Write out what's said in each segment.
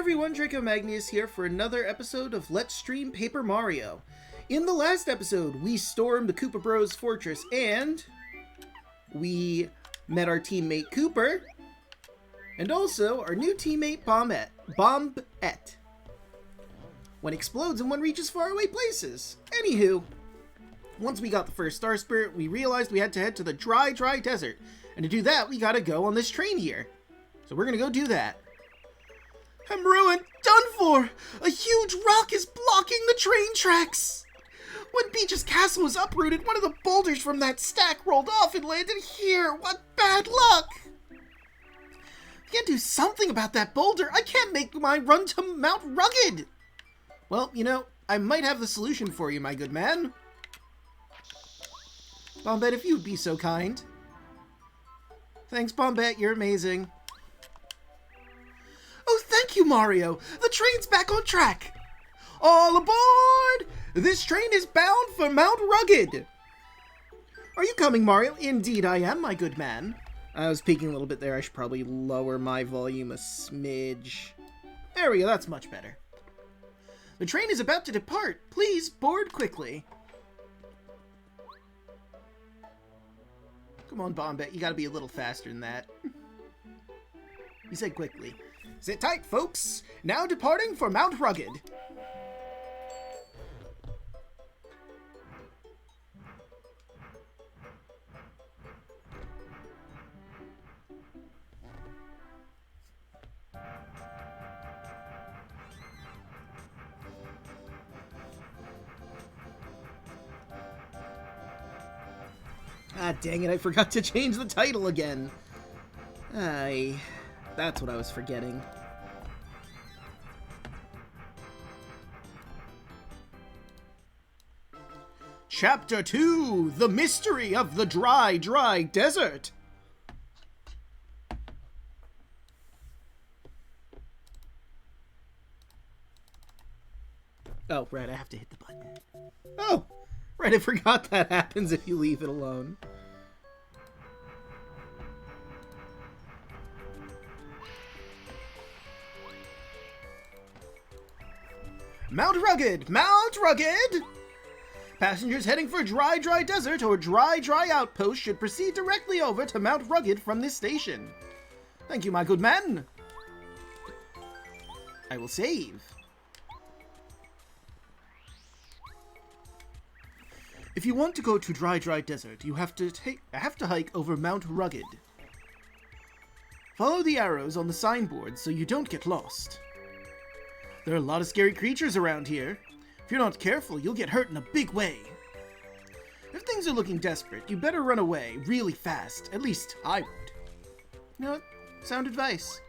everyone, Draco Magnius here for another episode of Let's Stream Paper Mario. In the last episode, we stormed the Koopa Bros fortress and we met our teammate Cooper and also our new teammate Bombette. One explodes and one reaches faraway places. Anywho, once we got the first Star Spirit, we realized we had to head to the dry desert. And to do that, we gotta go on this train here. So we're gonna go do that. I'm ruined! Done for! A huge rock is blocking the train tracks! When Peach's castle was uprooted, one of the boulders from that stack rolled off and landed here! What bad luck! I can't do something about that boulder! I can't make my run to Mount Rugged! Well, you know, I might have the solution for you, my good man. Bombette, if you would be so kind. Thanks, Bombette, you're amazing. Oh, thank you, Mario! The train's back on track! All aboard! This train is bound for Mount Rugged! Are you coming, Mario? Indeed I am, my good man. I was peeking a little bit there. I should probably lower my volume a smidge. There we go, that's much better. The train is about to depart. Please board quickly. Come on, Bombette, you gotta be a little faster than that. He said quickly. Sit tight, folks. Now departing for Mount Rugged. Ah, dang it, I forgot to change the title again. That's what I was forgetting. Chapter 2, The Mystery of the Dry Desert. Oh, right, I have to hit the button. Oh, right, I forgot that happens if you leave it alone. Mount Rugged! Mount Rugged! Passengers heading for Dry Desert or Dry Outpost should proceed directly over to Mount Rugged from this station. Thank you, my good man. I will save. If you want to go to Dry Desert, you have to hike over Mount Rugged. Follow the arrows on the signboard so you don't get lost. There are a lot of scary creatures around here. If you're not careful, you'll get hurt in a big way. If things are looking desperate, you better run away really fast. At least I would. You know what? Sound advice.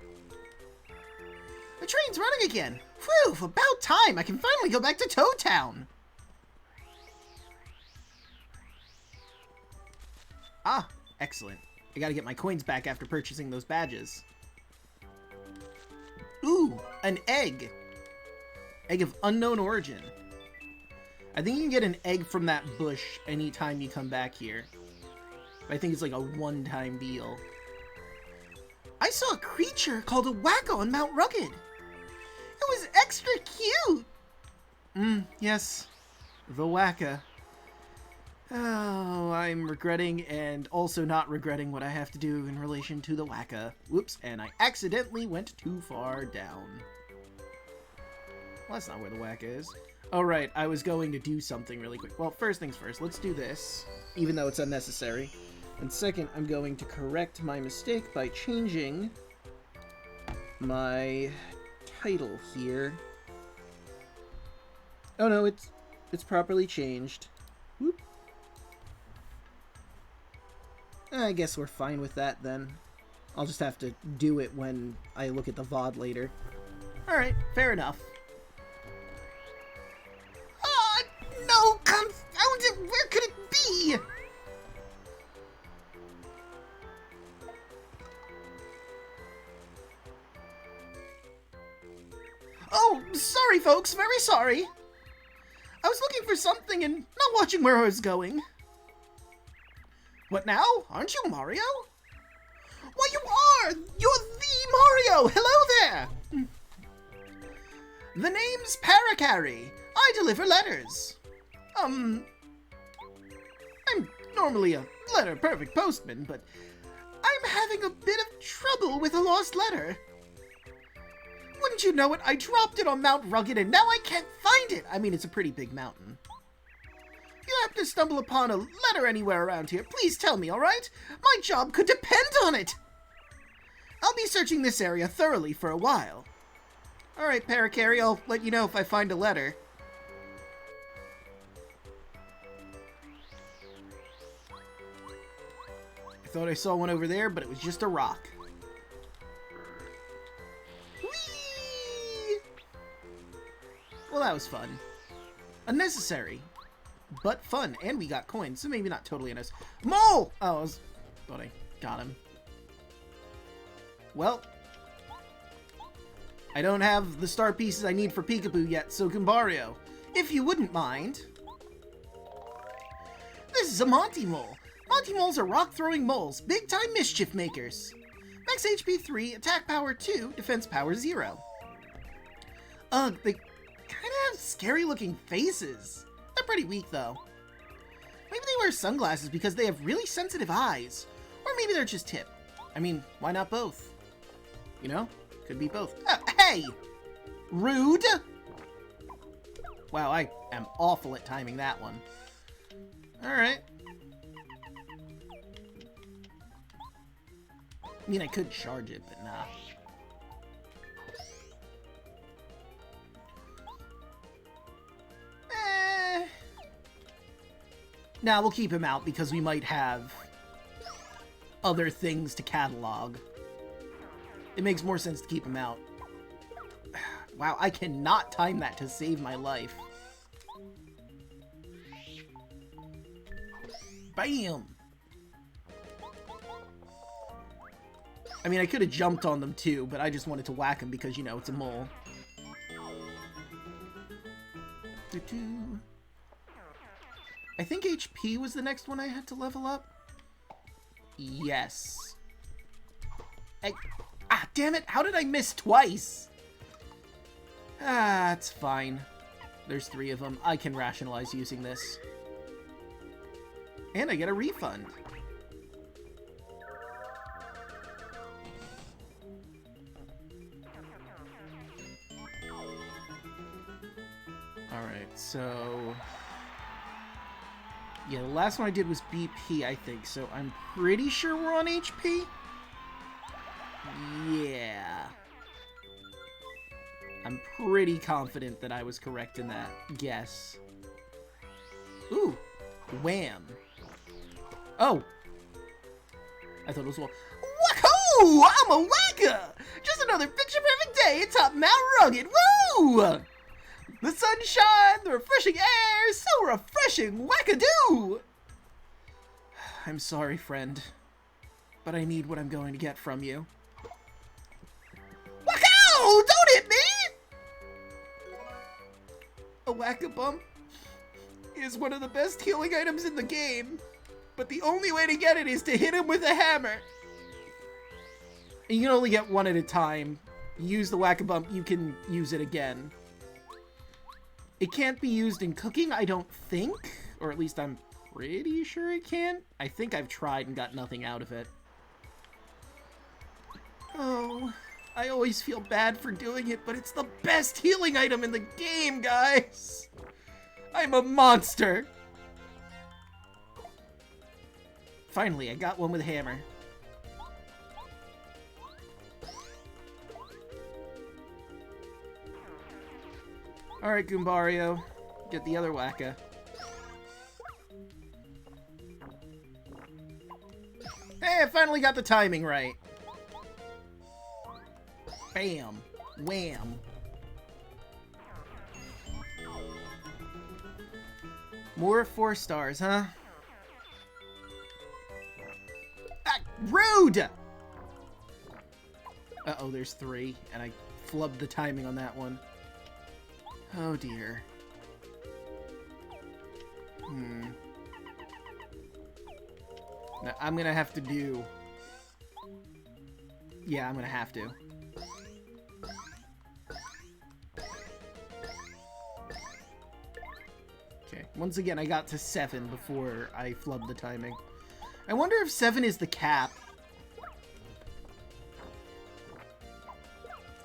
The train's running again. Whew, about time. I can finally go back to Toad Town. Ah, excellent. I gotta get my coins back after purchasing those badges. Ooh, an egg. Egg of unknown origin. I think you can get an egg from that bush anytime you come back here. I think it's like a one-time deal. I saw a creature called a Wacko on Mount Rugged. It was extra cute. Yes. The Wacka. Oh, I'm regretting and also not regretting what I have to do in relation to the Wacka. Whoops, and I accidentally went too far down. Well, that's not where the Wacka is. Oh, right, I was going to do something really quick. Well, first things first, let's do this, even though it's unnecessary. And second, I'm going to correct my mistake by changing my title here. Oh no, it's properly changed. Whoop. I guess we're fine with that then. I'll just have to do it when I look at the VOD later. Alright, fair enough. No, confound it! Where could it be? Oh, sorry, folks. Very sorry. I was looking for something and not watching where I was going. What now? Aren't you Mario? Why, you are! You're the Mario! Hello there! The name's Paracarry. I deliver letters. I'm normally a letter-perfect postman, but I'm having a bit of trouble with a lost letter. Wouldn't you know it, I dropped it on Mount Rugged and now I can't find it. I mean, it's a pretty big mountain. If you happen to stumble upon a letter anywhere around here, please tell me, alright? My job could depend on it. I'll be searching this area thoroughly for a while. Alright, Paracarry, I'll let you know if I find a letter. I thought I saw one over there, but it was just a rock. Whee! Well, that was fun. Unnecessary, but fun. And we got coins, so maybe not totally unnecessary. Mole! Oh, thought I got him. Well, I don't have the star pieces I need for Peekaboo yet, so Goombario, if you wouldn't mind. This is a Monty Mole. Monty Moles are rock-throwing moles, big-time mischief makers. Max HP 3, attack power 2, defense power 0. Ugh, they kind of have scary-looking faces. They're pretty weak, though. Maybe they wear sunglasses because they have really sensitive eyes. Or maybe they're just hip. I mean, why not both? You know? Could be both. Hey! Rude! Wow, I am awful at timing that one. Alright. I mean, I could charge it, but nah. Nah, we'll keep him out because we might have other things to catalog. It makes more sense to keep him out. Wow, I cannot time that to save my life. Bam! I mean, I could have jumped on them too, but I just wanted to whack him because, you know, it's a mole. I think HP was the next one I had to level up. Yes. Damn it! How did I miss twice? It's fine. There's 3 of them. I can rationalize using this. And I get a refund. Alright, so... yeah, the last one I did was BP, I think, so I'm pretty sure we're on HP? Yeah. I'm pretty confident that I was correct in that guess. Ooh, wham. Oh. I thought it was a... Wacko! I'm a whacker! Just another picture-perfect day atop Mount Rugged. Woo! The sunshine, the refreshing air, so refreshing, wackadoo! I'm sorry, friend, but I need what I'm going to get from you. Wacko! Don't hit me! A whack-a-bump is one of the best healing items in the game, but the only way to get it is to hit him with a hammer. And you can only get one at a time. You use the whack-a-bump, you can use it again. It can't be used in cooking, I don't think. Or at least I'm pretty sure it can't. I think I've tried and got nothing out of it. Oh, I always feel bad for doing it, but it's the best healing item in the game, guys! I'm a monster! Finally, I got one with a hammer. Alright, Goombario. Get the other wacka. Hey, I finally got the timing right. Bam. Wham. More 4 stars, huh? Rude! Uh-oh, there's 3, and I flubbed the timing on that one. Oh dear. Now, I'm gonna have to do... yeah, I'm gonna have to. Okay, once again, I got to 7 before I flubbed the timing. I wonder if 7 is the cap.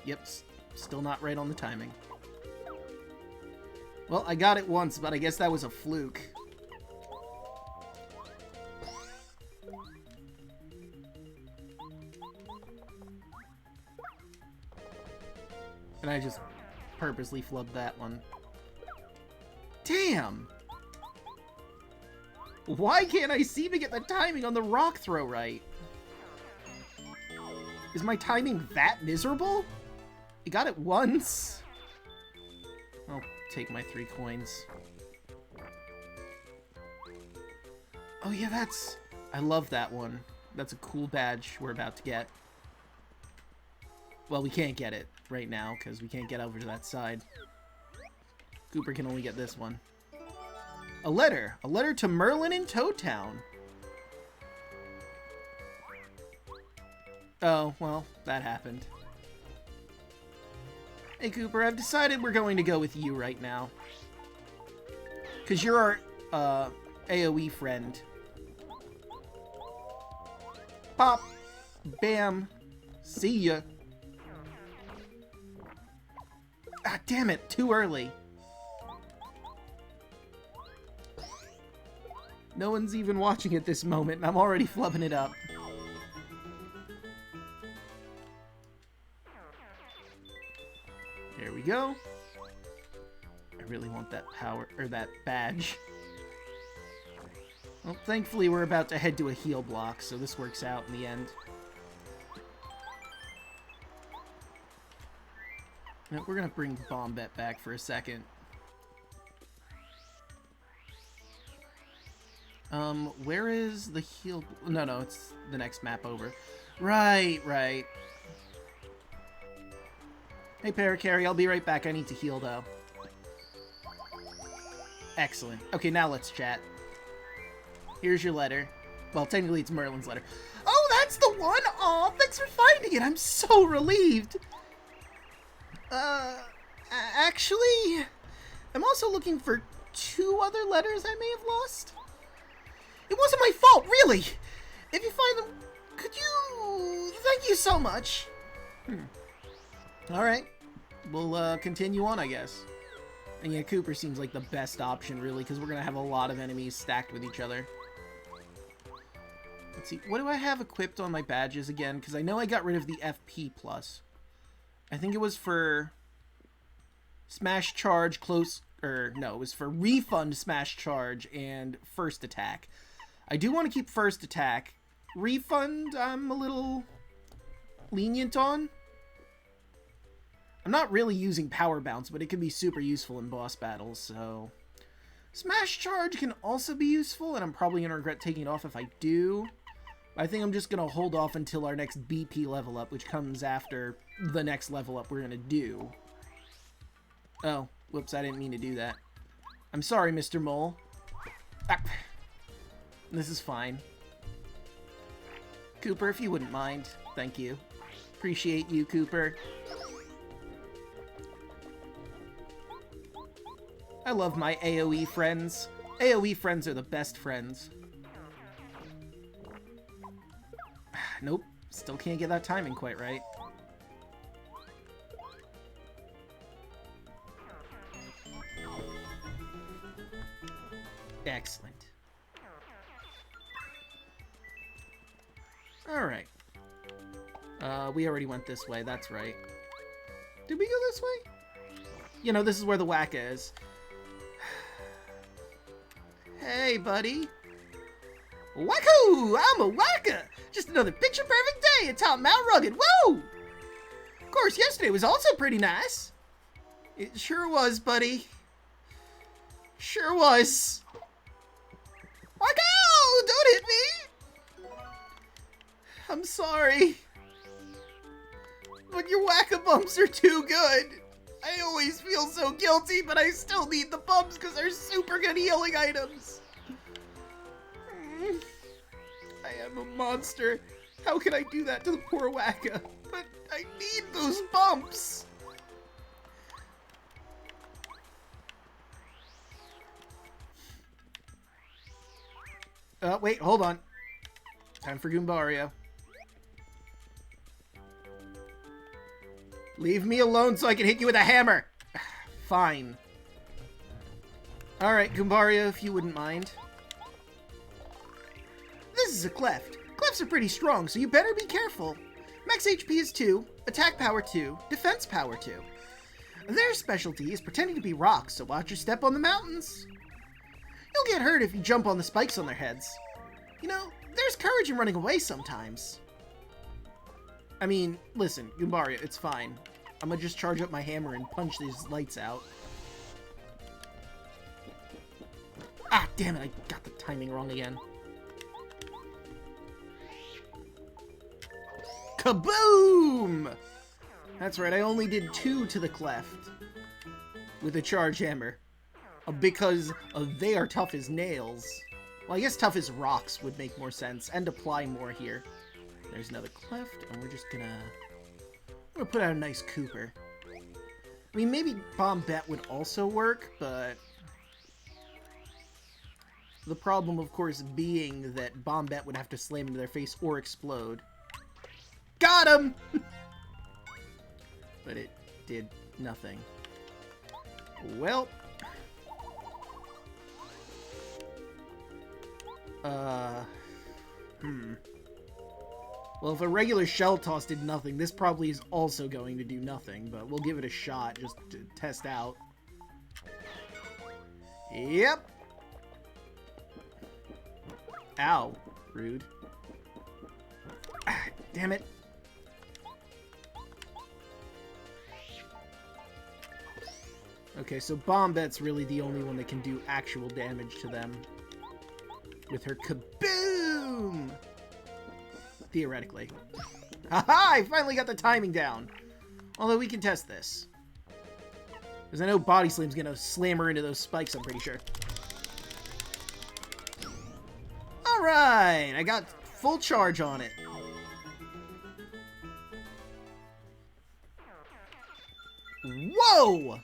Yep, still not right on the timing. Well, I got it once, but I guess that was a fluke. And I just purposely flubbed that one. Damn! Why can't I seem to get the timing on the rock throw right? Is my timing that miserable? I got it once. I'll take my 3 coins. Oh yeah, that's... I love that one. That's a cool badge we're about to get. Well, we can't get it right now, because we can't get over to that side. Cooper can only get this one. A letter! A letter to Merlin in Toad Town! Oh, well, that happened. Hey, Cooper, I've decided we're going to go with you right now. Because you're our, AoE friend. Pop! Bam! See ya! Ah, damn it! Too early! No one's even watching at this moment, and I'm already flubbing it up. There we go. I really want that power, or that badge. Well, thankfully we're about to head to a heal block, so this works out in the end. Now, we're gonna bring Bombette back for a second. Where is the heal... No, it's the next map over. Right. Hey, Paracarry, I'll be right back. I need to heal, though. Excellent. Okay, now let's chat. Here's your letter. Well, technically it's Merlin's letter. Oh, that's the one! Aw, thanks for finding it! I'm so relieved! Actually... I'm also looking for 2 other letters I may have lost. It wasn't my fault, really! If you find them, could you... Thank you so much! Alright. We'll, continue on, I guess. And yeah, Cooper seems like the best option, really, because we're gonna have a lot of enemies stacked with each other. Let's see, what do I have equipped on my badges again? Because I know I got rid of the FP+. I think it was for... Smash Charge, close... no, it was for Refund, Smash Charge, and First Attack. I do want to keep First Attack. Refund, I'm a little lenient on. I'm not really using Power Bounce, but it can be super useful in boss battles, so... Smash Charge can also be useful, and I'm probably going to regret taking it off if I do. I think I'm just going to hold off until our next BP level up, which comes after the next level up we're going to do. Oh, whoops, I didn't mean to do that. I'm sorry, Mr. Mole. Ah, this is fine. Cooper, if you wouldn't mind. Thank you. Appreciate you, Cooper. I love my AoE friends. AoE friends are the best friends. Nope, still can't get that timing quite right. Excellent. Alright. We already went this way, that's right. Did we go this way? You know, this is where the Wacka is. Hey, buddy. Wacko! I'm a Wacka! Just another picture-perfect day atop Mount Rugged. Whoa! Of course, yesterday was also pretty nice. It sure was, buddy. Sure was. Wacko! Don't hit me! I'm sorry. But your Wacka bumps are too good. I always feel so guilty, but I still need the bumps because they're super good healing items. I am a monster. How can I do that to the poor Wacka? But I need those bumps. Wait, hold on. Time for Goombario. Leave me alone so I can hit you with a hammer. Fine. Alright, Goombario, if you wouldn't mind. This is a cleft. Clefts are pretty strong, so you better be careful. Max HP is 2, attack power 2, defense power 2. Their specialty is pretending to be rocks, so watch your step on the mountains. You'll get hurt if you jump on the spikes on their heads. You know, there's courage in running away sometimes. I mean, listen, Goombario, it's fine. I'm gonna just charge up my hammer and punch these lights out. Ah, damn it, I got the timing wrong again. Kaboom! That's right, I only did 2 to the cleft with a charge hammer. Because they are tough as nails. Well, I guess tough as rocks would make more sense and apply more here. There's another cleft, and we're just gonna put out a nice Cooper. I mean, maybe Bombette would also work, but the problem, of course, being that Bombette would have to slam into their face or explode. Got him! But it did nothing. Well. Well, if a regular shell toss did nothing, this probably is also going to do nothing, but we'll give it a shot just to test out. Yep. Ow. Rude. Ah, damn it. Okay, so Bombette's really the only one that can do actual damage to them. With her kaboom! Theoretically. Haha! I finally got the timing down! Although we can test this. Because I know Body Slam's gonna slam her into those spikes, I'm pretty sure. Alright! I got full charge on it. Whoa!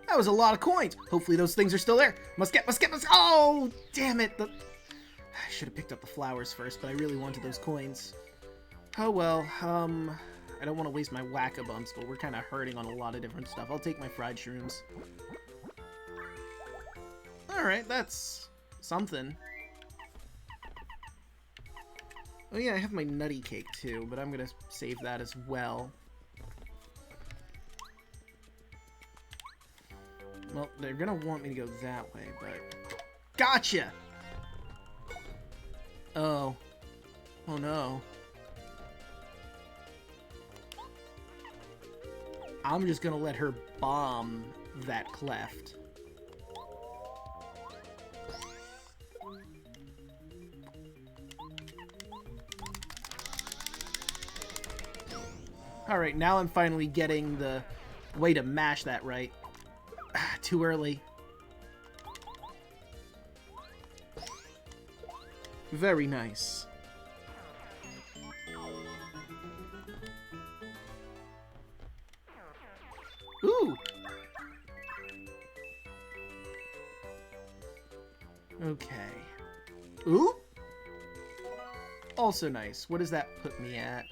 That was a lot of coins. Hopefully those things are still there. Must get. Oh, damn it. I should have picked up the flowers first, but I really wanted those coins. Oh, well. I don't want to waste my whack-a-bumps, but we're kind of hurting on a lot of different stuff. I'll take my fried shrooms. Alright, that's something. Oh, yeah, I have my nutty cake, too, but I'm going to save that as well. Well, they're gonna want me to go that way, but... Gotcha! Oh. Oh no. I'm just gonna let her bomb that cleft. Alright, now I'm finally getting the way to mash that right. Too early. Very nice. Ooh! Okay. Ooh! Also nice. What does that put me at?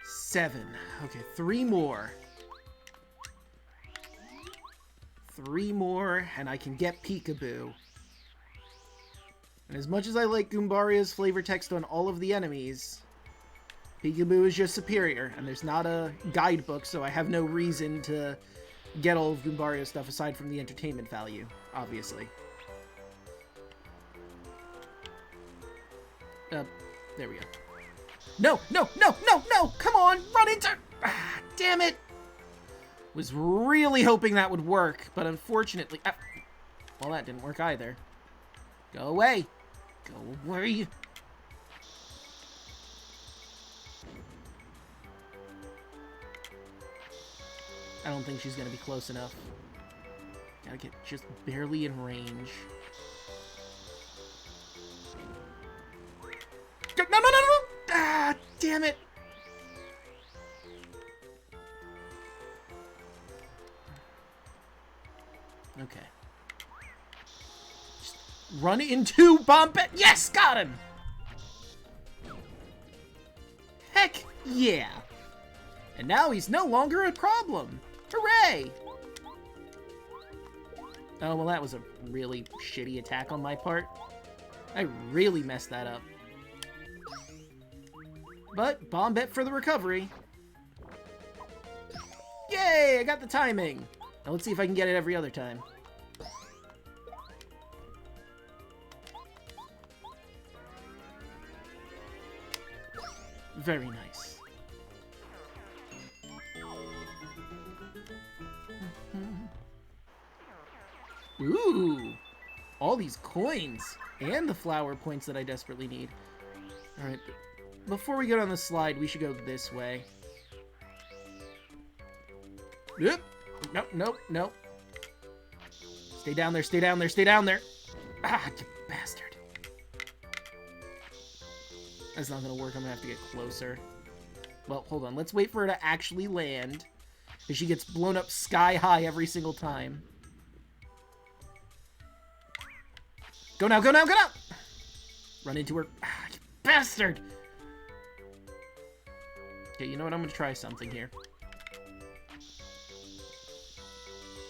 7. Okay, 3 more. 3 more, and I can get Peekaboo. And as much as I like Goombario's flavor text on all of the enemies, Peekaboo is just superior, and there's not a guidebook, so I have no reason to get all of Goombario's stuff aside from the entertainment value, obviously. There we go. No! Come on! Run into... Ah, damn it! Was really hoping that would work, but unfortunately... well, that didn't work either. Go away! Go away! I don't think she's gonna be close enough. Gotta get just barely in range. No! Ah, damn it! Okay. Just Run into Bandit. Yes, got him. Heck yeah. And now he's no longer a problem. Hooray! Oh, well, that was a really shitty attack on my part. I really messed that up. But, Bandit for the recovery. Yay! I got the timing! Now let's see if I can get it every other time. Very nice. Ooh! All these coins! And the flower points that I desperately need. Alright, before we go down the slide, we should go this way. Yep. Nope, nope, nope. Stay down there, stay down there, stay down there! Ah, you bastard. That's not gonna work, I'm gonna have to get closer. Well, hold on, let's wait for her to actually land. Because she gets blown up sky high every single time. Go now, go now, go now! Run into her. Ah, you bastard! Okay, you know what? I'm gonna try something here.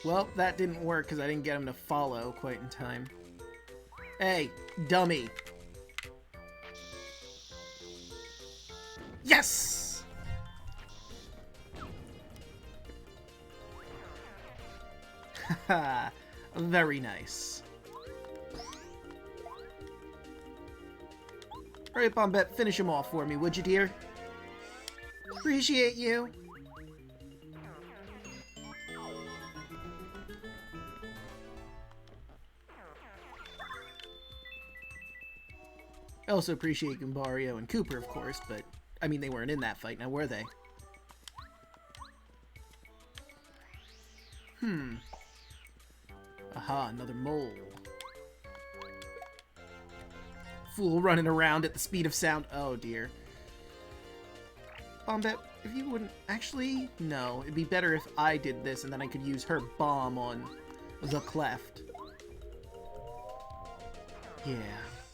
Well, that didn't work because I didn't get him to follow quite in time. Hey, dummy. Yes! Haha, very nice. Alright, Bombette, finish him off for me, would you, dear? Appreciate you. I also appreciate Goombario and Cooper, of course, but, I mean, they weren't in that fight, now were they? Aha, another mole. Fool running around at the speed of sound. Oh, dear. Bombette, if you wouldn't... Actually, no. It'd be better if I did this, and then I could use her bomb on the cleft. Yeah,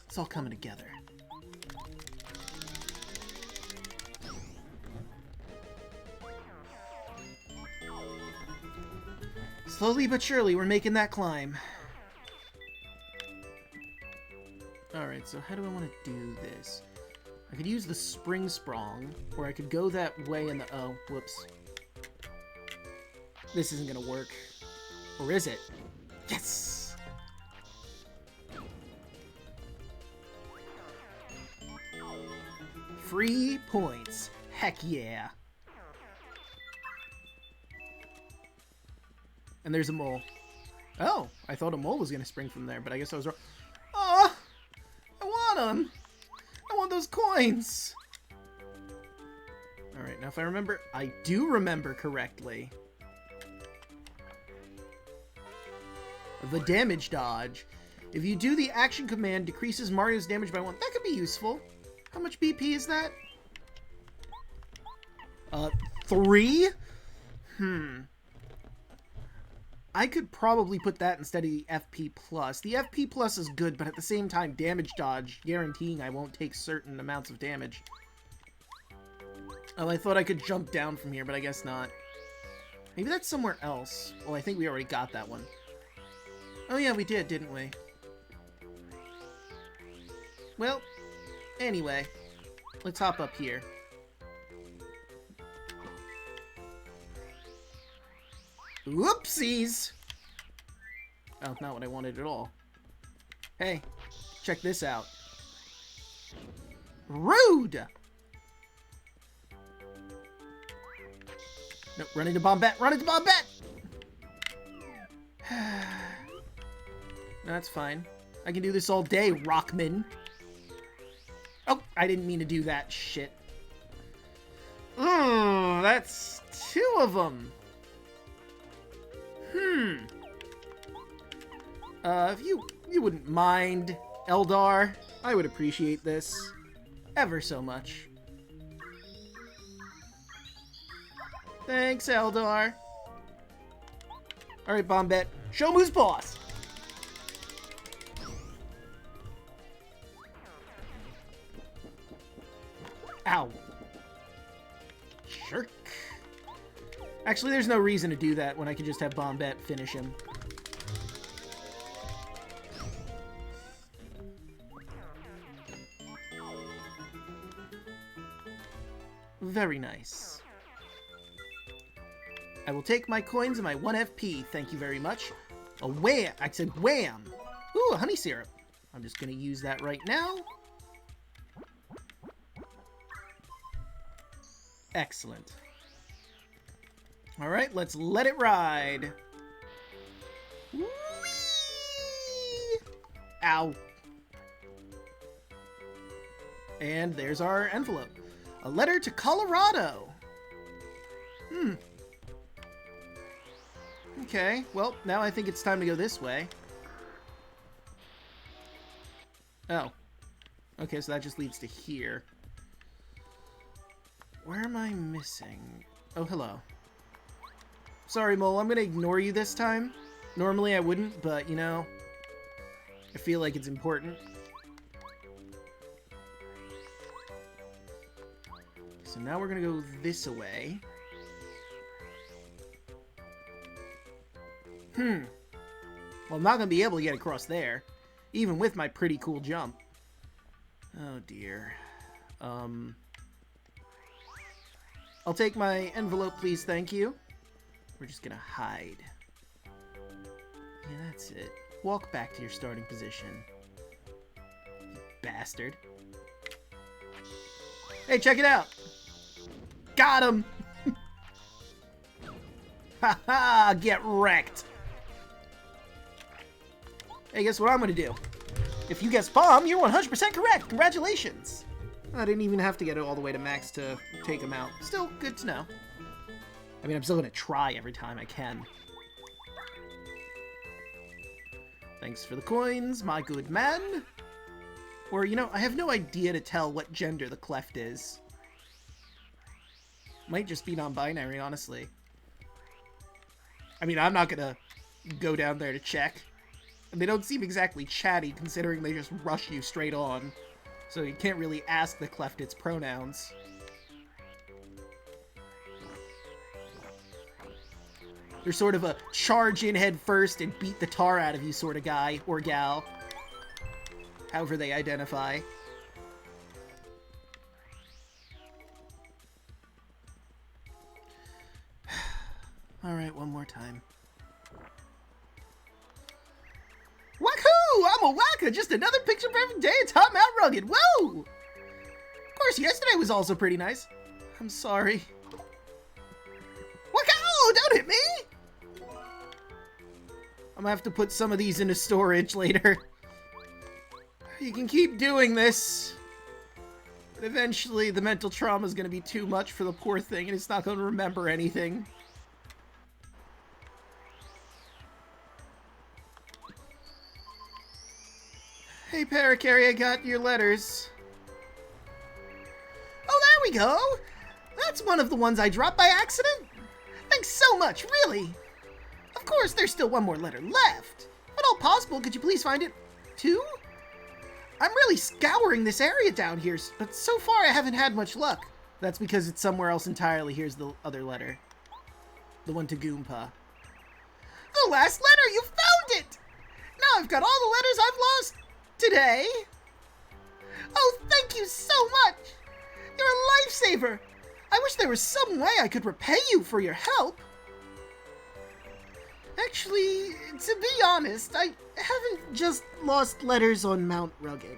it's all coming together. Slowly but surely, we're making that climb. Alright, so how do I want to do this? I could use the Spring Sprong, or I could go that way in the... Oh, whoops. This isn't gonna work. Or is it? Yes! Free points. Heck yeah. And there's a mole. Oh, I thought a mole was gonna spring from there, but I guess I was wrong. Oh! I want them! I want those coins! Alright, now if I remember... I do remember correctly. The damage dodge. If you do the action command, decreases Mario's damage by 1. That could be useful. How much BP is that? 3? I could probably put that instead of the FP+. The FP+ is good, but at the same time, damage dodge, guaranteeing I won't take certain amounts of damage. Oh, I thought I could jump down from here, but I guess not. Maybe that's somewhere else. Well, I think we already got that one. Oh yeah, we did, didn't we? Well, anyway, let's hop up here. Whoopsies! Oh, not what I wanted at all. Hey, check this out. Rude! No, run into Bombette! Run into Bombette! That's fine. I can do this all day, Rockman. Oh, I didn't mean to do that shit. Oh, that's 2 of them. If you wouldn't mind, Eldar, I would appreciate this ever so much. Thanks, Eldar. Alright, Bombette, show 'em who's boss! Ow. Shirk. Actually, there's no reason to do that when I can just have Bombette finish him. Very nice. I will take my coins and my 1 FP, thank you very much. A wham! I said wham! Ooh, a honey syrup. I'm just gonna use that right now. Excellent. Alright, let's let it ride. Whee! Ow. And there's our envelope. A letter to Colorado. Okay, well, now I think it's time to go this way. Oh. Okay, so that just leads to here. Where am I missing? Oh, hello. Sorry, Mole, I'm gonna ignore you this time. Normally I wouldn't, but, you know, I feel like it's important. So now we're gonna go this way. Well, I'm not gonna be able to get across there, even with my pretty cool jump. Oh, dear. I'll take my envelope, please, thank you. We're just gonna hide. Yeah, that's it. Walk back to your starting position. You bastard. Hey, check it out! Got him! Haha, get wrecked! Hey, guess what I'm gonna do? If you guess bomb, you're 100% correct! Congratulations! I didn't even have to get it all the way to max to take him out. Still good to know. I mean, I'm still gonna try every time I can. Thanks for the coins, my good man. Or, you know, I have no idea to tell what gender the cleft is. Might just be non-binary, honestly. I mean, I'm not gonna go down there to check. And they don't seem exactly chatty, considering they just rush you straight on. So you can't really ask the cleft its pronouns. They're sort of a charge in head first and beat the tar out of you sort of guy or gal. However they identify. Alright, one more time. Wahoo! I'm a whacker! Just another picture perfect day at Top Mount Rugged! Whoa! Of course, yesterday was also pretty nice. I'm sorry. Wahoo! Don't hit me! I'm gonna have to put some of these into storage later. You can keep doing this. But eventually, the mental trauma is gonna be too much for the poor thing, and it's not gonna remember anything. Hey, Parakarry, I got your letters. Oh, there we go! That's one of the ones I dropped by accident? Thanks so much, really! Of course, there's still one more letter left. If at all possible, could you please find it, too? I'm really scouring this area down here, but so far I haven't had much luck. That's because it's somewhere else entirely. Here's the other letter. The one to Goompa. The last letter! You found it! Now I've got all the letters I've lost today. Oh, thank you so much! You're a lifesaver! I wish there was some way I could repay you for your help. Actually, to be honest, I haven't just lost letters on Mount Rugged.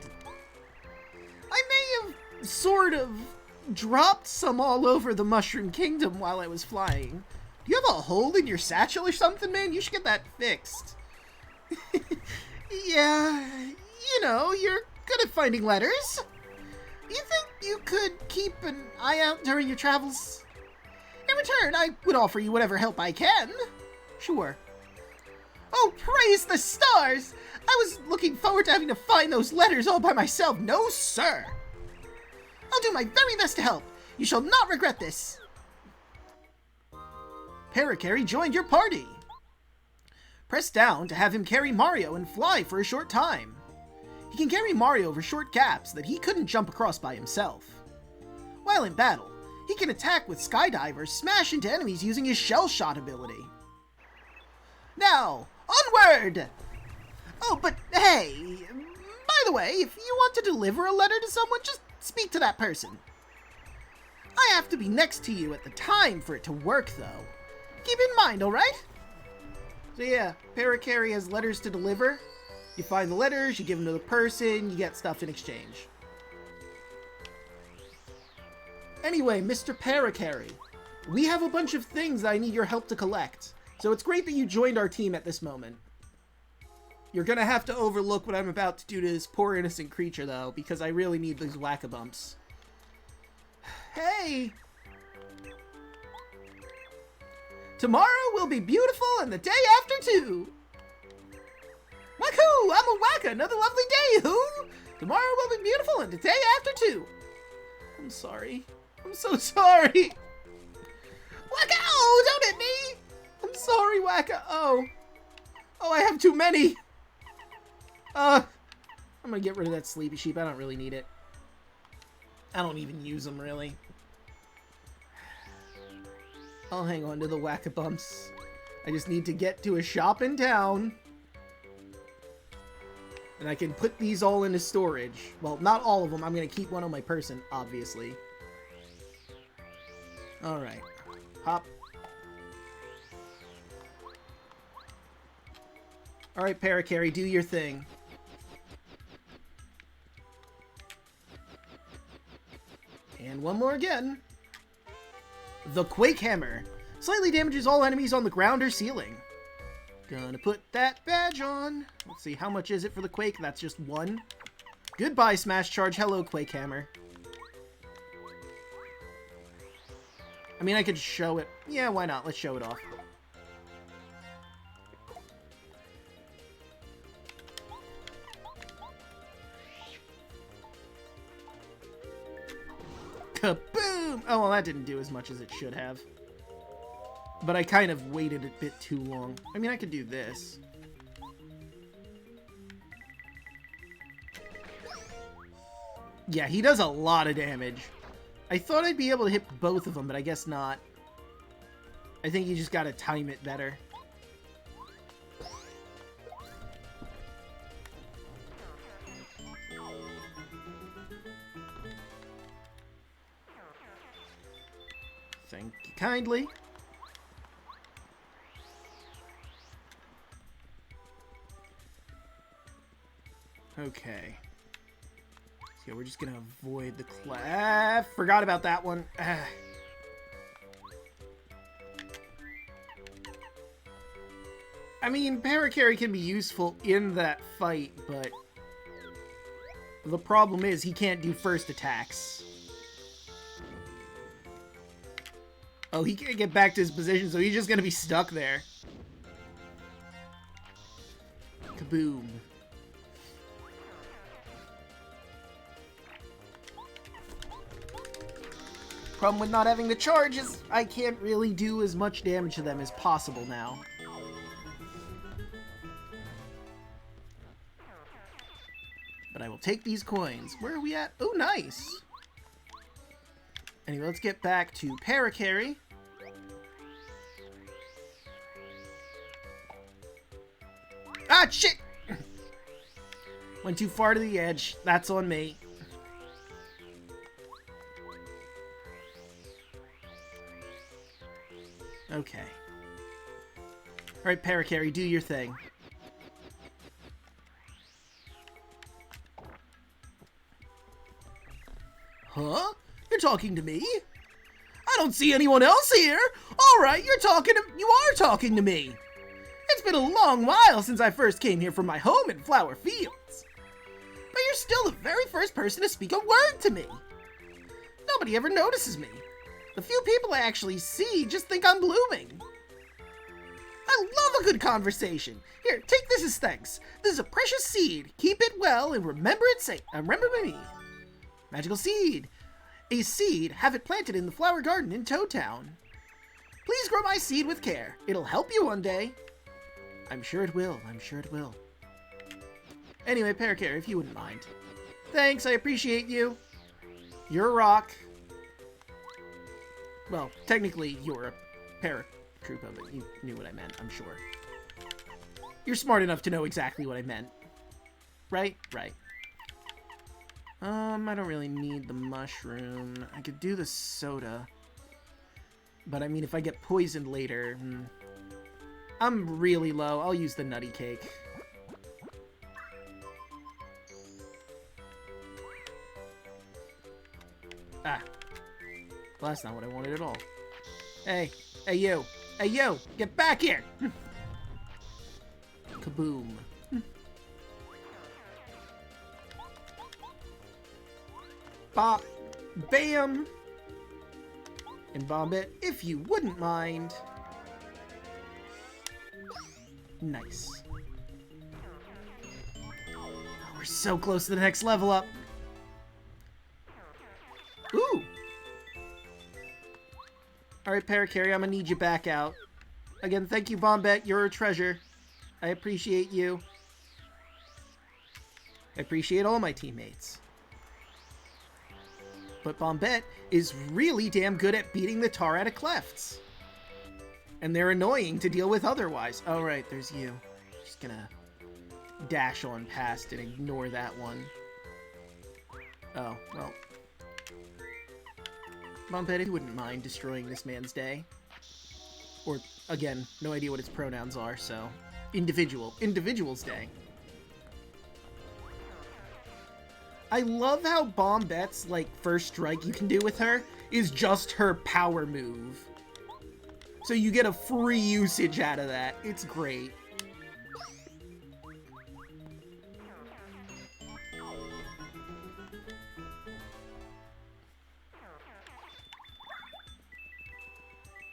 I may have sort of dropped some all over the Mushroom Kingdom while I was flying. Do you have a hole in your satchel or something, man? You should get that fixed. Yeah, you know, you're good at finding letters. You think you could keep an eye out during your travels? In return, I would offer you whatever help I can. Sure. Oh, praise the stars! I was looking forward to having to find those letters all by myself. No, sir. I'll do my very best to help. You shall not regret this. Parakarry joined your party. Press down to have him carry Mario and fly for a short time. He can carry Mario over short gaps that he couldn't jump across by himself. While in battle, he can attack with Skydive or smash into enemies using his Shell Shot ability. Now, onward! Oh, but hey, by the way, if you want to deliver a letter to someone, just speak to that person. I have to be next to you at the time for it to work, though. Keep in mind, alright? So yeah, Parakarry has letters to deliver. You find the letters, you give them to the person, you get stuff in exchange. Anyway, Mr. Parakarry, we have a bunch of things that I need your help to collect. So it's great that you joined our team at this moment. You're gonna have to overlook what I'm about to do to this poor innocent creature, though, because I really need these whack-a-bumps. Hey! Tomorrow will be beautiful and the day after, too! Wacko! I'm a wacka! Another lovely day, who? Tomorrow will be beautiful and the day after, too! I'm sorry. I'm so sorry! Wacka! Oh, don't hit me! I'm sorry, Wacka. Oh. Oh, I have too many! I'm gonna get rid of that sleepy sheep. I don't really need it. I don't even use them, really. I'll hang on to the whack-a-bumps. I just need to get to a shop in town. And I can put these all into storage. Well, not all of them. I'm gonna keep one on my person, obviously. Alright. Hop. Alright, Parakarry, do your thing. And one more again. The Quake Hammer. Slightly damages all enemies on the ground or ceiling. Gonna put that badge on. Let's see, how much is it for the Quake? That's just 1. Goodbye, Smash Charge. Hello, Quake Hammer. I mean, I could show it. Yeah, why not? Let's show it off. Kaboom! Oh, well, that didn't do as much as it should have. But I kind of waited a bit too long. I mean, I could do this. Yeah, he does a lot of damage. I thought I'd be able to hit both of them, but I guess not. I think you just gotta time it better. Thank you kindly. Okay. So we're just gonna avoid the forgot about that one. I mean, Parakarry can be useful in that fight, but the problem is he can't do first attacks. Oh, he can't get back to his position, so he's just gonna be stuck there. Kaboom. Problem with not having the charge is I can't really do as much damage to them as possible now. But I will take these coins. Where are we at? Oh, nice! Anyway, let's get back to Parakarry. Ah, shit! Went too far to the edge. That's on me. Okay. Alright, Parakarry, do your thing. Huh? You're talking to me? I don't see anyone else here! Alright, you are talking to me! It's been a long while since I first came here from my home in Flower Fields. But you're still the very first person to speak a word to me. Nobody ever notices me. The few people I actually see just think I'm blooming. I love a good conversation. Here, take this as thanks. This is a precious seed. Keep it well and remember me. Magical seed. A seed, have it planted in the flower garden in Toad Town. Please grow my seed with care. It'll help you one day. I'm sure it will. I'm sure it will. Anyway, Parakarry, if you wouldn't mind. Thanks, I appreciate you. You're a rock. Well, technically, you're a paratrooper, but you knew what I meant, I'm sure. You're smart enough to know exactly what I meant. Right? Right. I don't really need the mushroom. I could do the soda. But, I mean, if I get poisoned later... I'm really low. I'll use the nutty cake. Ah. Well, that's not what I wanted at all. Hey. Hey, you. Hey, you. Get back here. Kaboom. Bop. Bam. And Bandit, if you wouldn't mind. Nice. Oh, we're so close to the next level up. Ooh. Alright, Paracarry, I'm gonna need you back out. Again, thank you, Bombette. You're a treasure. I appreciate you. I appreciate all my teammates. But Bombette is really damn good at beating the tar out of clefts. And they're annoying to deal with otherwise. Oh, right, there's you. Just gonna dash on past and ignore that one. Oh, well. Bombette, if you wouldn't mind destroying this man's day. Or, again, no idea what its pronouns are, so... Individual's day. I love how Bombette's, like, first strike you can do with her is just her power move. So you get a free usage out of that. It's great.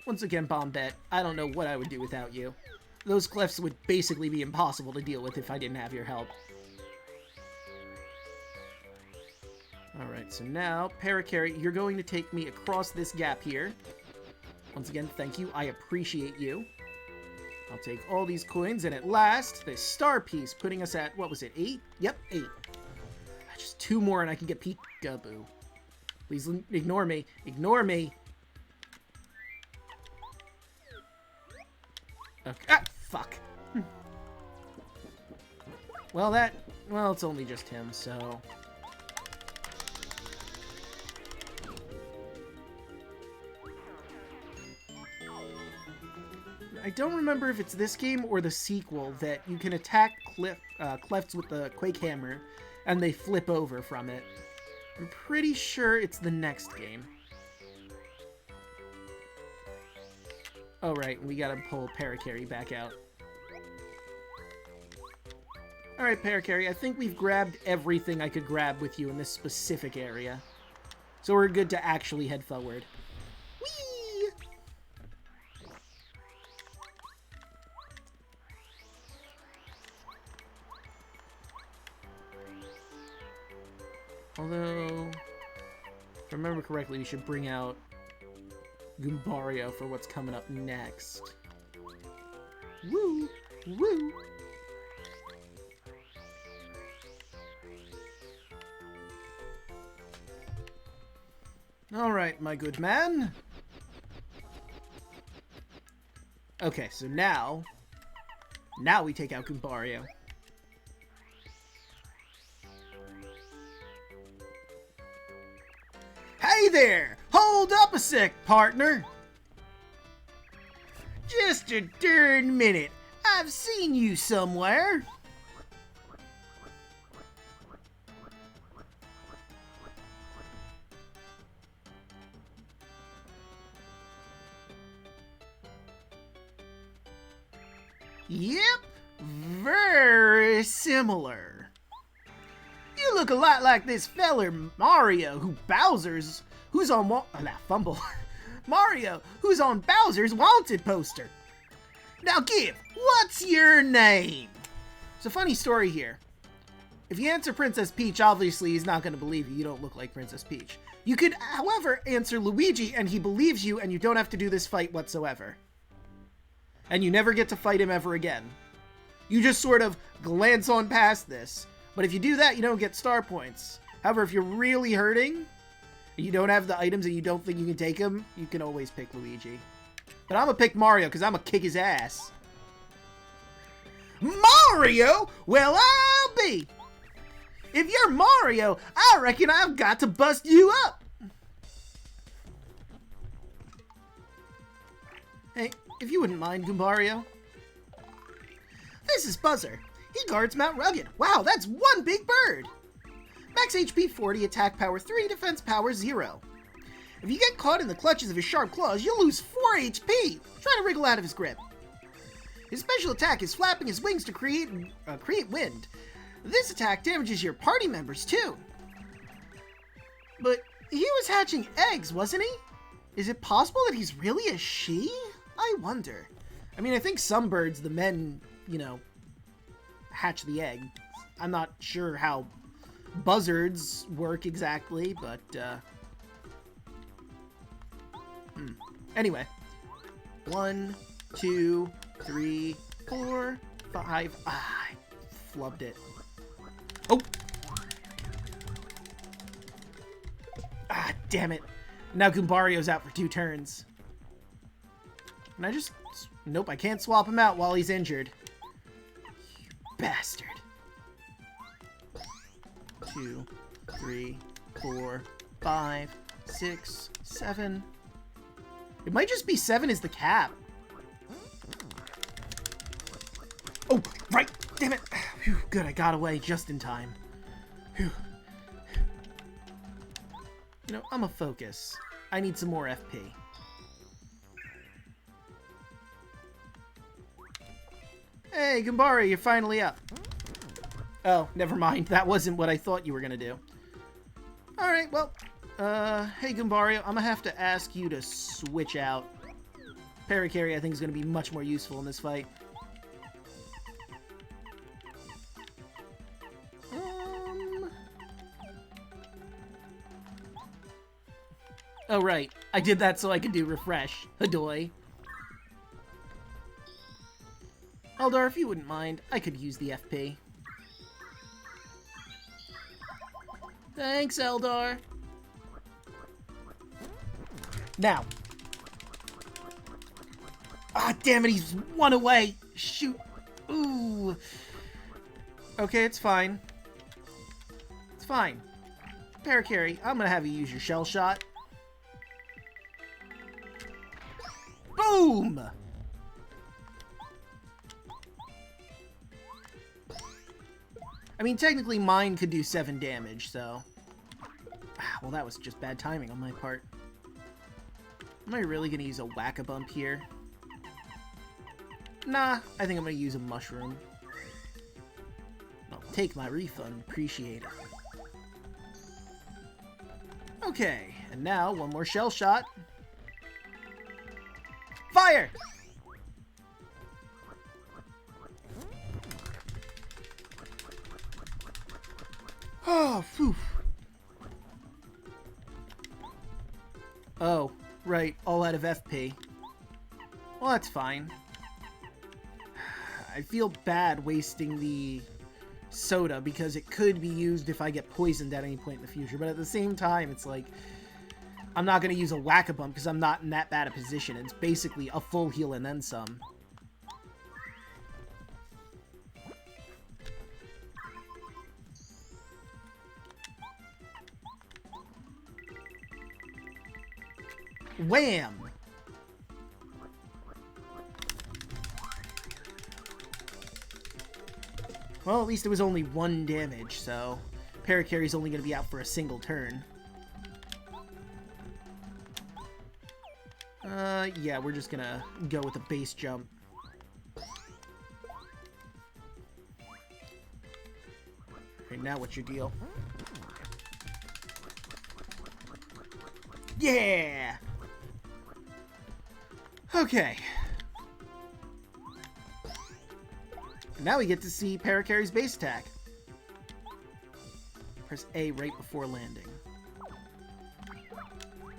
Once again, Bombette, I don't know what I would do without you. Those clefts would basically be impossible to deal with if I didn't have your help. Alright, so now, Paracarry, you're going to take me across this gap here. Once again, thank you. I appreciate you. I'll take all these coins, and at last, the star piece, putting us at, what was it, 8? Yep, 8. Just 2 more and I can get Peekaboo. Please ignore me. Ignore me. Okay. Ah, fuck. Well, it's only just him, so... I don't remember if it's this game or the sequel that you can attack clefts with the Quake Hammer, and they flip over from it. I'm pretty sure it's the next game. Oh, right, we gotta pull Paracarry back out. Alright, Paracarry, I think we've grabbed everything I could grab with you in this specific area. So we're good to actually head forward. Whee! Although, if I remember correctly, we should bring out Goombario for what's coming up next. Woo! Woo! Alright, my good man. Okay, so now we take out Goombario. Hey there! Hold up a sec, partner! Just a darn minute. I've seen you somewhere. Yep, very similar. You look a lot like this feller Mario, who's on fumble. Mario, who's on Bowser's wanted poster. Now give, what's your name? It's a funny story here. If you answer Princess Peach, obviously he's not going to believe you. You don't look like Princess Peach. You could, however, answer Luigi and he believes you and you don't have to do this fight whatsoever. And you never get to fight him ever again. You just sort of glance on past this. But if you do that, you don't get star points. However, if you're really hurting, You don't have the items and you don't think you can take them, you can always pick Luigi. But I'm gonna pick Mario because I'm gonna kick his ass. Mario? Well, I'll be. If you're Mario, I reckon I've got to bust you up. Hey, if you wouldn't mind, Goombario. This is Buzzer. He guards Mount Rugged. Wow, that's one big bird. Max HP 40, attack power 3, defense power 0. If you get caught in the clutches of his sharp claws, you'll lose 4 HP. Try to wriggle out of his grip. His special attack is flapping his wings to create wind. This attack damages your party members too. But he was hatching eggs, wasn't he? Is it possible that he's really a she? I wonder. I mean, I think some birds, the men, you know, hatch the egg. I'm not sure how buzzards work exactly, but anyway. 1, 2, 3, 4, 5. Ah, I flubbed it. Oh! Ah, damn it. Now Goombario's out for 2 turns. Can I just... Nope, I can't swap him out while he's injured. You bastard. 2, 3, 4, 5, 6, 7. It might just be 7 is the cap. Oh, right! Damn it! Whew, good, I got away just in time. Whew. You know, I'm a focus. I need some more FP. Hey, Goombario, you're finally up. Oh, never mind. That wasn't what I thought you were gonna do. Alright, well, hey, Goombario, I'm gonna have to ask you to switch out. Parakarry, I think, is gonna be much more useful in this fight. Oh, right. I did that so I could do refresh. Hadoy. Eldar, if you wouldn't mind, I could use the FP. Thanks, Eldar. Now. Ah, damn it, he's 1 away. Shoot. Ooh. Okay, it's fine. It's fine. Parakarry, I'm gonna have you use your shell shot. Boom! I mean, technically mine could do 7 damage, so... Well, that was just bad timing on my part. Am I really gonna use a whack-a-bump here? Nah, I think I'm gonna use a mushroom. I'll take my refund, appreciate it. Okay, and now one more shell shot. Fire! Oh, phew. Oh, right, all out of FP. Well, that's fine. I feel bad wasting the soda because it could be used if I get poisoned at any point in the future, but at the same time, it's like, I'm not going to use a whack-a-bump because I'm not in that bad a position. It's basically a full heal and then some. Wham! Well, at least it was only 1 damage, so Parakarry's only going to be out for a single turn. Yeah, we're just gonna go with a base jump. Okay, now what's your deal? Yeah! Okay. Now we get to see Parakarry's base attack. Press A right before landing.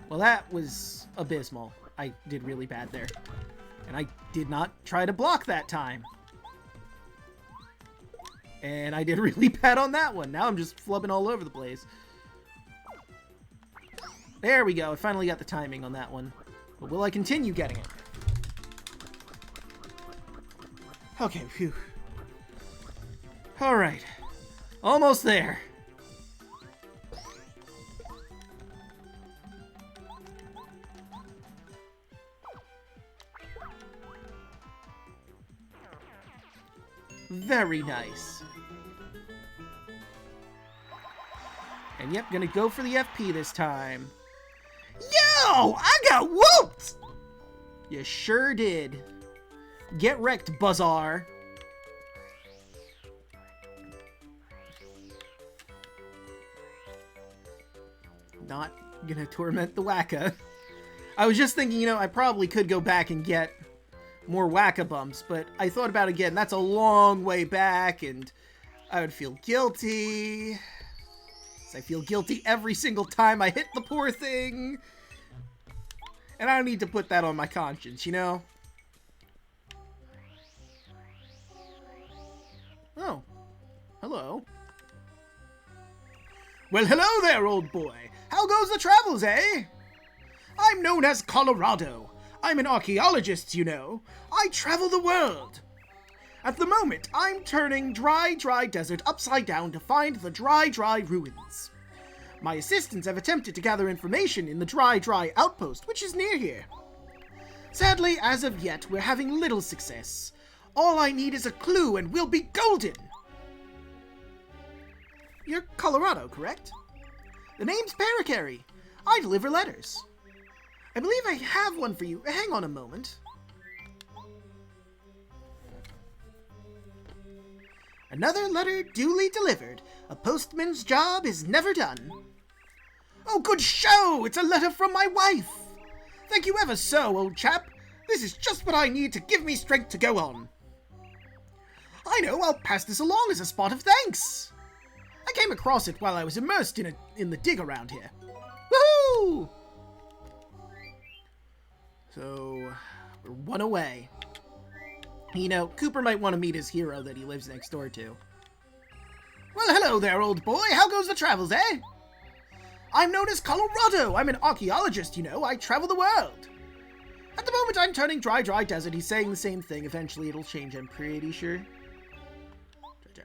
Well, that was abysmal. I did really bad there. And I did not try to block that time. And I did really bad on that one. Now I'm just flubbing all over the place. There we go. I finally got the timing on that one. But will I continue getting it? Okay, phew. Alright. Almost there. Very nice. And yep, gonna go for the FP this time. Yo! I got whooped! You sure did. Get wrecked, Buzzar. Not gonna torment the Wacka. I was just thinking, you know, I probably could go back and get more Wacka bumps, but I thought about it again. That's a long way back, and I would feel guilty. I feel guilty every single time I hit the poor thing. And I don't need to put that on my conscience, you know? Oh. Hello. Well, hello there, old boy. How goes the travels, eh? I'm known as Colorado. I'm an archaeologist, you know. I travel the world. At the moment, I'm turning dry desert upside down to find the dry ruins. My assistants have attempted to gather information in the dry outpost, which is near here. Sadly, as of yet, we're having little success. All I need is a clue and we'll be golden. You're Colorado, correct? The name's Parakarry. I deliver letters. I believe I have one for you. Hang on a moment. Another letter duly delivered. A postman's job is never done. Oh, good show! It's a letter from my wife! Thank you ever so, old chap. This is just what I need to give me strength to go on. I know, I'll pass this along as a spot of thanks. I came across it while I was immersed in the dig around here. Woohoo! So, we're one away. You know, Cooper might want to meet his hero that he lives next door to. Well, hello there, old boy. How goes the travels, eh? I'm known as Colorado. I'm an archaeologist, you know. I travel the world. At the moment, I'm turning dry desert. He's saying the same thing. Eventually, it'll change, I'm pretty sure.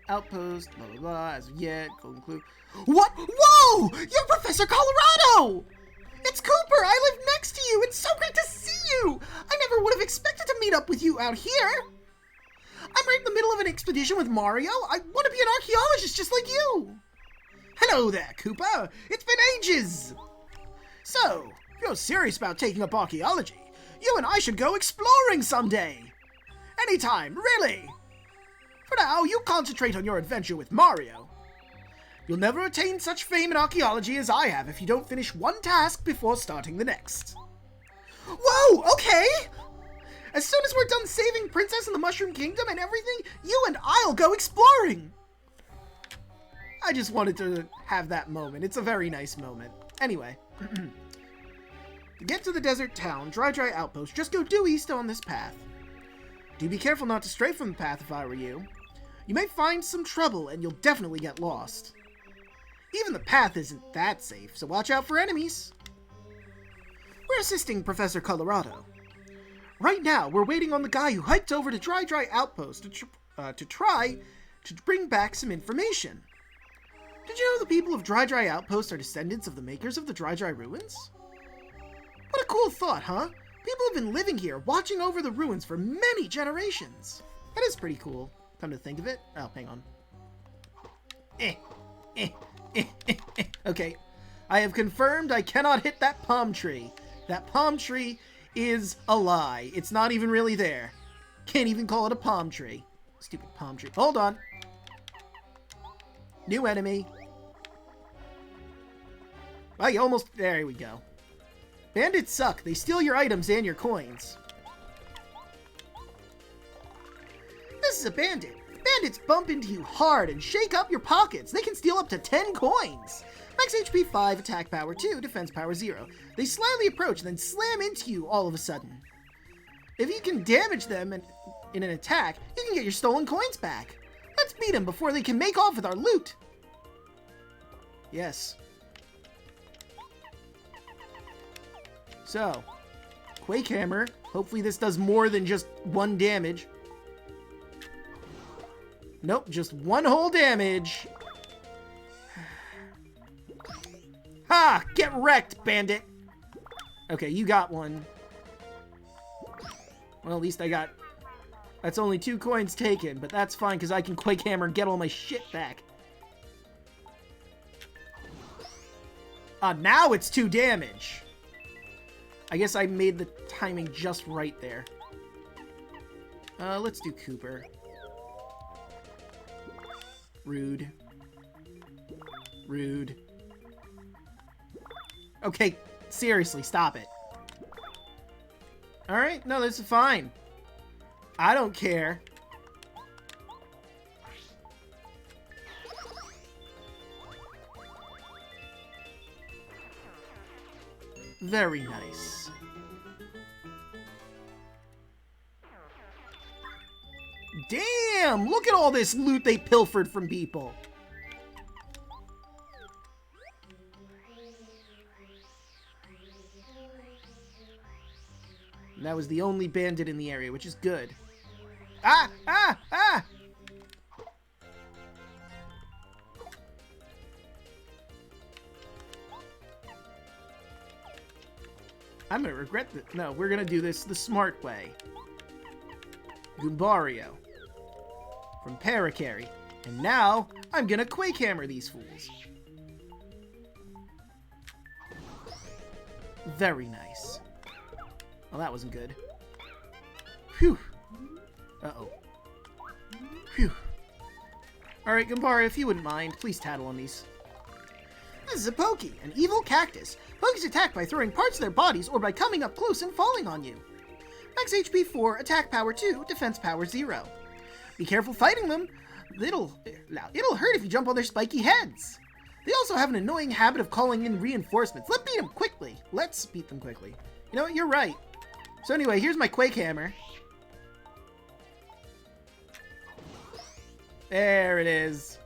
Outpost, blah, blah, blah. As of yet, golden clue. What? Whoa! You're Professor Colorado! It's Cooper! I live next to you! It's so great to see you! I never would have expected to meet up with you out here! I'm right in the middle of an expedition with Mario. I want to be an archaeologist just like you! Hello there, Cooper! It's been ages! So, if you're serious about taking up archaeology, you and I should go exploring someday! Anytime, really! For now, you concentrate on your adventure with Mario. You'll never attain such fame in archaeology as I have if you don't finish one task before starting the next. Whoa, okay! As soon as we're done saving Princess and the Mushroom Kingdom and everything, you and I'll go exploring! I just wanted to have that moment. It's a very nice moment. Anyway. To get to the desert town, Dry Outpost, just go due east on this path. Do be careful not to stray from the path if I were you. You may find some trouble and you'll definitely get lost. Even the path isn't that safe, so watch out for enemies. We're assisting Professor Colorado. Right now, we're waiting on the guy who hiked over to Dry Outpost to try to bring back some information. Did you know the people of Dry Outpost are descendants of the makers of the Dry Ruins? What a cool thought, huh? People have been living here, watching over the ruins for many generations. That is pretty cool, come to think of it. Oh, hang on. Okay, I have confirmed I cannot hit that palm tree. That palm tree is a lie. It's not even really there. Can't even call it a palm tree. Stupid palm tree. Hold on. New enemy. Oh, you almost... There we go. Bandits suck. They steal your items and your coins. This is a bandit. Bandits bump into you hard and shake up your pockets. They can steal up to 10 coins. Max HP 5, attack power 2, defense power 0. They slyly approach and then slam into you all of a sudden. If you can damage them in an attack, you can get your stolen coins back. Let's beat them before they can make off with our loot. Yes. So, Quake Hammer. Hopefully this does more than just 1 damage. Nope, just 1 whole damage. Ha! Get wrecked, Bandit! Okay, you got one. Well, at least I got... That's only 2 coins taken, but that's fine because I can Quake Hammer and get all my shit back. Now it's 2 damage. I guess I made the timing just right there. Let's do Cooper. Rude. Rude. Okay, seriously, stop it. Alright, no, this is fine. I don't care. Very nice. Damn! Look at all this loot they pilfered from people. And that was the only bandit in the area, which is good. Ah! Ah! Ah! I'm gonna regret this. No, we're gonna do this the smart way. Goombario. From Parakarry. And now, I'm gonna Quake Hammer these fools. Very nice. Well, that wasn't good. Phew. Uh-oh. Phew. Alright, Goombario, if you wouldn't mind, please tattle on these. This is a Pokey, an evil cactus. Pokeys attack by throwing parts of their bodies or by coming up close and falling on you. Max HP 4, attack power 2, defense power 0. Be careful fighting them. It'll hurt if you jump on their spiky heads. They also have an annoying habit of calling in reinforcements. Let's beat them quickly. Let's beat them quickly. You know what? You're right. So anyway, here's my Quake Hammer. There it is.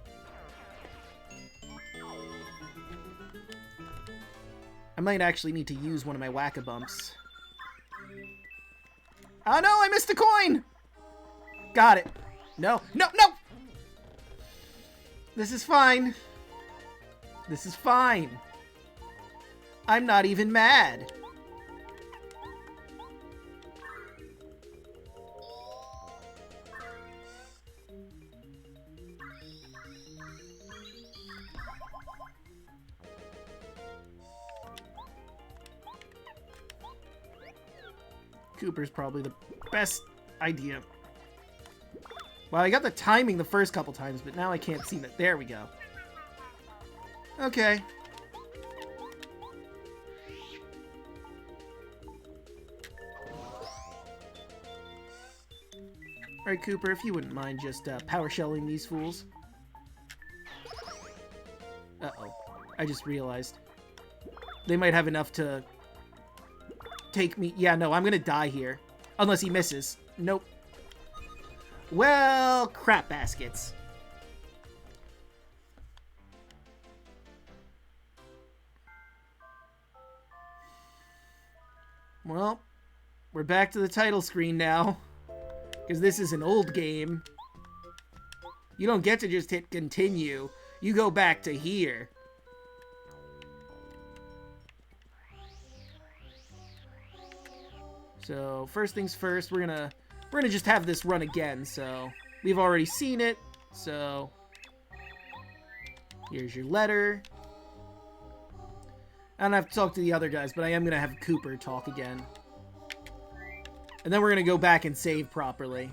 I might actually need to use one of my whack-a-bumps. Oh no, I missed a coin! Got it. No, no, no! This is fine. This is fine. I'm not even mad. Cooper's probably the best idea. Well, I got the timing the first couple times, but now I can't see that. There we go. Okay. Alright, Cooper, if you wouldn't mind just power shelling these fools. Uh-oh. I just realized. They might have enough to take me. Yeah, no, I'm gonna die here. Unless he misses. Nope. Well, crap baskets. Well, we're back to the title screen now. Because this is an old game. You don't get to just hit continue. You go back to here. So, first things first, we're gonna just have this run again, so we've already seen it, so here's your letter. I don't have to talk to the other guys, but I am gonna have Cooper talk again. And then we're gonna go back and save properly.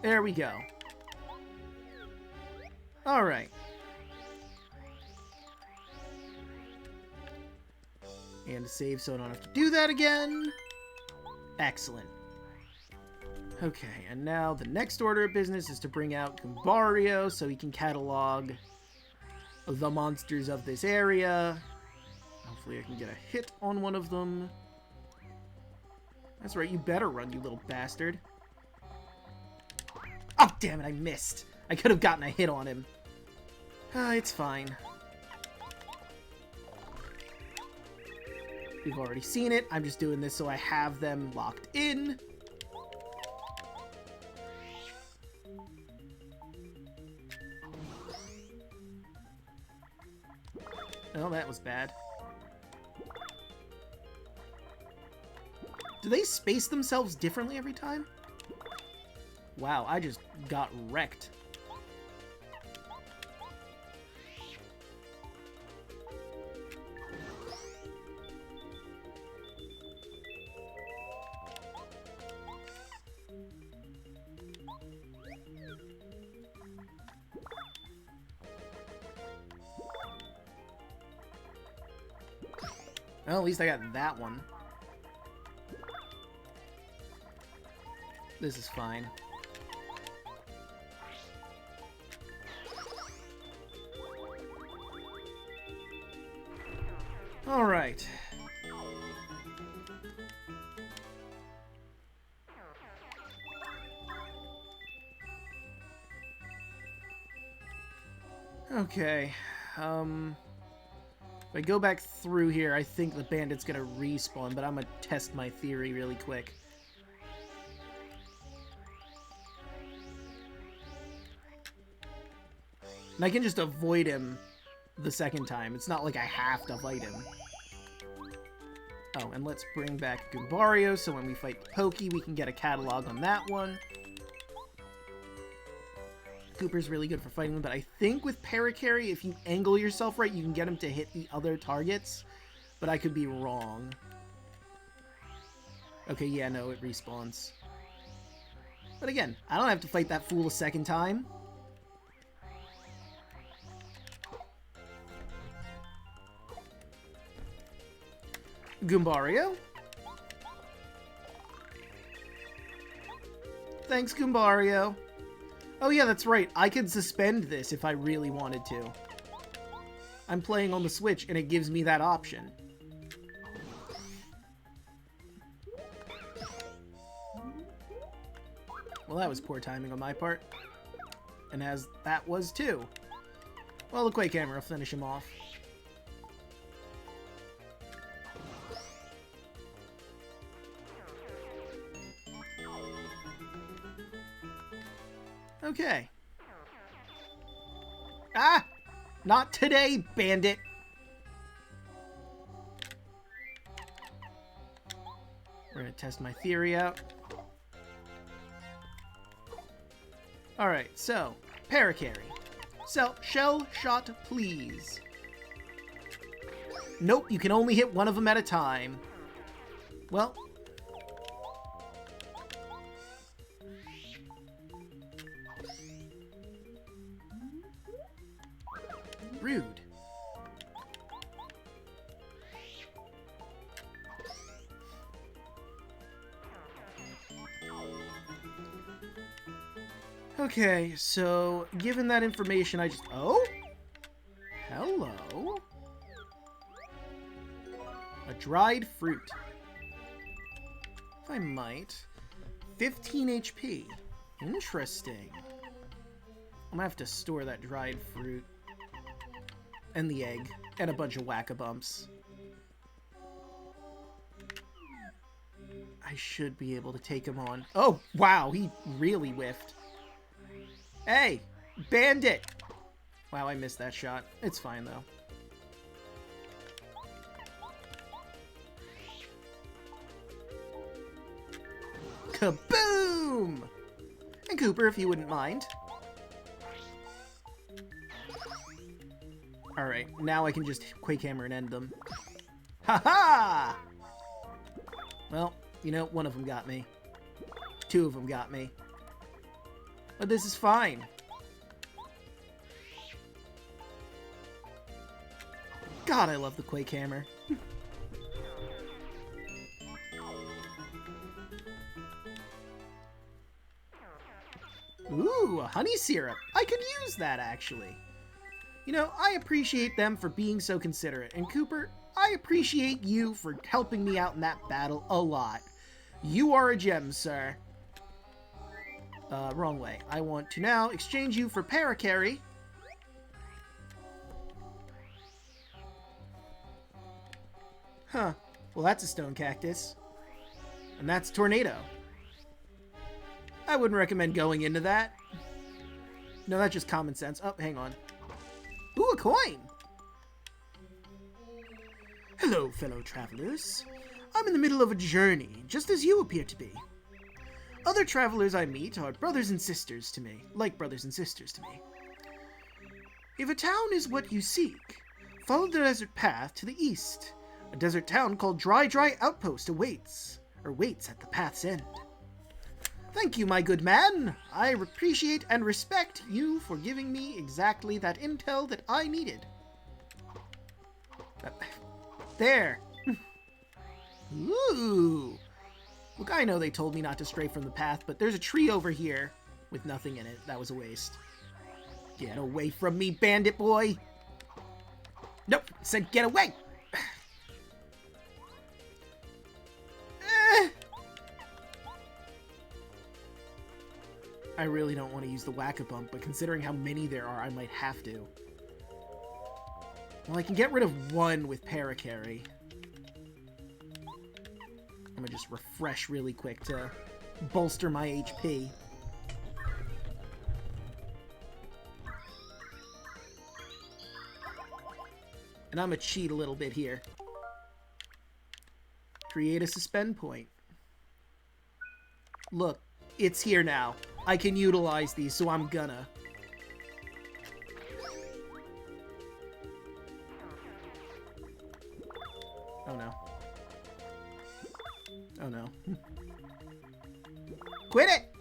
There we go. Alright. And to save so I don't have to do that again. Excellent. Okay, and now the next order of business is to bring out Goombario so he can catalog the monsters of this area. Hopefully I can get a hit on one of them. That's right, you better run, you little bastard. Oh, damn it, I missed. I could have gotten a hit on him. It's fine. We've already seen it. I'm just doing this so I have them locked in. Oh, that was bad. Do they space themselves differently every time? Wow, I just got wrecked. Well, at least I got that one. This is fine. All right. Okay. If I go back through here, I think the bandit's gonna respawn, but I'm gonna test my theory really quick. And I can just avoid him the second time. It's not like I have to fight him. Oh, and let's bring back Goombario, so when we fight Pokey, we can get a catalog on that one. Cooper's really good for fighting him, but I think with Parakarry, if you angle yourself right, you can get him to hit the other targets. But I could be wrong. Okay, yeah, no, it respawns. But again, I don't have to fight that fool a second time. Goombario. Thanks, Goombario. Oh yeah, that's right. I could suspend this if I really wanted to. I'm playing on the Switch, and it gives me that option. Well, that was poor timing on my part. And as that was too. Well, the Quake Hammer will finish him off. Okay. Ah! Not today, Bandit! We're gonna test my theory out. Alright, so, Parakarry. So, Shell Shot, please. Nope, you can only hit one of them at a time. Well... rude. Okay, so given that information, I just... Oh? Hello? A dried fruit. If I might. 15 HP. Interesting. I'm gonna have to store that dried fruit. And the egg. And a bunch of whack-a-bumps. I should be able to take him on. Oh, wow, he really whiffed. Hey, Bandit! Wow, I missed that shot. It's fine, though. Kaboom! And Cooper, if you wouldn't mind. Alright, now I can just Quake Hammer and end them. Ha-ha! Well, you know, one of them got me. Two of them got me. But this is fine. God, I love the Quake Hammer. Ooh, a honey syrup. I could use that, actually. You know, I appreciate them for being so considerate. And Cooper, I appreciate you for helping me out in that battle a lot. You are a gem, sir. Wrong way. I want to now exchange you for Parakarry. Huh. Well, that's a stone cactus. And that's tornado. I wouldn't recommend going into that. No, that's just common sense. Oh, hang on. Ooh, a coin! Hello, fellow travelers. I'm in the middle of a journey, just as you appear to be. Other travelers I meet are brothers and sisters to me, like brothers and sisters to me. If a town is what you seek, follow the desert path to the east. A desert town called Dry Outpost waits at the path's end. Thank you, my good man. I appreciate and respect you for giving me exactly that intel that I needed. There. Ooh. Look, I know they told me not to stray from the path, but there's a tree over here with nothing in it. That was a waste. Get away from me, bandit boy. Nope, said get away. I really don't want to use the whack-a-bump, but considering how many there are, I might have to. Well, I can get rid of one with Paracarry. I'm gonna just refresh really quick to bolster my HP. And I'm gonna cheat a little bit here. Create a suspend point. Look, it's here now. I can utilize these, so I'm gonna. Oh no. Oh no. Quit it!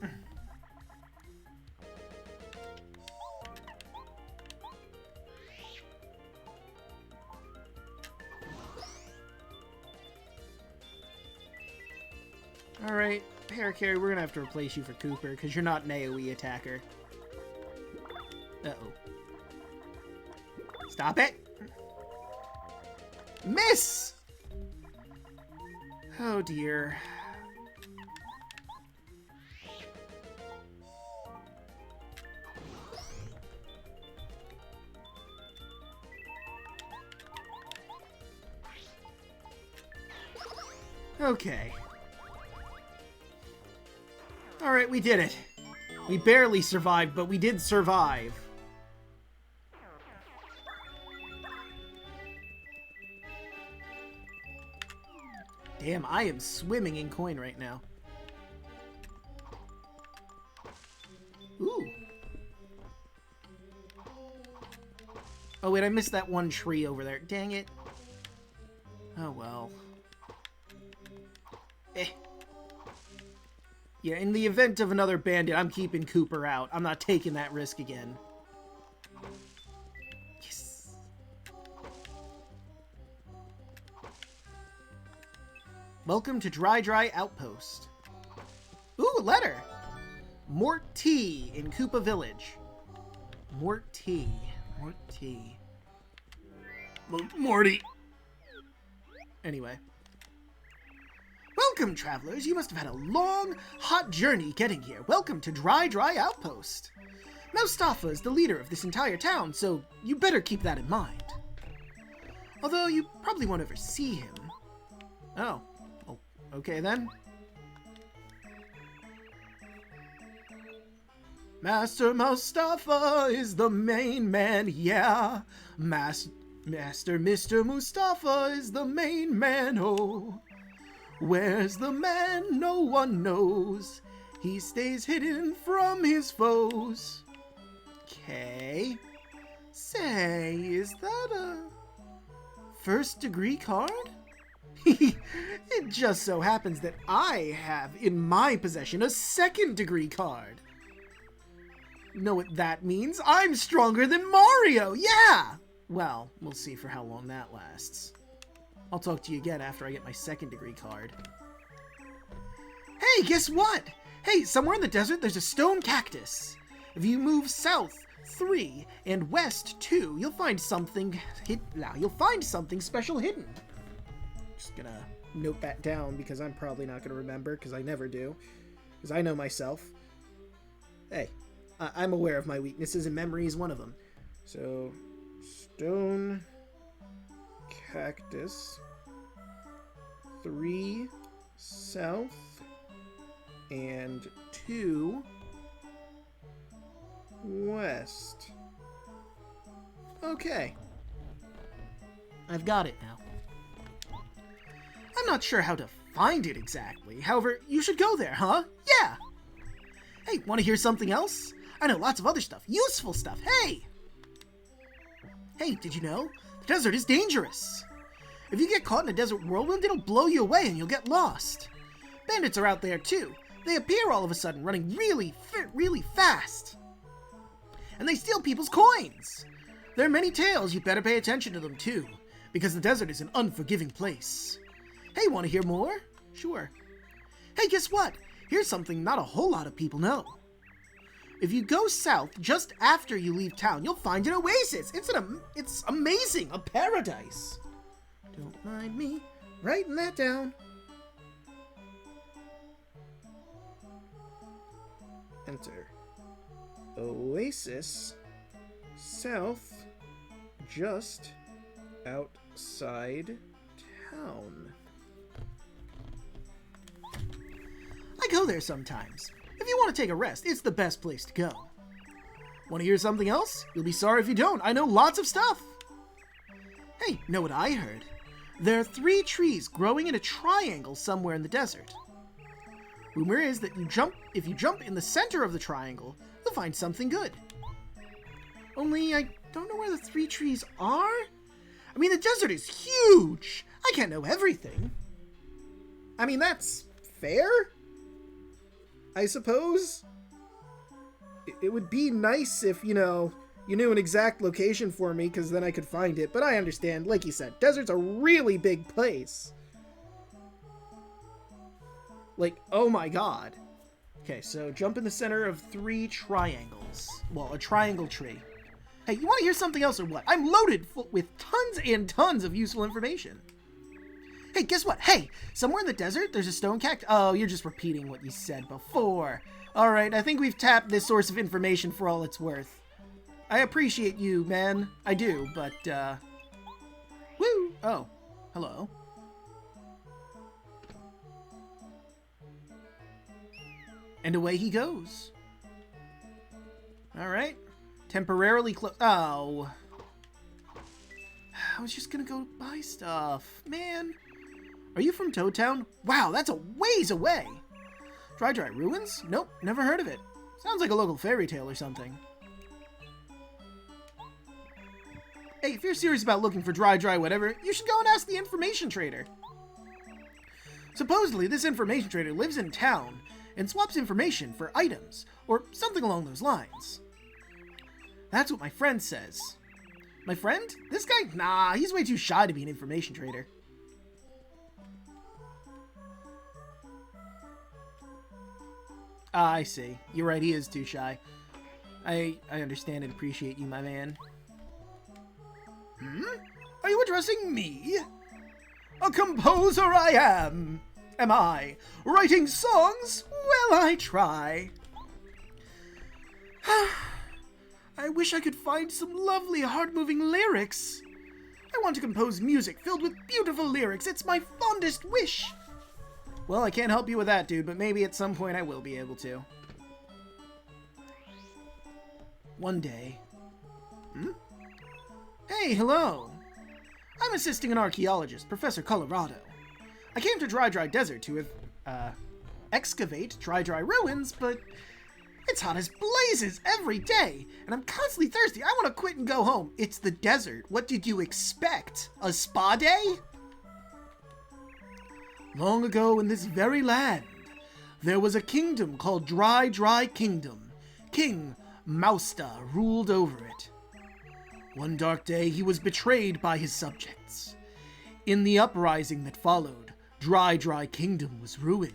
Alright, Paracarry, we're gonna have to replace you for Cooper, because you're not an AoE attacker. Uh-oh. Stop it! Miss! Oh dear. Okay. Alright, we did it. We barely survived, but we did survive. Damn, I am swimming in coin right now. Ooh. Oh wait, I missed that one tree over there. Dang it. Oh well. Eh. Yeah, in the event of another bandit, I'm keeping Cooper out. I'm not taking that risk again. Yes. Welcome to Dry Outpost. Ooh, a letter! Mort T in Koopa Village. Mort T. Mort T. Morty. Anyway. Welcome, travelers. You must have had a long, hot journey getting here. Welcome to Dry Outpost. Mustafa is the leader of this entire town, so you better keep that in mind. Although you probably won't ever see him. Oh. Well, okay then. Master Mustafa is the main man, yeah. Master Mr. Mustafa is the main man, oh. Where's the man no one knows? He stays hidden from his foes. Okay. Say, is that a first degree card? It just so happens that I have in my possession a second degree card. Know what that means? I'm stronger than Mario, yeah! Well, we'll see for how long that lasts. I'll talk to you again after I get my second degree card. Hey, guess what? Hey, somewhere in the desert there's a stone cactus. If you move south 3 and west 2, you'll find something special hidden. Just gonna note that down because I'm probably not gonna remember, because I never do. Because I know myself. Hey, I'm aware of my weaknesses and memory is one of them. So, stone cactus. 3 south and 2 west. Okay. I've got it now. I'm not sure how to find it exactly. However, you should go there, huh? Yeah! Hey, want to hear something else? I know lots of other stuff. Useful stuff. Hey! Hey, did you know? The desert is dangerous. If you get caught in a desert whirlwind, it'll blow you away and you'll get lost. Bandits are out there too. They appear all of a sudden, running really fast. And they steal people's coins. There are many tales. You better pay attention to them too, because the desert is an unforgiving place. Hey, want to hear more? Sure. Hey, guess what? Here's something not a whole lot of people know. If you go south just after you leave town, you'll find an oasis. It's amazing, a paradise. Don't mind me writing that down. Enter. Oasis south just outside town. I go there sometimes. If you want to take a rest, it's the best place to go. Want to hear something else? You'll be sorry if you don't. I know lots of stuff. Hey, know what I heard? There are 3 trees growing in a triangle somewhere in the desert. Rumor is that if you jump in the center of the triangle, you'll find something good. Only I don't know where the 3 trees are. I mean, the desert is huge. I can't know everything. I mean, that's fair, I suppose. It would be nice if, you knew an exact location for me, because then I could find it. But I understand, like you said, desert's a really big place. Like, oh my god. Okay, so jump in the center of 3 triangles. Well, a triangle tree. Hey, you want to hear something else or what? I'm loaded with tons and tons of useful information. Hey, guess what? Hey, somewhere in the desert, there's a stone cactus. Oh, you're just repeating what you said before. Alright, I think we've tapped this source of information for all it's worth. I appreciate you, man. I do, but, woo! Oh, hello. And away he goes. Alright. Temporarily close. Oh. I was just gonna go buy stuff. Man. Are you from Toad Town? Wow, that's a ways away. Dry Ruins? Nope, never heard of it. Sounds like a local fairy tale or something. Hey, if you're serious about looking for dry whatever, you should go and ask the information trader. Supposedly, this information trader lives in town and swaps information for items, or something along those lines. That's what my friend says. My friend? This guy? Nah, he's way too shy to be an information trader. Ah, I see. You're right, he is too shy. I understand and appreciate you, my man. Are you addressing me? A composer I am. Am I? Writing songs? Well, I try. I wish I could find some lovely, heart-moving lyrics. I want to compose music filled with beautiful lyrics. It's my fondest wish. Well, I can't help you with that, dude, but maybe at some point I will be able to. One day. Hey, hello. I'm assisting an archaeologist, Professor Colorado. I came to Dry Desert to excavate Dry Ruins, but it's hot as blazes every day, and I'm constantly thirsty. I want to quit and go home. It's the desert. What did you expect? A spa day? Long ago in this very land, there was a kingdom called Dry Kingdom. King Mausta ruled over it. One dark day, he was betrayed by his subjects. In the uprising that followed, Dry Kingdom was ruined.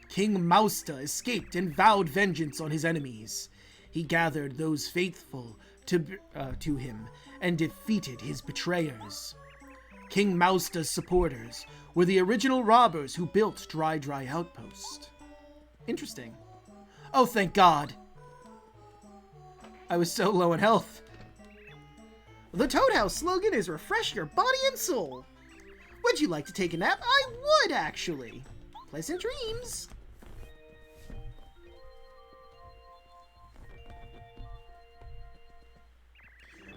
King Mausta escaped and vowed vengeance on his enemies. He gathered those faithful to him and defeated his betrayers. King Mausta's supporters were the original robbers who built Dry Outpost. Interesting. Oh, thank God. I was so low in health. The Toad House slogan is refresh your body and soul. Would you like to take a nap? I would, actually. Pleasant dreams.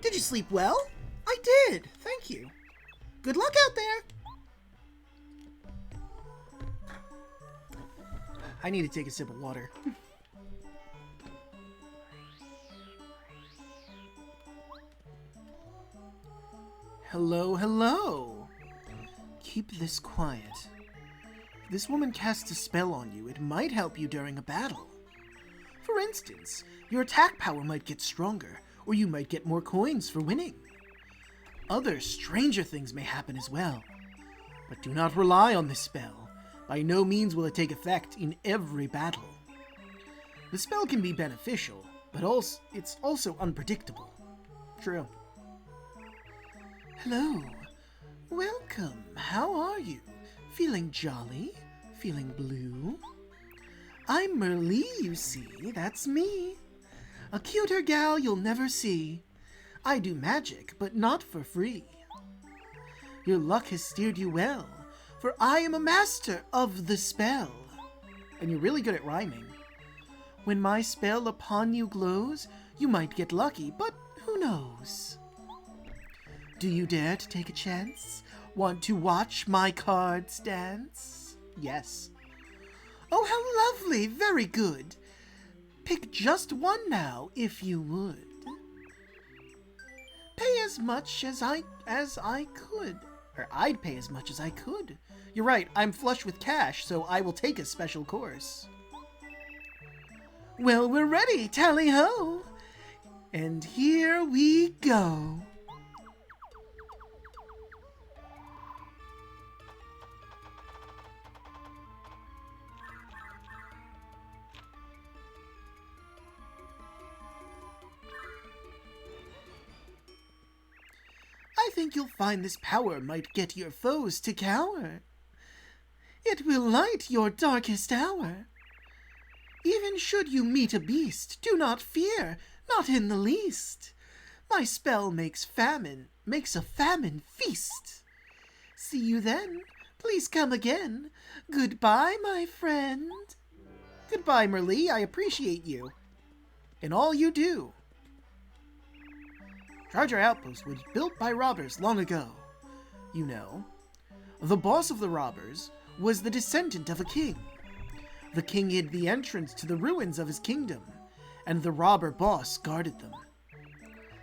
Did you sleep well? I did, thank you. Good luck out there. I need to take a sip of water. Hello, hello. Keep this quiet. If this woman casts a spell on you, it might help you during a battle. For instance, your attack power might get stronger, or you might get more coins for winning. Other stranger things may happen as well. But do not rely on this spell. By no means will it take effect in every battle. The spell can be beneficial, but it's also unpredictable. True. Hello. Welcome. How are you? Feeling jolly? Feeling blue? I'm Merlee, you see. That's me. A cuter gal you'll never see. I do magic, but not for free. Your luck has steered you well, for I am a master of the spell. And you're really good at rhyming. When my spell upon you glows, you might get lucky, but who knows? Do you dare to take a chance? Want to watch my cards dance? Yes. Oh, how lovely! Very good. Pick just one now, if you would. Pay as much as I could. Or I'd pay as much as I could. You're right, I'm flush with cash, so I will take a special course. Well, we're ready, tally-ho! And here we go. I think you'll find this power might get your foes to cower. It will light your darkest hour. Even should you meet a beast, do not fear, not in the least. My spell makes a famine feast. See you then, please come again. Goodbye, my friend. Goodbye, Merlee, I appreciate you. And all you do. Charger Outpost was built by robbers long ago. You know, the boss of the robbers was the descendant of a king. The king hid the entrance to the ruins of his kingdom, and the robber boss guarded them.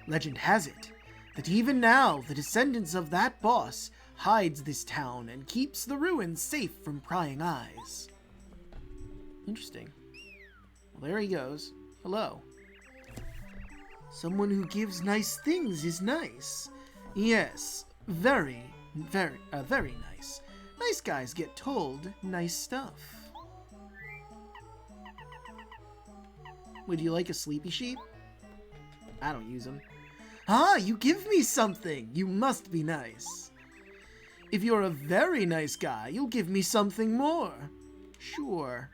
Legend has it that even now the descendants of that boss hides this town and keeps the ruins safe from prying eyes. Interesting. Well, there he goes. Hello. Someone who gives nice things is nice. Yes, very nice. Nice guys get told nice stuff. Would you like a sleepy sheep? I don't use them. Ah, you give me something. You must be nice. If you're a very nice guy, you'll give me something more. Sure.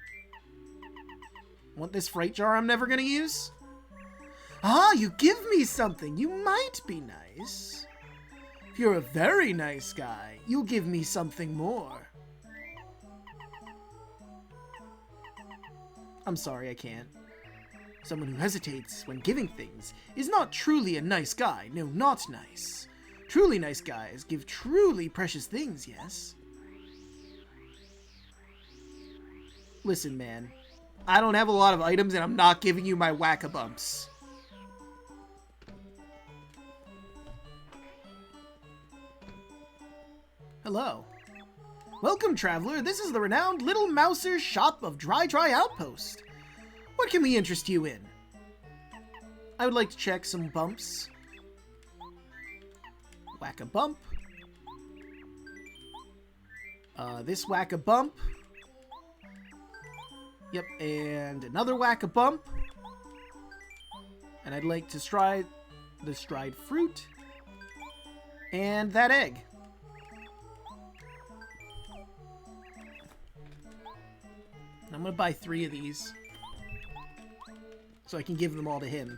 Want this freight jar I'm never gonna use? Ah, you give me something. You might be nice. If you're a very nice guy, you'll give me something more. I'm sorry, I can't. Someone who hesitates when giving things is not truly a nice guy. No, not nice. Truly nice guys give truly precious things, yes? Listen, man. I don't have a lot of items and I'm not giving you my whack-a-bumps. Hello. Welcome, traveler. This is the renowned Little Mouser's shop of Dry Outpost. What can we interest you in? I would like to check some bumps. Whack a bump. This whack a bump. Yep, and another whack a bump. And I'd like to stride the stride fruit. And that egg. I'm gonna buy 3 of these. So I can give them all to him.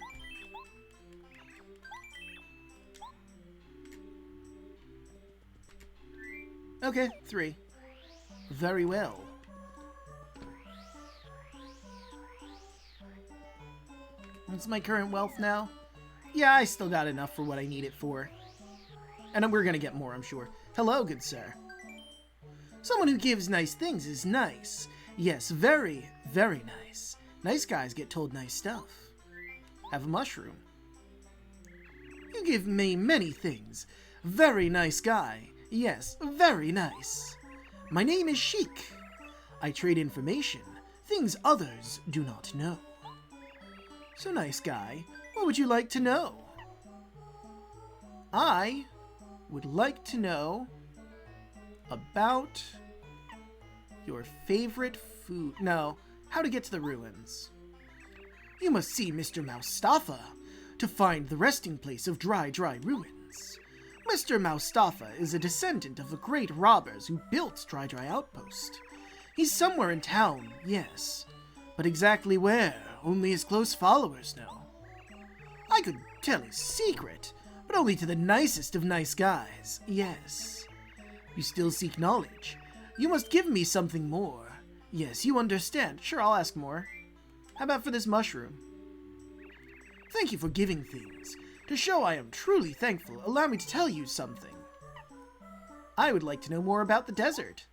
Okay, 3. Very well. What's my current wealth now? Yeah, I still got enough for what I need it for. And we're gonna get more, I'm sure. Hello, good sir. Someone who gives nice things is nice. Yes, very, very nice. Nice guys get told nice stuff. Have a mushroom. You give me many things. Very nice guy. Yes, very nice. My name is Sheik. I trade information, things others do not know. So nice guy, what would you like to know? I would like to know about your favorite food. No, how to get to the ruins. You must see Mr. Moustafa to find the resting place of dry ruins. Mr. Moustafa is a descendant of the great robbers who built Dry Outpost. He's somewhere in town, yes. But exactly where, only his close followers know. I could tell his secret, but only to the nicest of nice guys, yes. You still seek knowledge. You must give me something more. Yes, you understand. Sure, I'll ask more. How about for this mushroom? Thank you for giving things. To show I am truly thankful, allow me to tell you something. I would like to know more about the desert.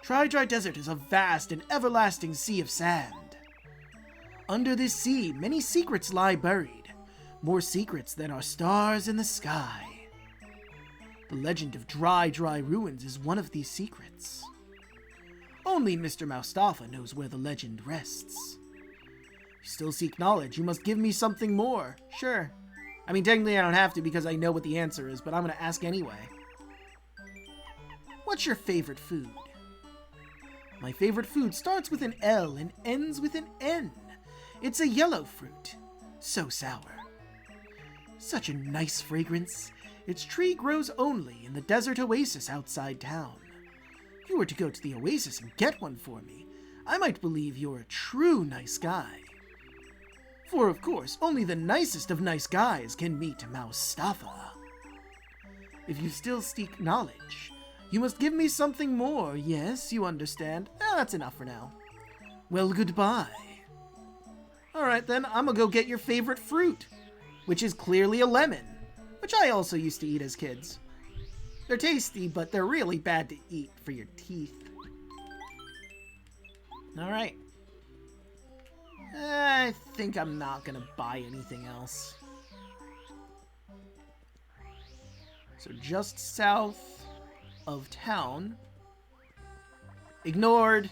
Dry Desert is a vast and everlasting sea of sand. Under this sea, many secrets lie buried. More secrets than are stars in the sky. The legend of Dry Ruins is one of these secrets. Only Mr. Moustafa knows where the legend rests. You still seek knowledge, you must give me something more. Sure. I mean, technically I don't have to because I know what the answer is, but I'm going to ask anyway. What's your favorite food? My favorite food starts with an L and ends with an N. It's a yellow fruit. So sour. Such a nice fragrance. Its tree grows only in the desert oasis outside town. If you were to go to the oasis and get one for me, I might believe you're a true nice guy. For, of course, only the nicest of nice guys can meet Moustafa. If you still seek knowledge, you must give me something more. Yes, you understand. That's enough for now. Well, goodbye. Alright then, I'm gonna go get your favorite fruit, which is clearly a lemon, which I also used to eat as kids. They're tasty, but they're really bad to eat for your teeth. Alright. I think I'm not gonna buy anything else. So just south of town. Ignored.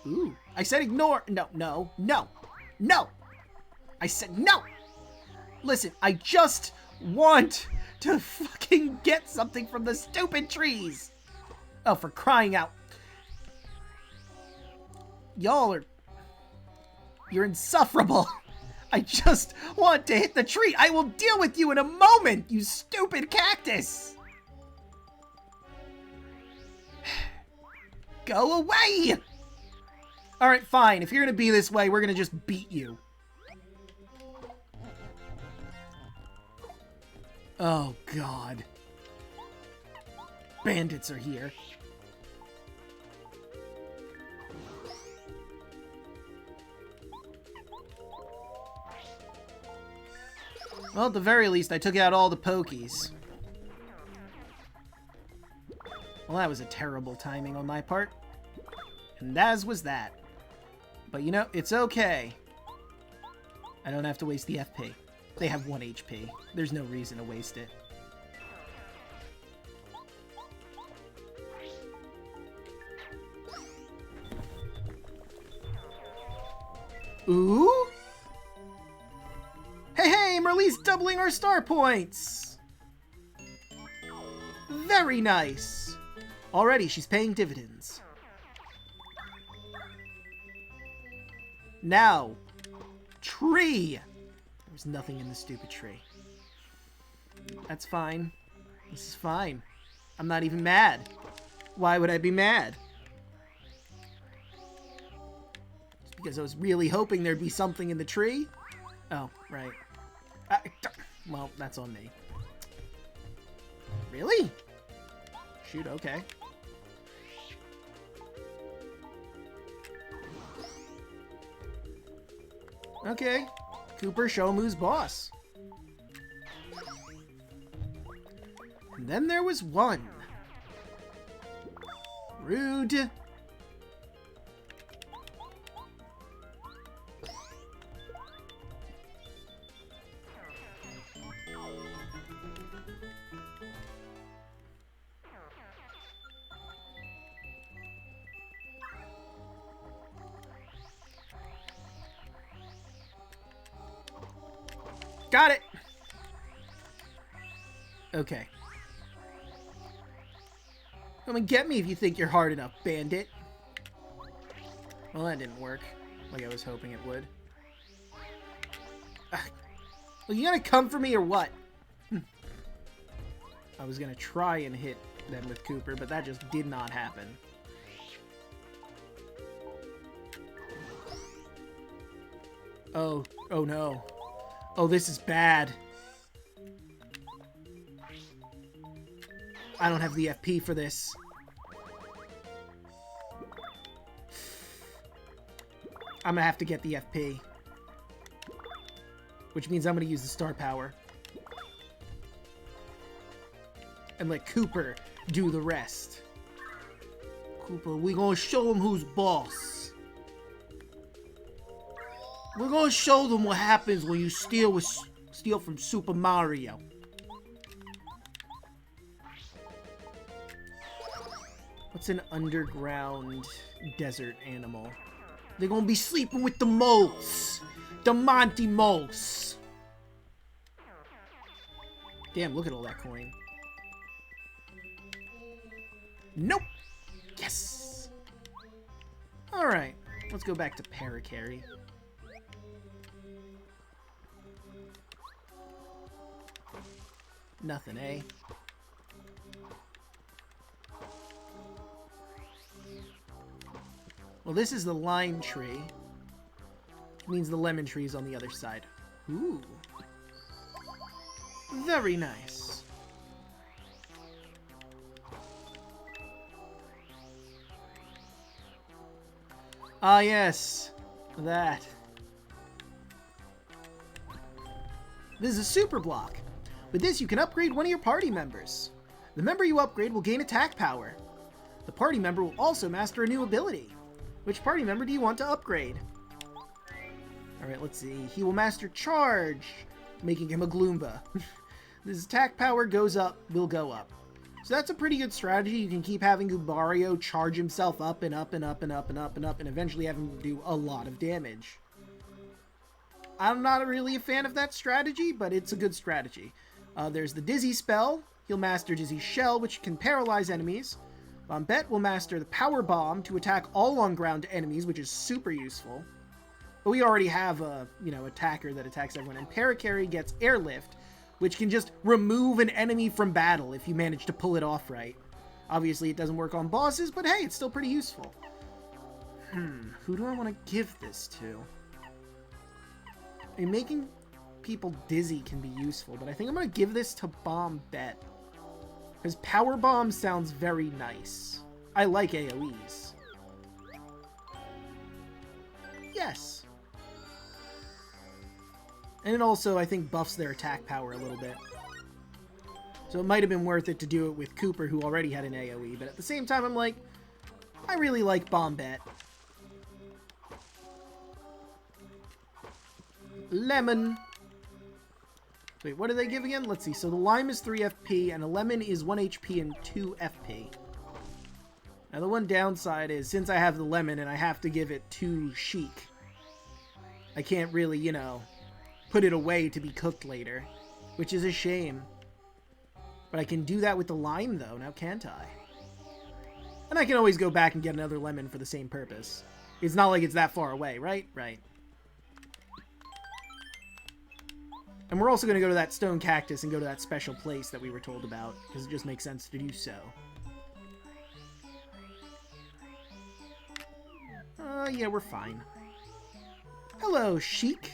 Ooh, I said ignore. No. I said no. Listen, I just want to fucking get something from the stupid trees. Oh, for crying out. Y'all are... You're insufferable. I just want to hit the tree. I will deal with you in a moment, you stupid cactus. Go away. Alright, fine. If you're gonna be this way, we're gonna just beat you. Oh, God. Bandits are here. Well, at the very least, I took out all the pokies. Well, that was a terrible timing on my part. And as was that. But you know, it's okay. I don't have to waste the FP. They have 1 HP. There's no reason to waste it. Ooh? Hey, Merlee's doubling our star points! Very nice! Already, she's paying dividends. Now, tree! There's nothing in the stupid tree. That's fine. This is fine. I'm not even mad. Why would I be mad? Just because I was really hoping there'd be something in the tree? Oh, right. Well, that's on me. Really? shoot, okay. Okay, Cooper, show him who's boss. And then there was one. Rude. Got it! Okay. Come and get me if you think you're hard enough, Bandit. Well, that didn't work like I was hoping it would. Well, you gonna come for me or what? I was gonna try and hit them with Cooper, but that just did not happen. Oh no. Oh, this is bad. I don't have the FP for this. I'm gonna have to get the FP. Which means I'm gonna use the star power. And let Cooper do the rest. Cooper, we gonna show him who's boss. We're gonna show them what happens when you steal from Super Mario. What's an underground desert animal? They're gonna be sleeping with the moles. The Monty moles. Damn, look at all that coin. Nope. Yes. Alright, let's go back to Paracarry. Nothing, eh? Well, this is the lime tree. Which means the lemon tree is on the other side. Ooh. Very nice. Ah, yes. That. This is a super block. With this, you can upgrade one of your party members. The member you upgrade will gain attack power. The party member will also master a new ability. Which party member do you want to upgrade? Alright, let's see. He will master Charge, making him a Gloomba. His attack power goes up, will go up. So that's a pretty good strategy. You can keep having Mario charge himself up and up and up and up and up and up and eventually have him do a lot of damage. I'm not really a fan of that strategy, but it's a good strategy. There's the Dizzy spell. He'll master Dizzy Shell, which can paralyze enemies. Bombette will master the Power Bomb to attack all on-ground enemies, which is super useful. But we already have a, attacker that attacks everyone. And Paracarry gets Airlift, which can just remove an enemy from battle if you manage to pull it off right. Obviously, it doesn't work on bosses, but hey, it's still pretty useful. Who do I want to give this to? I mean, making people dizzy can be useful, but I think I'm going to give this to Bombette. Because Power Bomb sounds very nice. I like AoEs. Yes. And it also, I think, buffs their attack power a little bit. So it might have been worth it to do it with Cooper, who already had an AoE, but at the same time, I'm like, I really like Bombette. Lemon. Wait, what do they give again? Let's see. So the lime is 3 FP, and a lemon is 1 HP and 2 FP. Now the one downside is, since I have the lemon and I have to give it to Sheik, I can't really, put it away to be cooked later, which is a shame. But I can do that with the lime, though, now can't I? And I can always go back and get another lemon for the same purpose. It's not like it's that far away, right? Right. And we're also going to go to that stone cactus and go to that special place that we were told about, because it just makes sense to do so. Yeah, we're fine. Hello, Sheik.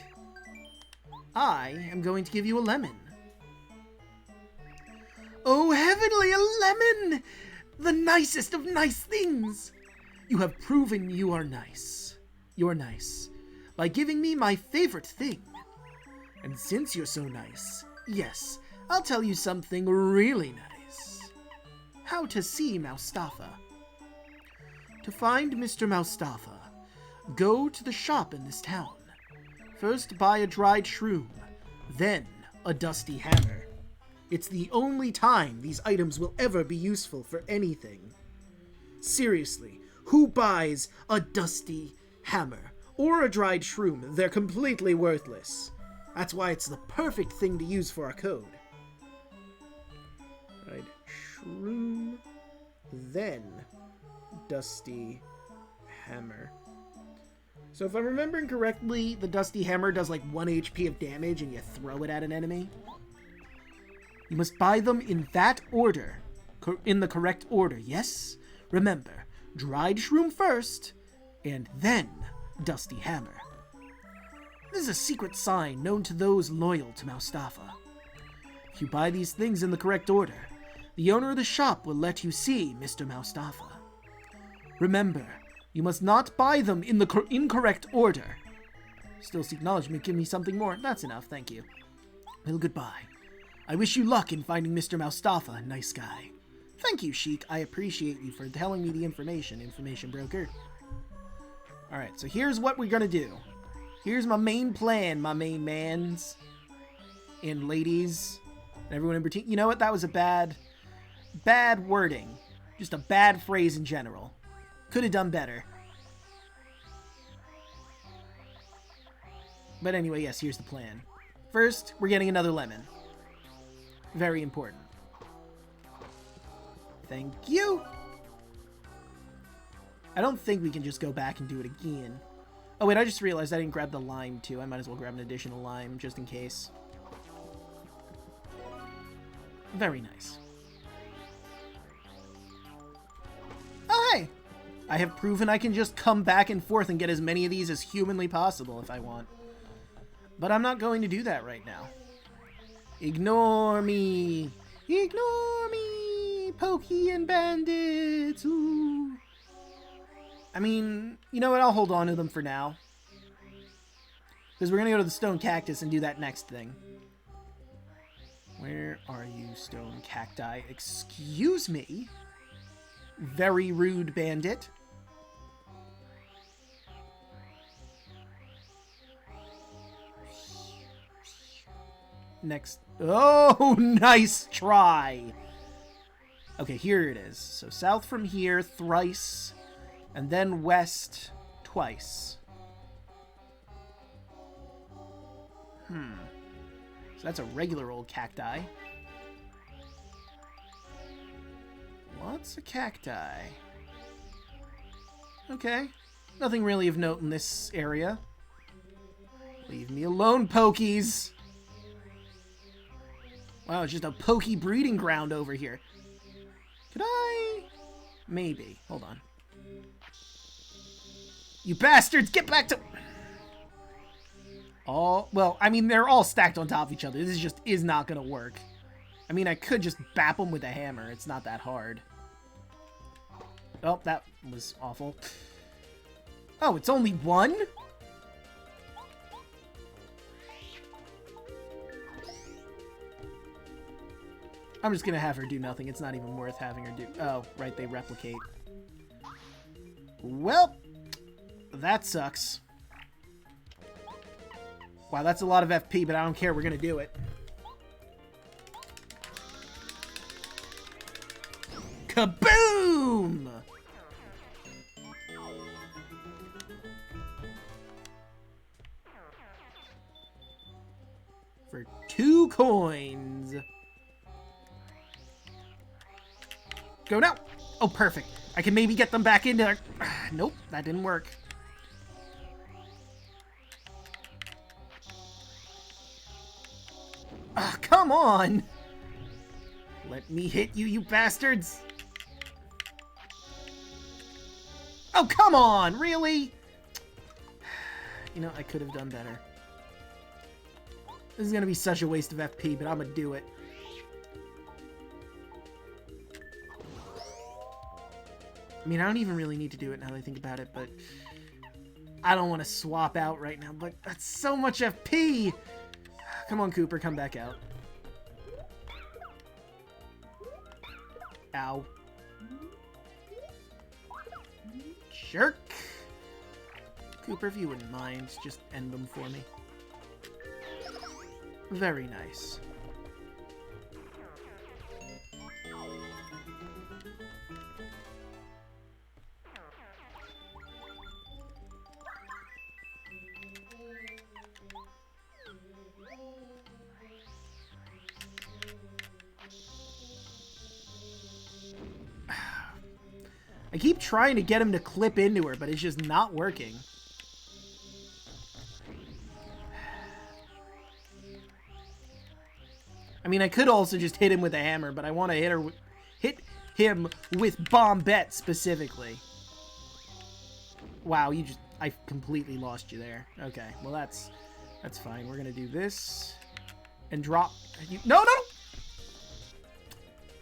I am going to give you a lemon. Oh, heavenly, a lemon! The nicest of nice things! You have proven you are nice. You're nice. By giving me my favorite thing. And since you're so nice, yes, I'll tell you something really nice. How to see Moustafa. To find Mr. Moustafa, go to the shop in this town. First buy a dried shroom, then a dusty hammer. It's the only time these items will ever be useful for anything. Seriously, who buys a dusty hammer or a dried shroom? They're completely worthless. That's why it's the perfect thing to use for our code. Dried shroom, then dusty hammer. So if I'm remembering correctly, the dusty hammer does like 1 HP of damage and you throw it at an enemy. You must buy them in that order. In the correct order, yes? Remember, dried shroom first, and then dusty hammer. This is a secret sign known to those loyal to Moustafa. If you buy these things in the correct order, the owner of the shop will let you see Mr. Moustafa. Remember, you must not buy them in the incorrect order. Still seek acknowledgement, give me something more. That's enough, thank you. Well, goodbye. I wish you luck in finding Mr. Moustafa, nice guy. Thank you, Sheik. I appreciate you for telling me the information broker. Alright, so here's what we're gonna do. Here's my main plan, my main mans. And ladies. And everyone in between. You know what? That was a bad wording. Just a bad phrase in general. Could have done better. But anyway, yes, here's the plan. First, we're getting another lemon. Very important. Thank you! I don't think we can just go back and do it again. Oh wait, I just realized I didn't grab the lime too. I might as well grab an additional lime, just in case. Very nice. Oh hey! I have proven I can just come back and forth and get as many of these as humanly possible if I want. But I'm not going to do that right now. Ignore me! Ignore me! Pokey and Bandits! Ooh. I mean, you know what? I'll hold on to them for now. Because we're going to go to the stone cactus and do that next thing. Where are you, stone cacti? Excuse me? Very rude, Bandit. Next. Oh, nice try. Okay, here it is. So south from here, thrice, and then west twice. So that's a regular old cacti. Lots of cacti. Okay. Nothing really of note in this area. Leave me alone, pokies. Wow, it's just a pokey breeding ground over here. Could I? Maybe. Hold on. You bastards, get back to... Oh, well, I mean, they're all stacked on top of each other. This just is not going to work. I mean, I could just bap them with a hammer. It's not that hard. Oh, that was awful. Oh, it's only one? I'm just going to have her do nothing. It's not even worth having her do... Oh, right, they replicate. Well, that sucks. Wow, that's a lot of FP, but I don't care. We're going to do it. Kaboom! For 2 coins. Go now! Oh, perfect. I can maybe get them back in there. Nope, that didn't work. Ah, come on! Let me hit you, you bastards! Oh, come on! Really? You know, I could have done better. This is gonna be such a waste of FP, but I'm gonna do it. I mean, I don't even really need to do it now that I think about it, but I don't want to swap out right now, but that's so much FP! Come on, Cooper, come back out. Ow. Jerk! Cooper, if you wouldn't mind, just end them for me. Very nice. I keep trying to get him to clip into her, but it's just not working. I mean, I could also just hit him with a hammer, but I want to hit him with Bandit specifically. Wow, I completely lost you there. Okay, well that's fine. We're gonna do this and drop. No, no!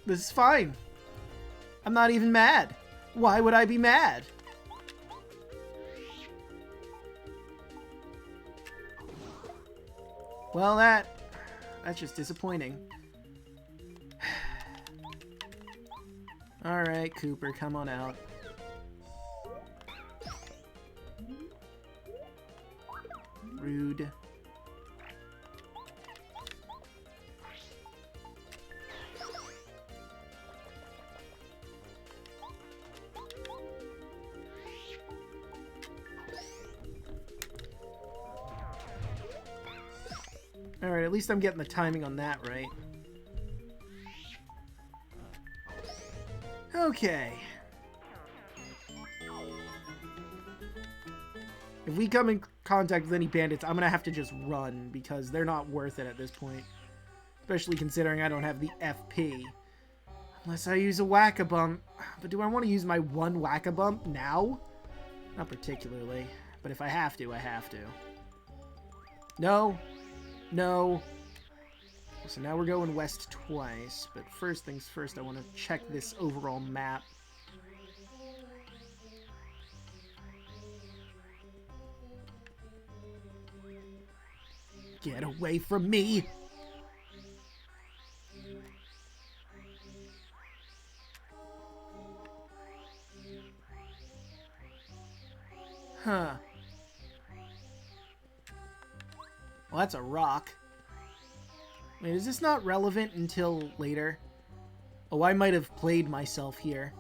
This is fine. I'm not even mad. Why would I be mad? Well, that's just disappointing. Alright, Cooper, come on out. Rude. Alright, at least I'm getting the timing on that right. Okay. If we come in contact with any bandits, I'm gonna have to just run, because they're not worth it at this point. Especially considering I don't have the FP. Unless I use a whack-a-bump. But do I want to use my one whack-a-bump now? Not particularly. But if I have to, I have to. No. No. So now we're going west twice, but first things first, I want to check this overall map. Get away from me! Huh. Well, that's a rock. Wait, is this not relevant until later? Oh, I might have played myself here.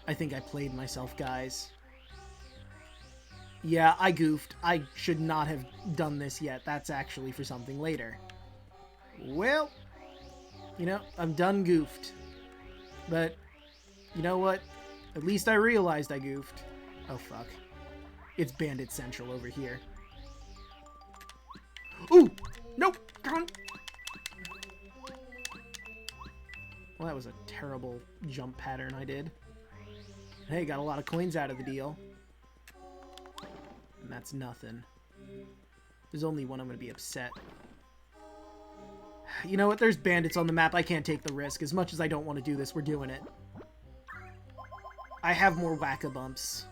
I think I played myself, guys. Yeah, I goofed. I should not have done this yet. That's actually for something later. Well, you know, I'm done goofed. But, you know what? At least I realized I goofed. Oh, fuck. It's Bandit Central over here. Ooh! Nope! Come on! Well, that was a terrible jump pattern I did. Hey, got a lot of coins out of the deal. And that's nothing. There's only one I'm going to be upset. You know what? There's bandits on the map. I can't take the risk. As much as I don't want to do this, we're doing it. I have more whack-a-bumps.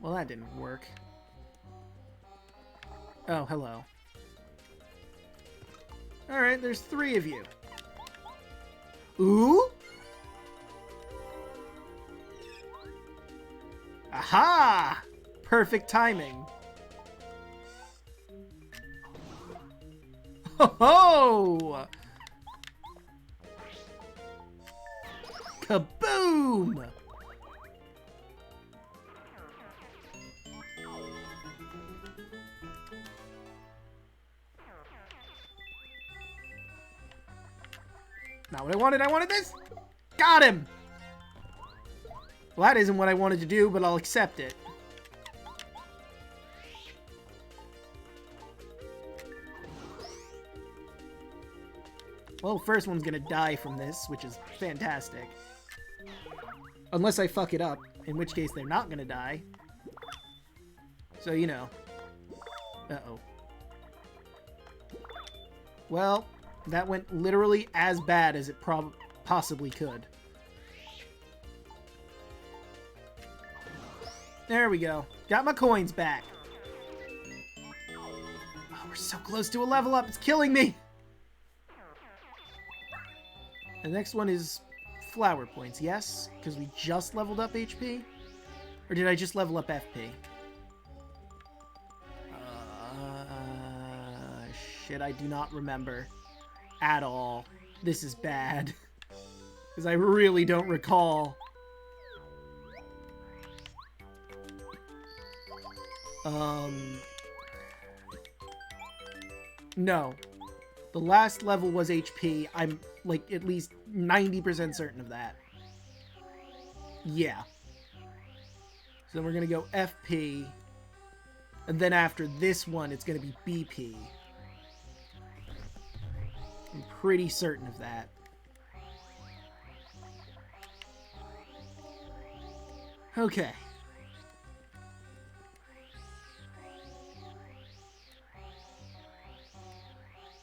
Well, that didn't work. Oh, hello. Alright, there's 3 of you. Ooh? Aha! Perfect timing. Ho ho! Kaboom! Not what I wanted. I wanted this. Got him. Well, that isn't what I wanted to do, but I'll accept it. Well, first one's gonna die from this, which is fantastic. Unless I fuck it up, in which case they're not gonna die. So, you know. Uh-oh. Well, that went literally as bad as it possibly could. There we go. Got my coins back. Oh, we're so close to a level up. It's killing me. The next one is flower points, yes? Because we just leveled up HP? Or did I just level up FP? Shit, I do not remember at all. This is bad. Because I really don't recall. No. The last level was HP. I'm, like, at least 90% certain of that. Yeah. So then we're going to go FP. And then after this one, it's going to be BP. I'm pretty certain of that. Okay.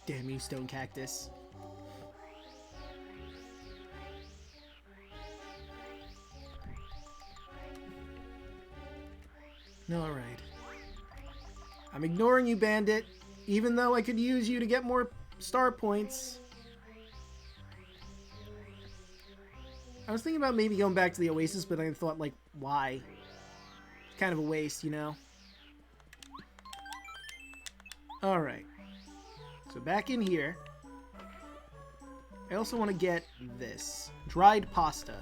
Damn you, Stone Cactus. Alright. I'm ignoring you, Bandit, even though I could use you to get more star points. I was thinking about maybe going back to the Oasis, but I thought, like, why? It's kind of a waste, you know? Alright. So back in here. I also want to get this. Dried pasta.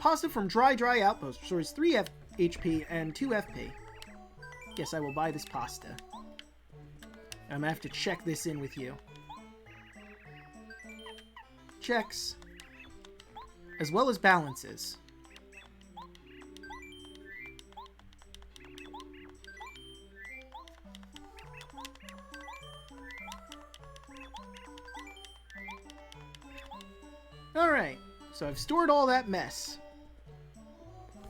Pasta from Dry Outpost restores 3 HP and 2 FP. Guess I will buy this pasta. I'm gonna have to check this in with you. Checks. As well as balances. Alright, so I've stored all that mess.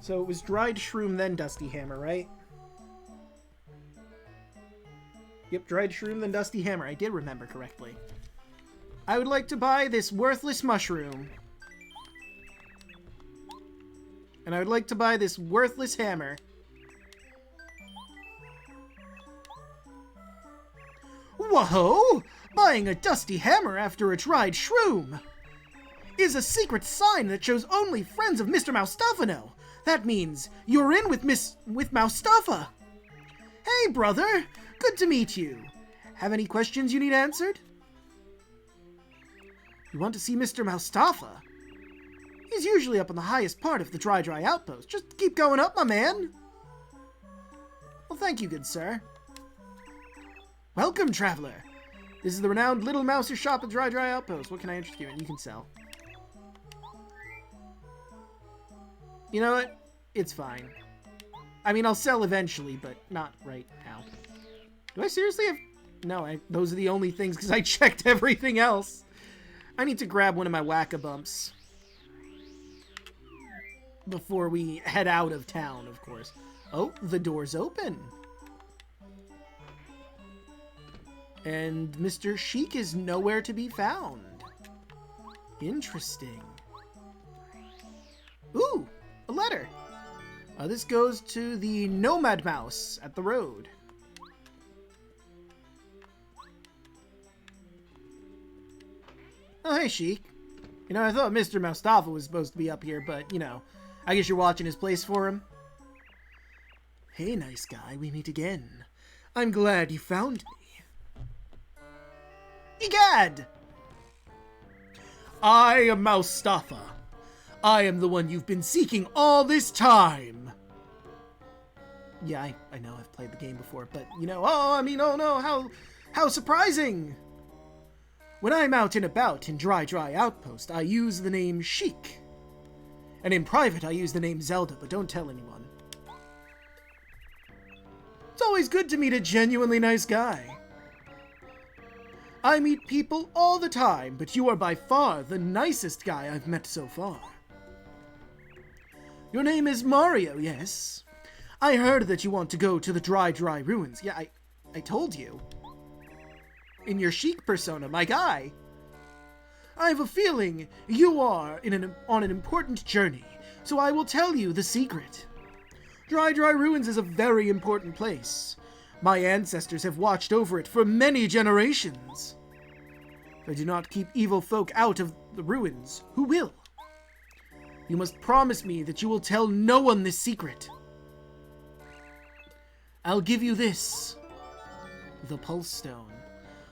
So it was dried shroom, then Dusty Hammer, right? Yep, dried shroom, then Dusty Hammer. I did remember correctly. I would like to buy this worthless mushroom. And I would like to buy this worthless hammer. Whoa! Buying a Dusty Hammer after a dried shroom is a secret sign that shows only friends of Mr. Moustafa know. That means you're in with Moustafa. Hey, brother! Good to meet you. Have any questions you need answered? You want to see Mr. Moustafa? He's usually up on the highest part of the Dry Outpost. Just keep going up, my man. Well, thank you, good sir. Welcome, traveler. This is the renowned Little Mouser shop at Dry Outpost. What can I interest you in? You can sell. You know what? It's fine. I mean, I'll sell eventually, but not right now. Do I seriously have... No, those are the only things, because I checked everything else. I need to grab one of my whack-a-bumps. Before we head out of town, of course. Oh, the door's open. And Mr. Sheik is nowhere to be found. Interesting. Ooh, a letter. This goes to the Nomad Mouse at the road. Oh, hey, Sheik. You know, I thought Mr. Moustafa was supposed to be up here, but, you know, I guess you're watching his place for him. Hey, nice guy, we meet again. I'm glad you found me. Egad! I am Moustafa. I am the one you've been seeking all this time. Yeah, I know I've played the game before, but, you know, oh no, how surprising! When I'm out and about in Dry Outpost, I use the name Sheik. And in private, I use the name Zelda, but don't tell anyone. It's always good to meet a genuinely nice guy. I meet people all the time, but you are by far the nicest guy I've met so far. Your name is Mario, yes? I heard that you want to go to the Dry ruins. Yeah, I told you. In your chic persona, my guy. I have a feeling you are on an important journey, so I will tell you the secret. Dry Ruins is a very important place. My ancestors have watched over it for many generations. If I do not keep evil folk out of the ruins, who will? You must promise me that you will tell no one this secret. I'll give you this. The Pulse Stone.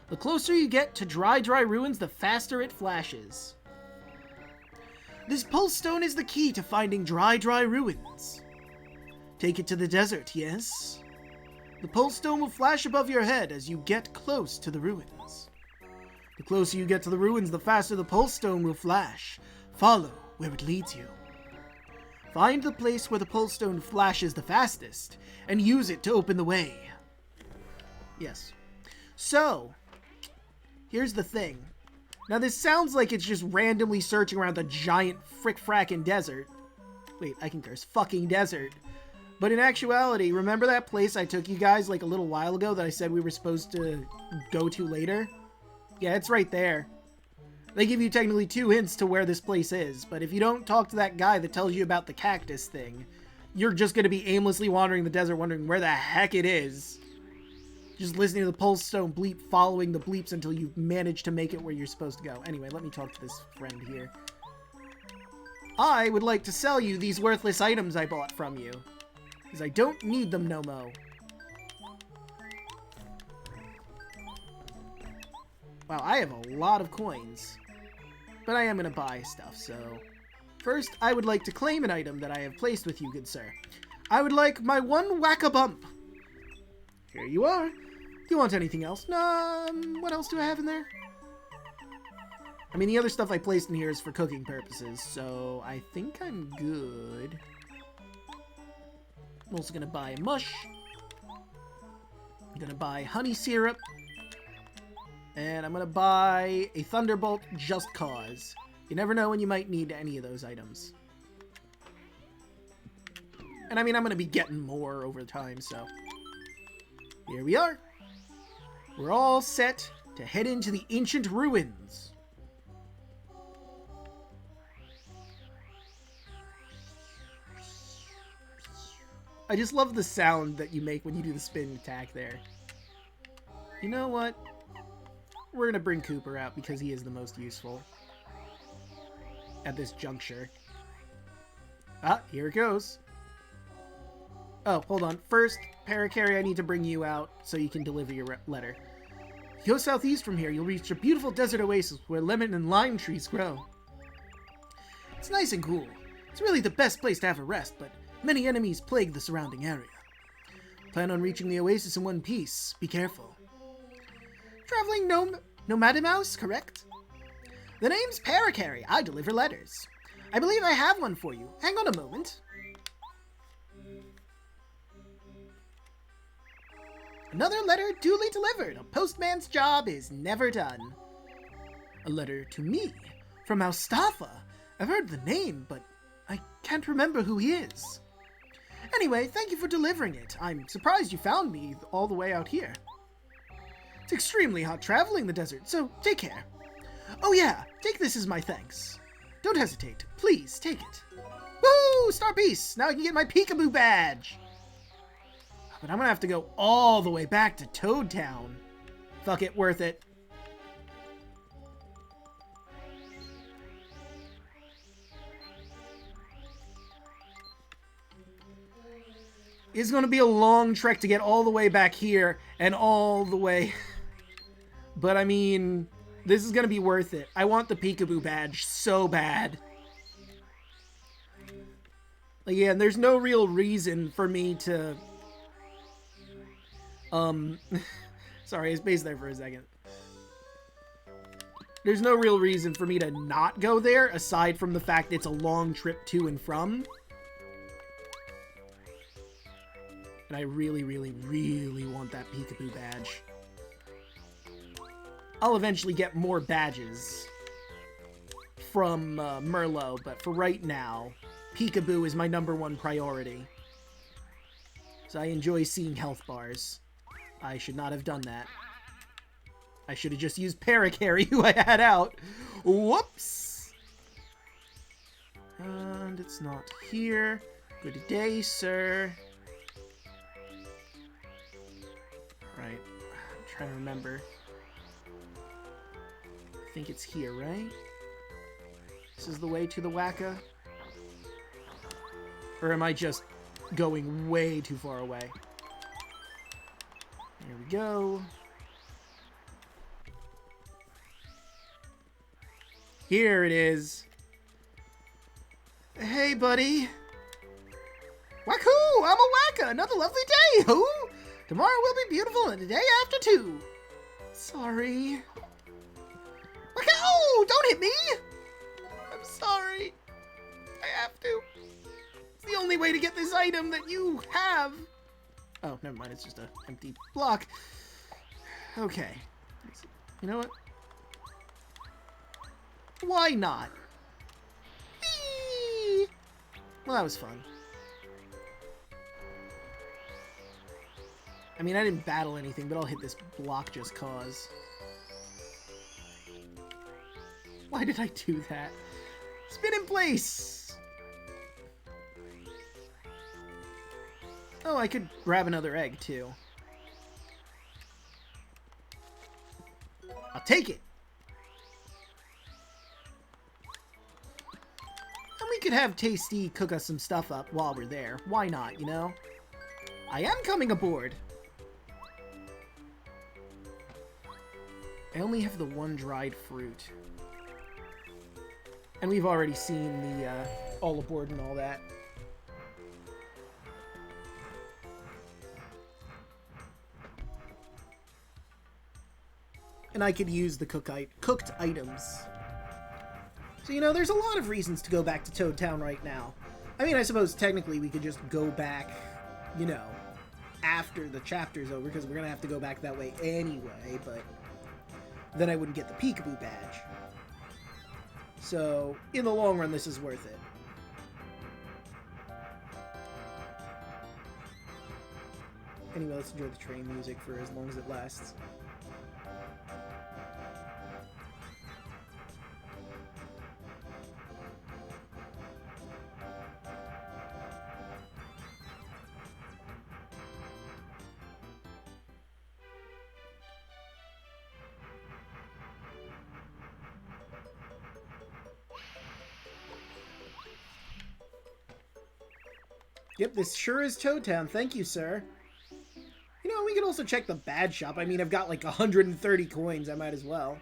The closer you get to Dry Ruins, the faster it flashes. This Pulse Stone is the key to finding Dry Ruins. Take it to the desert, yes? The Pulse Stone will flash above your head as you get close to the ruins. The closer you get to the ruins, the faster the Pulse Stone will flash. Follow where it leads you. Find the place where the Pulse Stone flashes the fastest, and use it to open the way. Yes. So, here's the thing. Now this sounds like it's just randomly searching around the giant frick-frackin' desert. Wait, I can curse. Fucking desert. But in actuality, remember that place I took you guys like a little while ago that I said we were supposed to go to later? Yeah, it's right there. They give you technically 2 hints to where this place is, but if you don't talk to that guy that tells you about the cactus thing, you're just going to be aimlessly wandering the desert wondering where the heck it is. Just listening to the Pulse Stone bleep, following the bleeps until you manage to make it where you're supposed to go. Anyway, let me talk to this friend here. I would like to sell you these worthless items I bought from you, because I don't need them no mo. Wow, I have a lot of coins. But I am going to buy stuff, so... First, I would like to claim an item that I have placed with you, good sir. I would like my 1 whack-a-bump. Here you are. Do you want anything else? No, what else do I have in there? I mean, the other stuff I placed in here is for cooking purposes, so I think I'm good. I'm also going to buy mush. I'm going to buy honey syrup. And I'm going to buy a Thunderbolt just cause. You never know when you might need any of those items. And I mean, I'm going to be getting more over time, so... Here we are. We're all set to head into the ancient ruins. I just love the sound that you make when you do the spin attack there. You know what? We're going to bring Cooper out because he is the most useful at this juncture. Ah, here it goes. Oh, hold on. First, Parakarry, I need to bring you out so you can deliver your letter. If you go southeast from here, you'll reach a beautiful desert oasis where lemon and lime trees grow. It's nice and cool. It's really the best place to have a rest, but many enemies plague the surrounding area. Plan on reaching the oasis in one piece. Be careful. Traveling nomad mouse, correct? The name's Parakarry. I deliver letters. I believe I have one for you. Hang on a moment. Another letter duly delivered. A postman's job is never done. A letter to me from Mustafa. I've heard the name, but I can't remember who he is. Anyway, thank you for delivering it. I'm surprised you found me all the way out here. It's extremely hot traveling the desert, so take care. Oh yeah, take this as my thanks. Don't hesitate. Please, take it. Woo! Star Piece! Now I can get my Peekaboo badge! But I'm gonna have to go all the way back to Toad Town. Fuck it, worth it. It's gonna be a long trek to get all the way back here and all the way... But I mean, this is gonna be worth it. I want the Peekaboo badge so bad. Like, yeah, and there's no real reason for me to... Sorry, I spaced there for a second. There's no real reason for me to not go there, aside from the fact it's a long trip to and from. And I really, really, really want that Peekaboo badge. I'll eventually get more badges from Merlot, but for right now, Peekaboo is my #1 priority. So I enjoy seeing health bars. I should not have done that. I should have just used Paracarry, who I had out. Whoops! And it's not here. Good day, sir. Right. I'm trying to remember. I think it's here, right? This is the way to the Wacka? Or am I just going way too far away? There we go. Here it is. Hey, buddy. Wahoo! I'm a Wacka! Another lovely day! Who? Tomorrow will be beautiful and the day after, too. Sorry. Wahoo! Don't hit me! I'm sorry. I have to. It's the only way to get this item that you have. Oh, never mind. It's just an empty block. Okay. You know what? Why not? Whee! Well, that was fun. I mean, I didn't battle anything, but I'll hit this block just cause. Why did I do that? Spin in place! Oh, I could grab another egg, too. I'll take it! And we could have Tasty cook us some stuff up while we're there. Why not, you know? I am coming aboard! I only have the one dried fruit. And we've already seen the all aboard and all that. And I could use the cooked items. So, you know, there's a lot of reasons to go back to Toad Town right now. I mean, I suppose technically we could just go back, you know, after the chapter's over, because we're going to have to go back that way anyway, but then I wouldn't get the Peekaboo badge. So, in the long run, this is worth it. Anyway, let's enjoy the train music for as long as it lasts. Yep, this sure is Toad Town. Thank you, sir. You know, we can also check the bad shop. I mean, I've got like 130 coins. I might as well.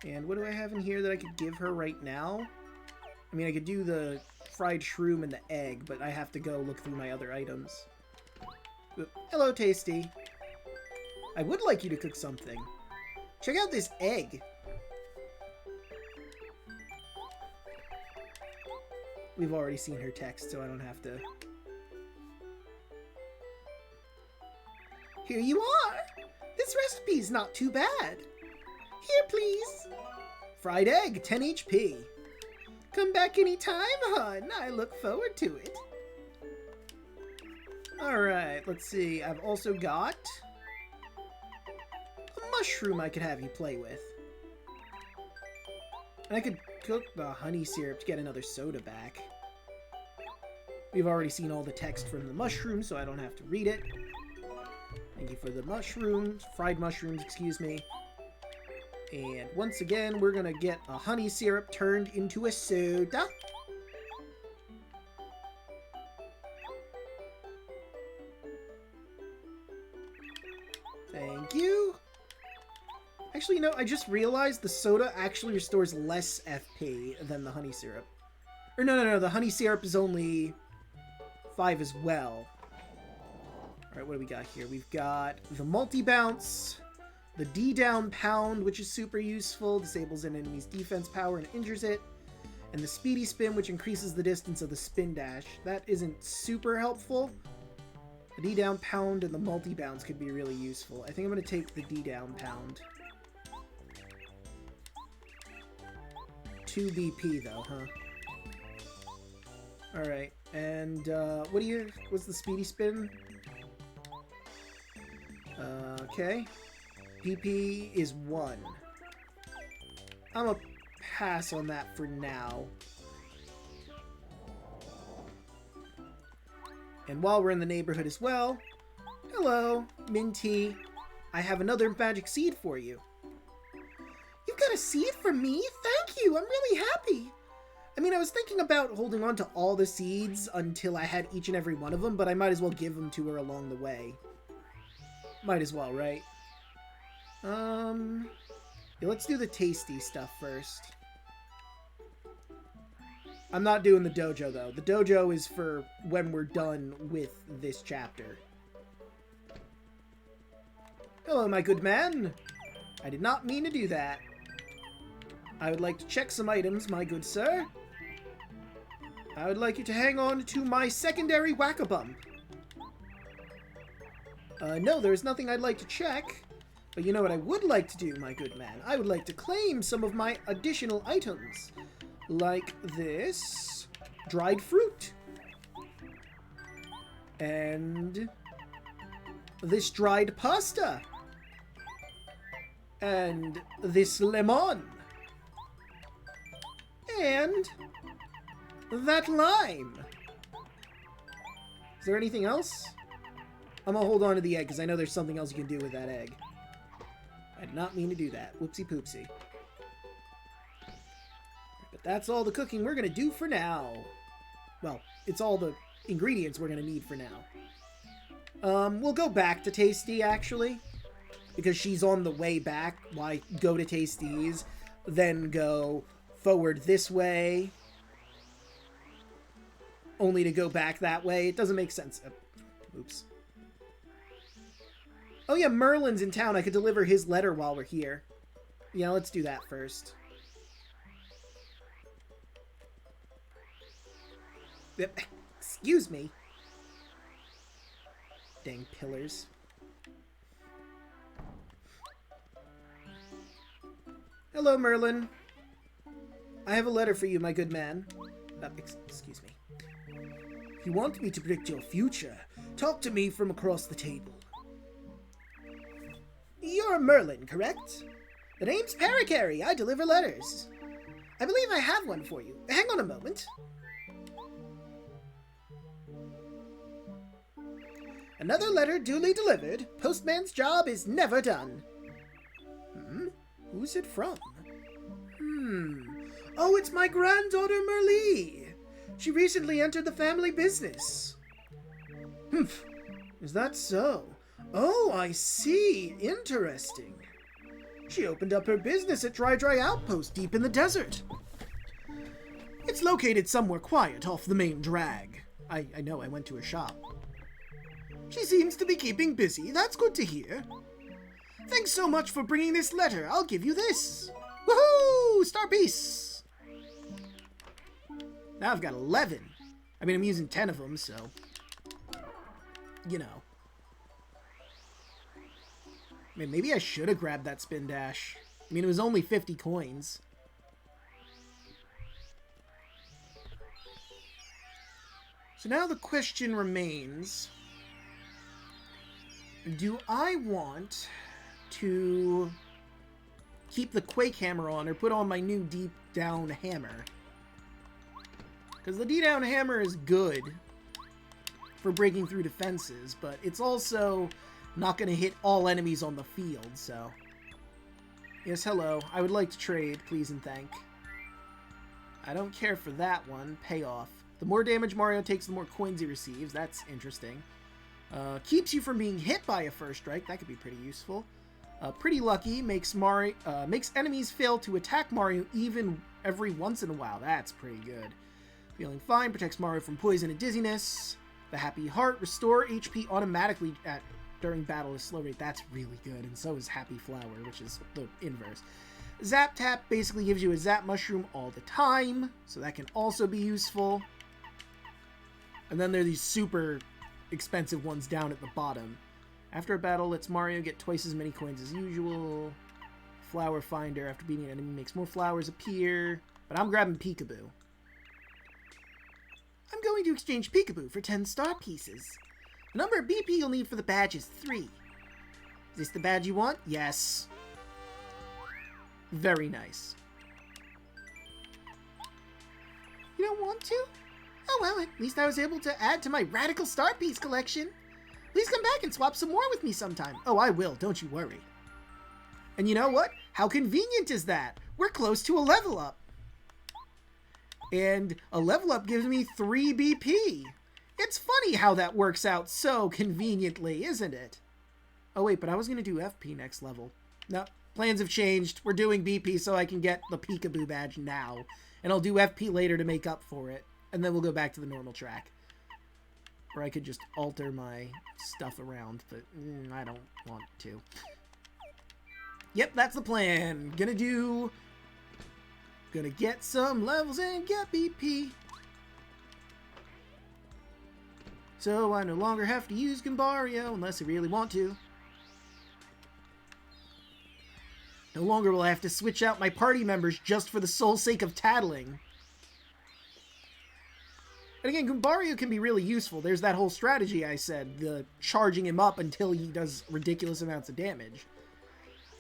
And what do I have in here that I could give her right now? I mean, I could do the fried shroom and the egg, but I have to go look through my other items. Hello, Tasty. I would like you to cook something. Check out this egg. We've already seen her text, so I don't have to. Here you are! This recipe's not too bad. Here, please. Fried egg, 10 HP. Come back anytime, hon. I look forward to it. Alright, let's see. I've also got a mushroom I could have you play with. And I could cook the honey syrup to get another soda back. We've already seen all the text from the mushrooms, so I don't have to read it. Thank you for the mushrooms, fried mushrooms, excuse me. And once again, we're gonna get a honey syrup turned into a soda. Thank you. Actually, no, I just realized the soda actually restores less FP than the honey syrup. Or no, the honey syrup is only 5 as well. Alright, what do we got here? We've got the multi-bounce, the D-down pound, which is super useful, disables an enemy's defense power and injures it, and the speedy spin, which increases the distance of the spin dash. That isn't super helpful. The D-down pound and the multi-bounce could be really useful. I think I'm going to take the D-down pound. 2 BP though, huh? Alright, And, what's the speedy spin? Okay. PP is 1. I'm gonna pass on that for now. And while we're in the neighborhood as well, hello, Minty. I have another magic seed for you. You've got a seed for me? Thank you, I'm really happy. I mean, I was thinking about holding on to all the seeds until I had each and every one of them, but I might as well give them to her along the way. Might as well, right? Yeah, let's do the tasty stuff first. I'm not doing the dojo, though. The dojo is for when we're done with this chapter. Hello, my good man. I did not mean to do that. I would like to check some items, my good sir. I would like you to hang on to my secondary whack-a-bump. No, there's nothing I'd like to check. But you know what I would like to do, my good man? I would like to claim some of my additional items. Like this dried fruit. And this dried pasta. And this lemon. And that lime. Is there anything else? I'm gonna hold on to the egg because I know there's something else you can do with that egg. I did not mean to do that. Whoopsie poopsie. But that's all the cooking we're gonna do for now. Well, it's all the ingredients we're gonna need for now. We'll go back to Tasty, actually. Because she's on the way back. Why go to Tasty's, then go forward this way, only to go back that way. It doesn't make sense. Oops. Oh yeah, Merlin's in town. I could deliver his letter while we're here. Yeah, let's do that first. Excuse me. Dang pillars. Hello, Merlin. I have a letter for you, my good man. Excuse me. If you want me to predict your future, talk to me from across the table. You're Merlin, correct? The name's Paracary. I deliver letters. I believe I have one for you. Hang on a moment. Another letter duly delivered. Postman's job is never done. Who's it from? Oh, it's my granddaughter Merlee. She recently entered the family business. Humph. Is that so? Oh, I see. Interesting. She opened up her business at Dry Outpost deep in the desert. It's located somewhere quiet off the main drag. I know, I went to her shop. She seems to be keeping busy. That's good to hear. Thanks so much for bringing this letter. I'll give you this. Woohoo! Star piece! Now I've got 11. I mean, I'm using 10 of them, so... You know. I mean, maybe I should have grabbed that spin dash. I mean, it was only 50 coins. So now the question remains... Do I want to keep the Quake Hammer on or put on my new Deep Down Hammer? Because the Deep Down Hammer is good for breaking through defenses, but it's also not going to hit all enemies on the field, so... Yes, hello. I would like to trade, please and thank. I don't care for that one. Payoff. The more damage Mario takes, the more coins he receives. That's interesting. Keeps you from being hit by a first strike. That could be pretty useful. Pretty lucky. Makes enemies fail to attack Mario even every once in a while. That's pretty good. Feeling fine. Protects Mario from poison and dizziness. The Happy Heart. Restore HP automatically during battle at slow rate. That's really good. And so is Happy Flower, which is the inverse. Zap Tap basically gives you a Zap Mushroom all the time. So that can also be useful. And then there are these super expensive ones down at the bottom. After a battle, lets Mario get twice as many coins as usual. Flower Finder. After beating an enemy, makes more flowers appear. But I'm grabbing Peekaboo. I'm going to exchange peekaboo for 10 star pieces. The number of BP you'll need for the badge is 3. Is this the badge you want? Yes. Very nice. You don't want to? Oh well, at least I was able to add to my radical star piece collection. Please come back and swap some more with me sometime. Oh, I will, don't you worry. And you know what? How convenient is that? We're close to a level up. And a level up gives me 3 BP. It's funny how that works out so conveniently, isn't it? Oh wait, but I was going to do FP next level. No, plans have changed. We're doing BP so I can get the peekaboo badge now. And I'll do FP later to make up for it. And then we'll go back to the normal track. Or I could just alter my stuff around, but I don't want to. Yep, that's the plan. Gonna get some levels and get BP. So I no longer have to use Gombario unless I really want to. No longer will I have to switch out my party members just for the sole sake of tattling. And again, Gombario can be really useful. There's that whole strategy I said, the charging him up until he does ridiculous amounts of damage.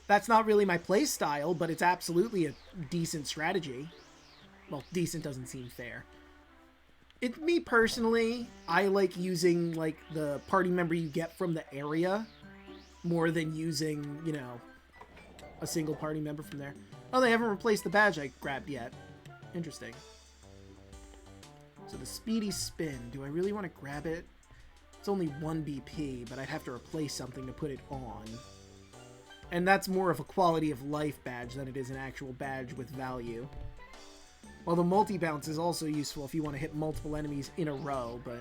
That's not really my play style, but it's absolutely a decent strategy. Well, decent doesn't seem fair. Me personally, I like using, like, the party member you get from the area more than using, you know, a single party member from there. Oh, they haven't replaced the badge I grabbed yet. Interesting. So the speedy spin, do I really want to grab it? It's only 1 BP, but I'd have to replace something to put it on. And that's more of a quality of life badge than it is an actual badge with value. While the multi-bounce is also useful if you want to hit multiple enemies in a row, but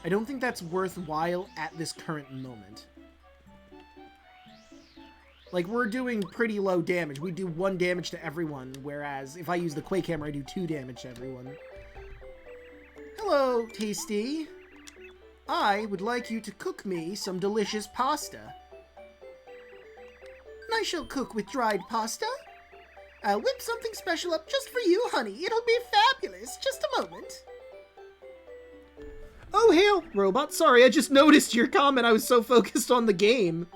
I don't think that's worthwhile at this current moment. Like, we're doing pretty low damage. We do 1 damage to everyone, whereas if I use the Quake Hammer, I do 2 damage to everyone. Hello, Tasty. I would like you to cook me some delicious pasta. I shall cook with dried pasta. I'll whip something special up just for you, honey. It'll be fabulous. Just a moment. Oh, hail, robot. Sorry, I just noticed your comment. I was so focused on the game.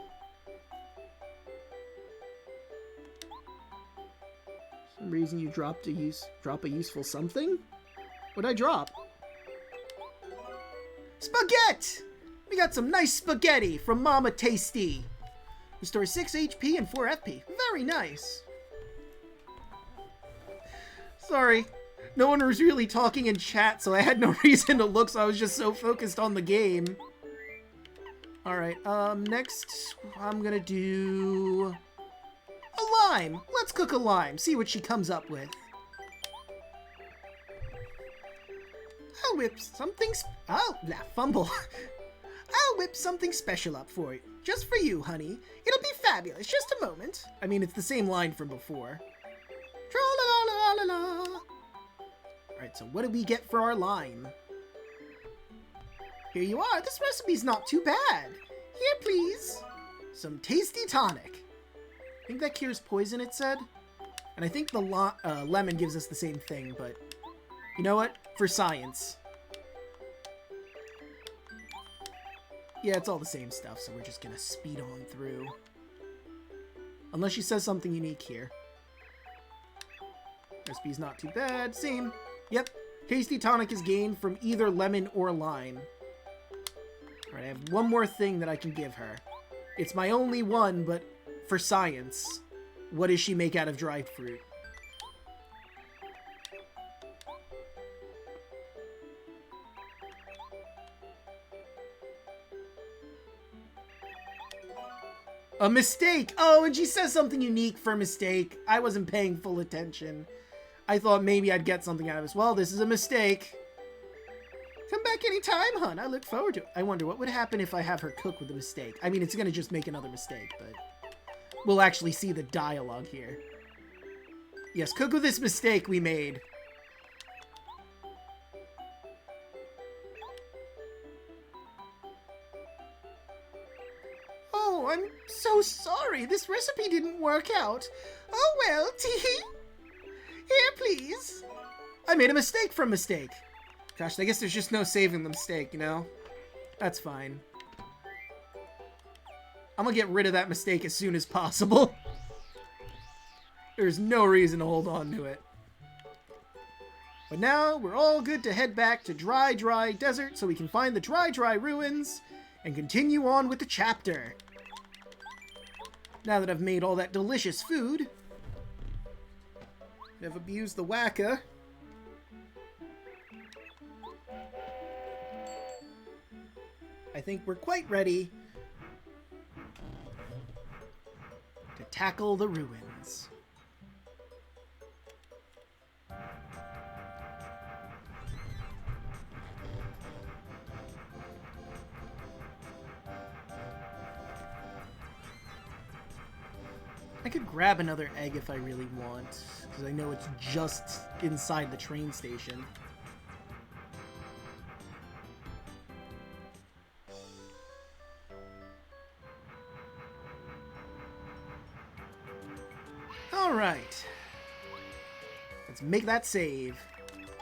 For some reason you drop a useful something? What'd I drop? Spaghetti! We got some nice spaghetti from Mama Tasty. Restores 6 HP and 4 FP. Very nice. Sorry. No one was really talking in chat, so I had no reason to look, so I was just so focused on the game. Alright, next I'm gonna do a lime. Let's cook a lime, see what she comes up with. I'll whip something fumble. I'll whip something special up for you. Just for you, honey. It'll be fabulous. Just a moment. I mean, it's the same line from before. Tra-la-la-la-la-la. Alright, so what do we get for our lime? Here you are. This recipe's not too bad. Here, please. Some tasty tonic. I think that cures poison, it said. And I think the lemon gives us the same thing, but you know what? For science. Yeah, it's all the same stuff, so we're just gonna speed on through. Unless she says something unique here. Recipe's not too bad. Same. Yep. Tasty tonic is gained from either lemon or lime. Alright, I have one more thing that I can give her. It's my only one, but for science. What does she make out of dried fruit? A mistake! Oh, and she says something unique for mistake. I wasn't paying full attention. I thought maybe I'd get something out of this. Well, this is a mistake. Come back anytime, hon. I look forward to it. I wonder what would happen if I have her cook with a mistake. I mean, it's gonna just make another mistake, but we'll actually see the dialogue here. Yes, cook with this mistake we made. Oh, I'm so sorry. This recipe didn't work out. Oh well, tee. Here, please. I made a mistake from mistake. Gosh, I guess there's just no saving the mistake, you know? That's fine. I'm gonna get rid of that mistake as soon as possible. There's no reason to hold on to it. But now, we're all good to head back to Dry Desert so we can find the Dry ruins and continue on with the chapter. Now that I've made all that delicious food, I've abused the Wacka. I think we're quite ready to tackle the ruins. I could grab another egg if I really want, because I know it's just inside the train station. Alright. Let's make that save.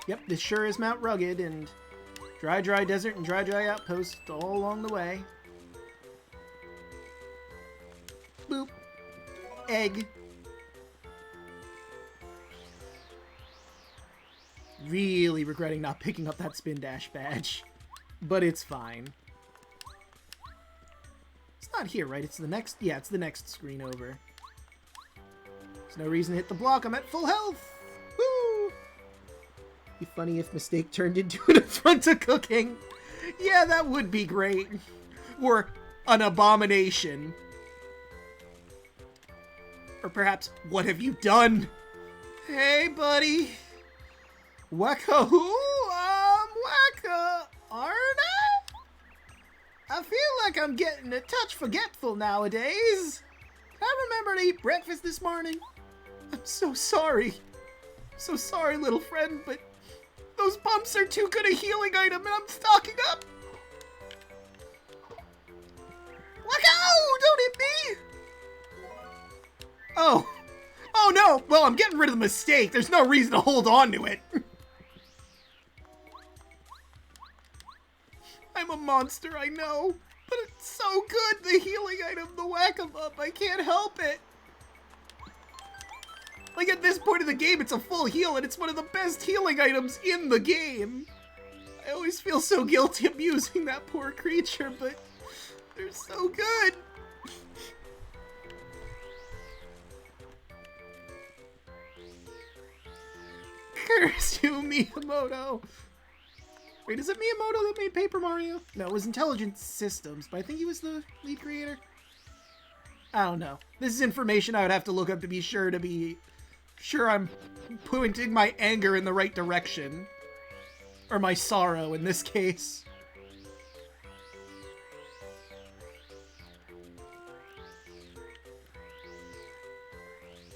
Yep, this sure is Mount Rugged, and Dry Desert and Dry Outpost all along the way. Boop. Egg. Really regretting not picking up that Spin Dash badge. But it's fine. It's not here, right? It's the next... Yeah, it's the next screen over. There's no reason to hit the block. I'm at full health. Woo! Be funny if Mistake turned into an affront to cooking. Yeah, that would be great. Or an abomination. Or perhaps, what have you done? Hey, buddy. Wacka who? Wacka, aren't I? I feel like I'm getting a touch forgetful nowadays. I remember to eat breakfast this morning. I'm so sorry. So sorry, little friend, but those bumps are too good a healing item and I'm stocking up. Wacka, don't hit me. Oh. Oh no! Well, I'm getting rid of the mistake. There's no reason to hold on to it. I'm a monster, I know. But it's so good, the healing item, the whack-em-up. I can't help it. Like, at this point in the game, it's a full heal, and it's one of the best healing items in the game. I always feel so guilty abusing that poor creature, but they're so good. Curse you, Miyamoto! Wait, is it Miyamoto that made Paper Mario? No, it was Intelligent Systems, but I think he was the lead creator. I don't know. This is information I would have to look up to be sure I'm pointing my anger in the right direction. Or my sorrow, in this case.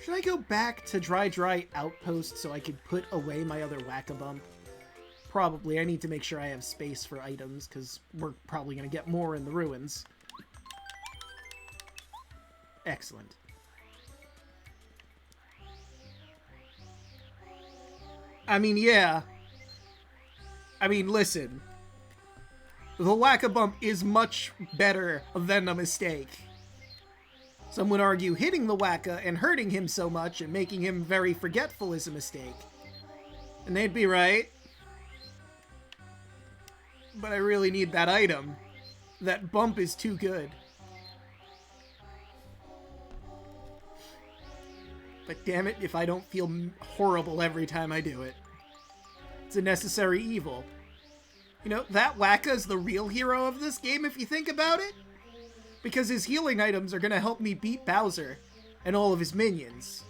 Should I go back to Dry Outpost so I could put away my other Whack-a-Bump? Probably. I need to make sure I have space for items, because we're probably going to get more in the ruins. Excellent. I mean, yeah. I mean, listen. The Whack-a-Bump is much better than a mistake. Some would argue hitting the Wacka and hurting him so much and making him very forgetful is a mistake. And they'd be right. But I really need that item. That bump is too good. But damn it if I don't feel horrible every time I do it. It's a necessary evil. You know, that Wacka is the real hero of this game if you think about it. Because his healing items are going to help me beat Bowser and all of his minions.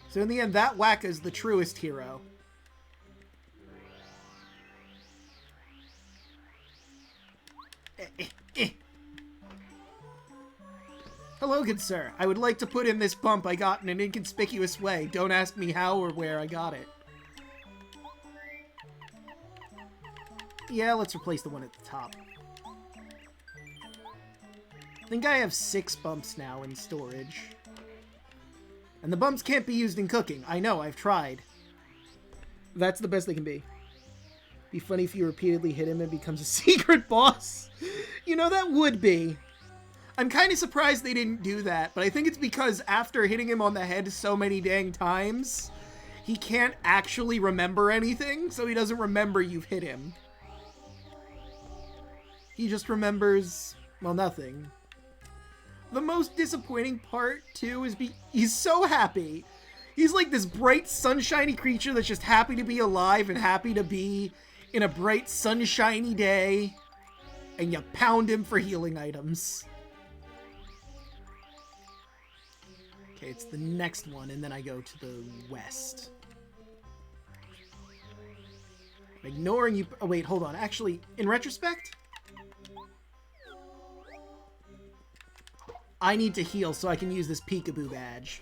So in the end, that Wacka is the truest hero. Hello, good sir. I would like to put in this bump I got in an inconspicuous way. Don't ask me how or where I got it. Yeah, let's replace the one at the top. I think I have 6 bumps now in storage. And the bumps can't be used in cooking. I know, I've tried. That's the best they can be. Be funny if you repeatedly hit him and becomes a secret boss. You know, that would be. I'm kind of surprised they didn't do that, but I think it's because after hitting him on the head so many dang times, he can't actually remember anything, so he doesn't remember you've hit him. He just remembers, well, nothing. The most disappointing part, too, is he's so happy. He's like this bright, sunshiny creature that's just happy to be alive and happy to be in a bright, sunshiny day. And you pound him for healing items. Okay, it's the next one, and then I go to the west. I'm ignoring you. Oh, wait, hold on. Actually, in retrospect, I need to heal so I can use this peekaboo badge.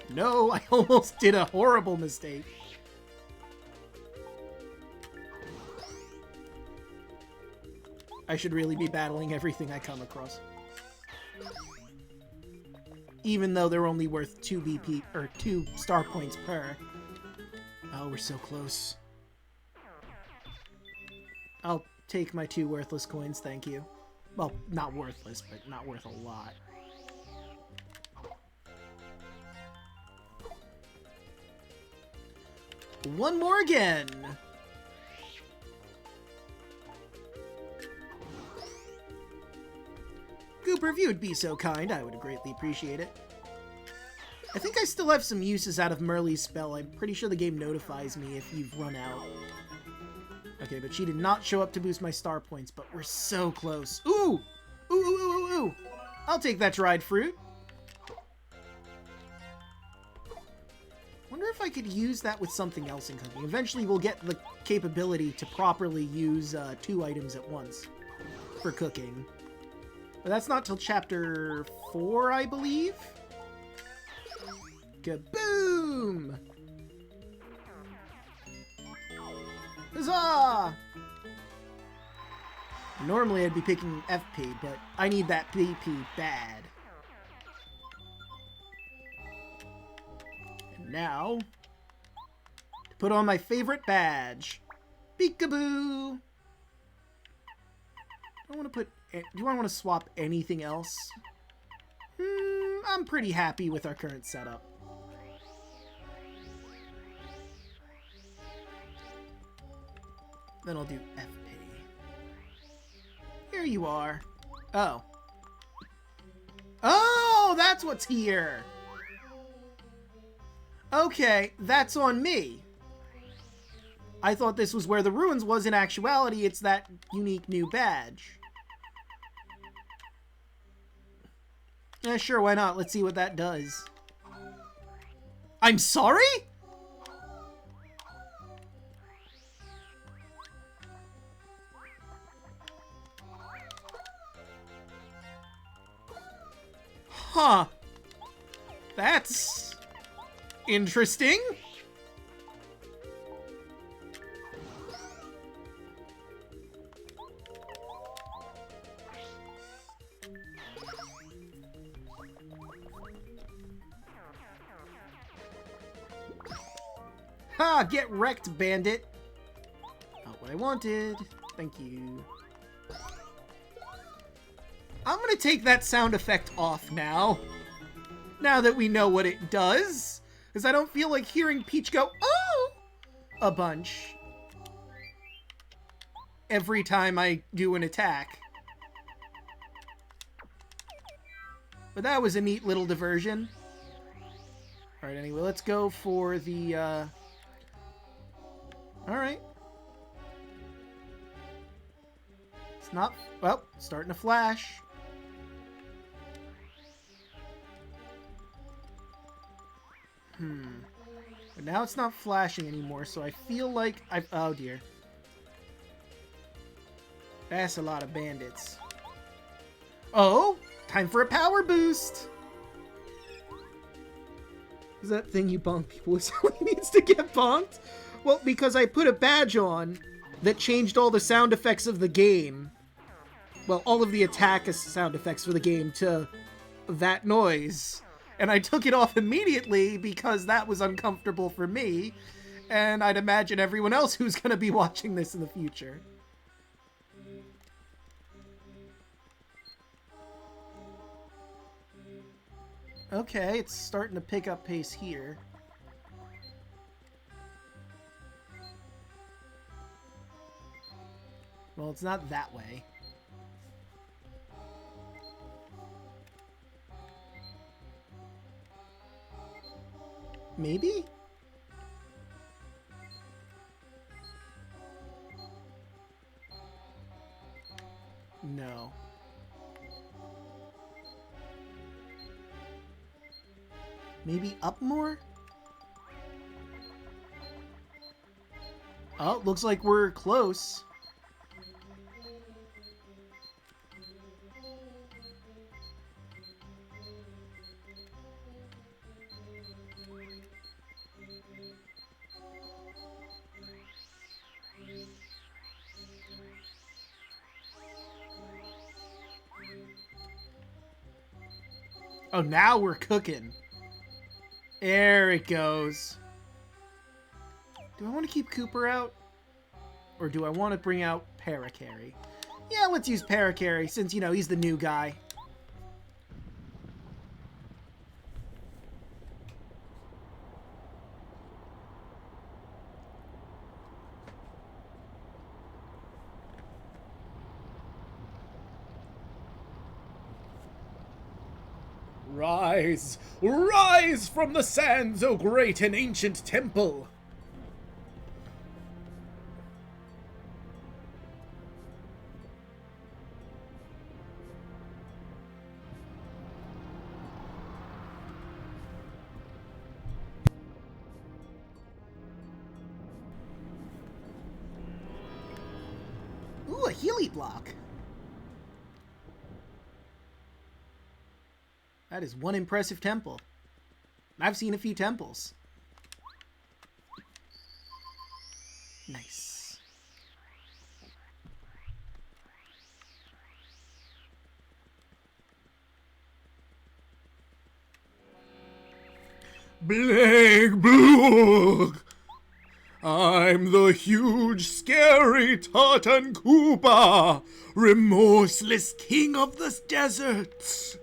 No, I almost did a horrible mistake. I should really be battling everything I come across. Even though they're only worth 2 BP, or 2 star points per. Oh, we're so close. I'll take my 2 worthless coins, thank you. Well, not worthless, but not worth a lot. One more again! Cooper, if you would be so kind, I would greatly appreciate it. I think I still have some uses out of Merle's spell. I'm pretty sure the game notifies me if you've run out. Okay, but she did not show up to boost my star points, but we're so close. Ooh! Ooh, ooh, ooh, ooh, ooh! I'll take that dried fruit. Wonder if I could use that with something else in cooking. Eventually we'll get the capability to properly use 2 items at once for cooking. But that's not till chapter 4, I believe? Kaboom! Huzzah! Normally I'd be picking FP, but I need that BP bad. And now, to put on my favorite badge. Peekaboo! Do I want to swap anything else? I'm pretty happy with our current setup. Then I'll do FP. Here you are. Oh. Oh, that's what's here! Okay, that's on me. I thought this was where the ruins was. In actuality, it's that unique new badge. Yeah, sure, why not? Let's see what that does. I'm sorry? Huh. That's interesting. Ha! Get wrecked, Bandit! Not what I wanted. Thank you. I'm gonna take that sound effect off now. Now that we know what it does. Because I don't feel like hearing Peach go, oh! A bunch. Every time I do an attack. But that was a neat little diversion. Alright, anyway, let's go for the, Alright. It's not... Well, starting to flash. But now it's not flashing anymore, so I feel like I've... Oh, dear. That's a lot of bandits. Oh! Time for a power boost! Is that thing you bonk people with something needs to get bonked? Well, because I put a badge on that changed all the sound effects of the game. Well, all of the attack sound effects for the game to that noise. And I took it off immediately because that was uncomfortable for me. And I'd imagine everyone else who's going to be watching this in the future. Okay, it's starting to pick up pace here. Well, it's not that way. Maybe? No. Maybe up more? Oh, looks like we're close. Oh, now we're cooking. There it goes. Do I want to keep Cooper out? Or do I want to bring out Paracarry? Yeah, let's use Paracarry since, you know, he's the new guy. Rise! Rise from the sands, O great and ancient temple! Ooh, a Healy block. That is one impressive temple. I've seen a few temples. Nice. Blank Blue! I'm the huge, scary Tartan Koopa, remorseless king of the deserts.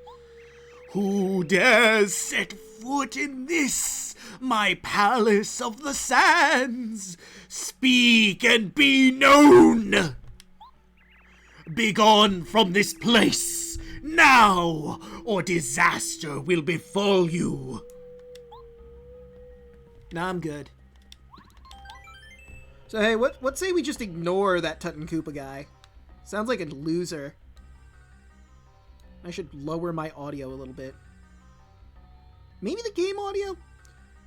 Who dares set foot in this, my palace of the sands? Speak and be known! Begone from this place, now, or disaster will befall you. Nah, I'm good. So hey, what say we just ignore that Tartan Koopa guy? Sounds like a loser. I should lower my audio a little bit. Maybe the game audio?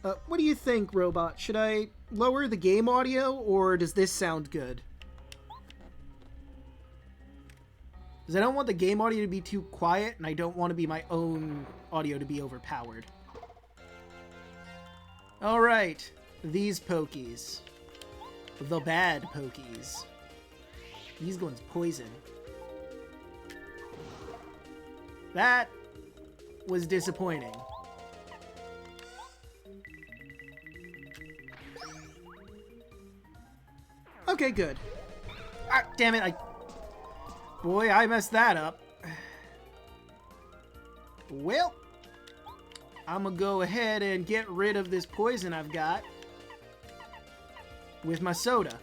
What do you think, Robot? Should I lower the game audio, or does this sound good? Because I don't want the game audio to be too quiet, and I don't want to be my own audio to be overpowered. Alright, these Pokies. The bad Pokies. These ones poison. That was disappointing. Okay, good. Ah, damn it, Boy, I messed that up. Well, I'm gonna go ahead and get rid of this poison I've got with my soda.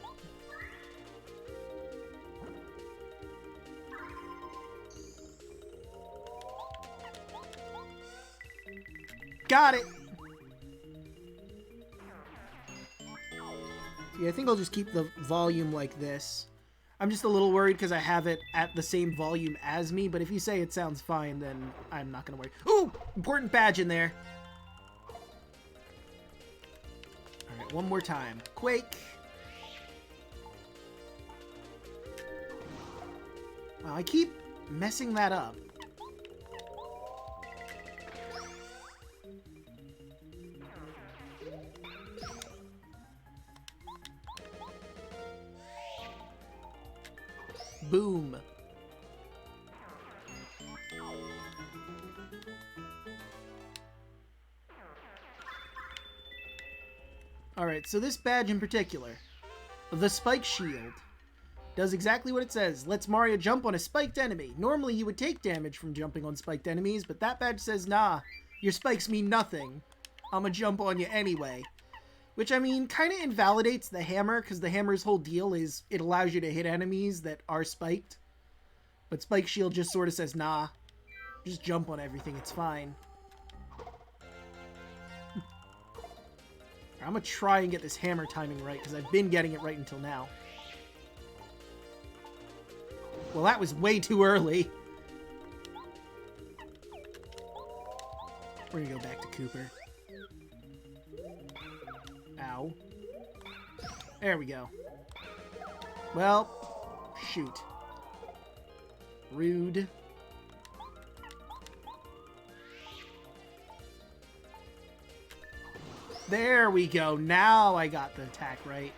Got it! Yeah, I think I'll just keep the volume like this. I'm just a little worried because I have it at the same volume as me, but if you say it sounds fine, then I'm not gonna worry. Ooh! Important badge in there! Alright, one more time. Quake! Wow, I keep messing that up. Boom. Alright, so this badge in particular, the Spike Shield, does exactly what it says. Lets Mario jump on a spiked enemy. Normally you would take damage from jumping on spiked enemies, but that badge says, nah, your spikes mean nothing. I'ma jump on you anyway. Which, I mean, kind of invalidates the hammer, because the hammer's whole deal is it allows you to hit enemies that are spiked. But Spike Shield just sort of says, nah, just jump on everything, it's fine. I'm gonna try and get this hammer timing right, because I've been getting it right until now. Well, that was way too early. We're gonna go back to Cooper. Ow. There we go. Well, shoot. Rude. There we go. Now I got the attack right.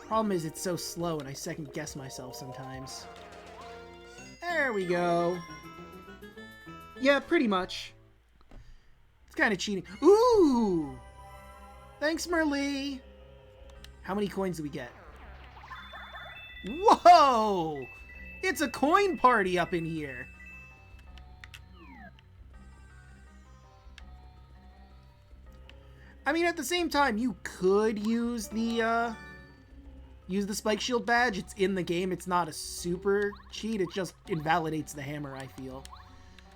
Problem is it's so slow and I second guess myself sometimes. There we go. Yeah, pretty much. It's kind of cheating. Ooh! Thanks, Merlee! How many coins do we get? Whoa! It's a coin party up in here! I mean, at the same time, you could use the Spike Shield badge. It's in the game. It's not a super cheat. It just invalidates the hammer, I feel.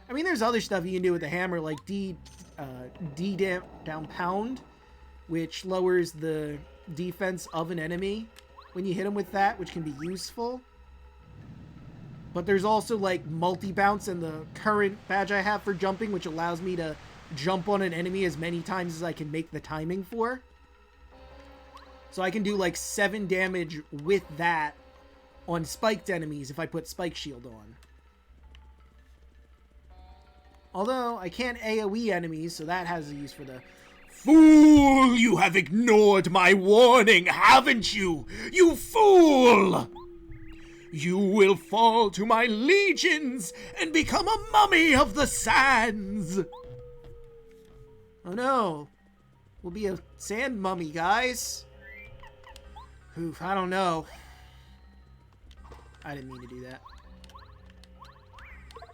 I mean, there's other stuff you can do with the hammer, like D down pound, which lowers the defense of an enemy when you hit them with that, which can be useful. But there's also, like, multi-bounce and the current badge I have for jumping, which allows me to jump on an enemy as many times as I can make the timing for. So I can do, like, 7 damage with that on spiked enemies if I put Spike Shield on. Although, I can't AoE enemies, so that has a use for the... Fool! You have ignored my warning, haven't you? You fool! You will fall to my legions and become a mummy of the sands! Oh no. We'll be a sand mummy, guys. Oof, I don't know. I didn't mean to do that.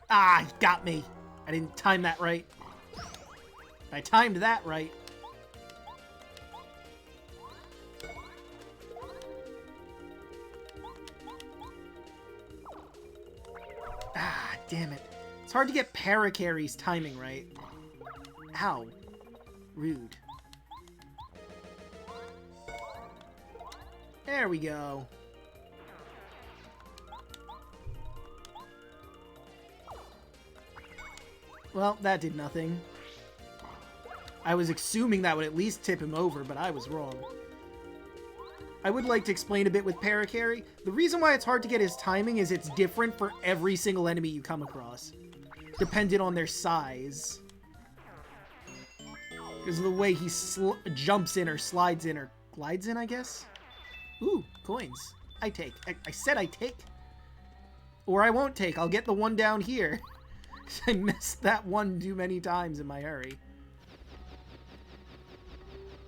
Ah, he got me. I didn't time that right. I timed that right. Ah, damn it. It's hard to get Paracarry's timing right. Ow. Rude. There we go. Well, that did nothing. I was assuming that would at least tip him over, but I was wrong. I would like to explain a bit with Paracarry. The reason why it's hard to get his timing is it's different for every single enemy you come across, dependent on their size. Because of the way he jumps in or slides in or glides in, I guess? Ooh, coins. I take. I said I take. Or I won't take. I'll get the one down here. I messed that one too many times in my hurry.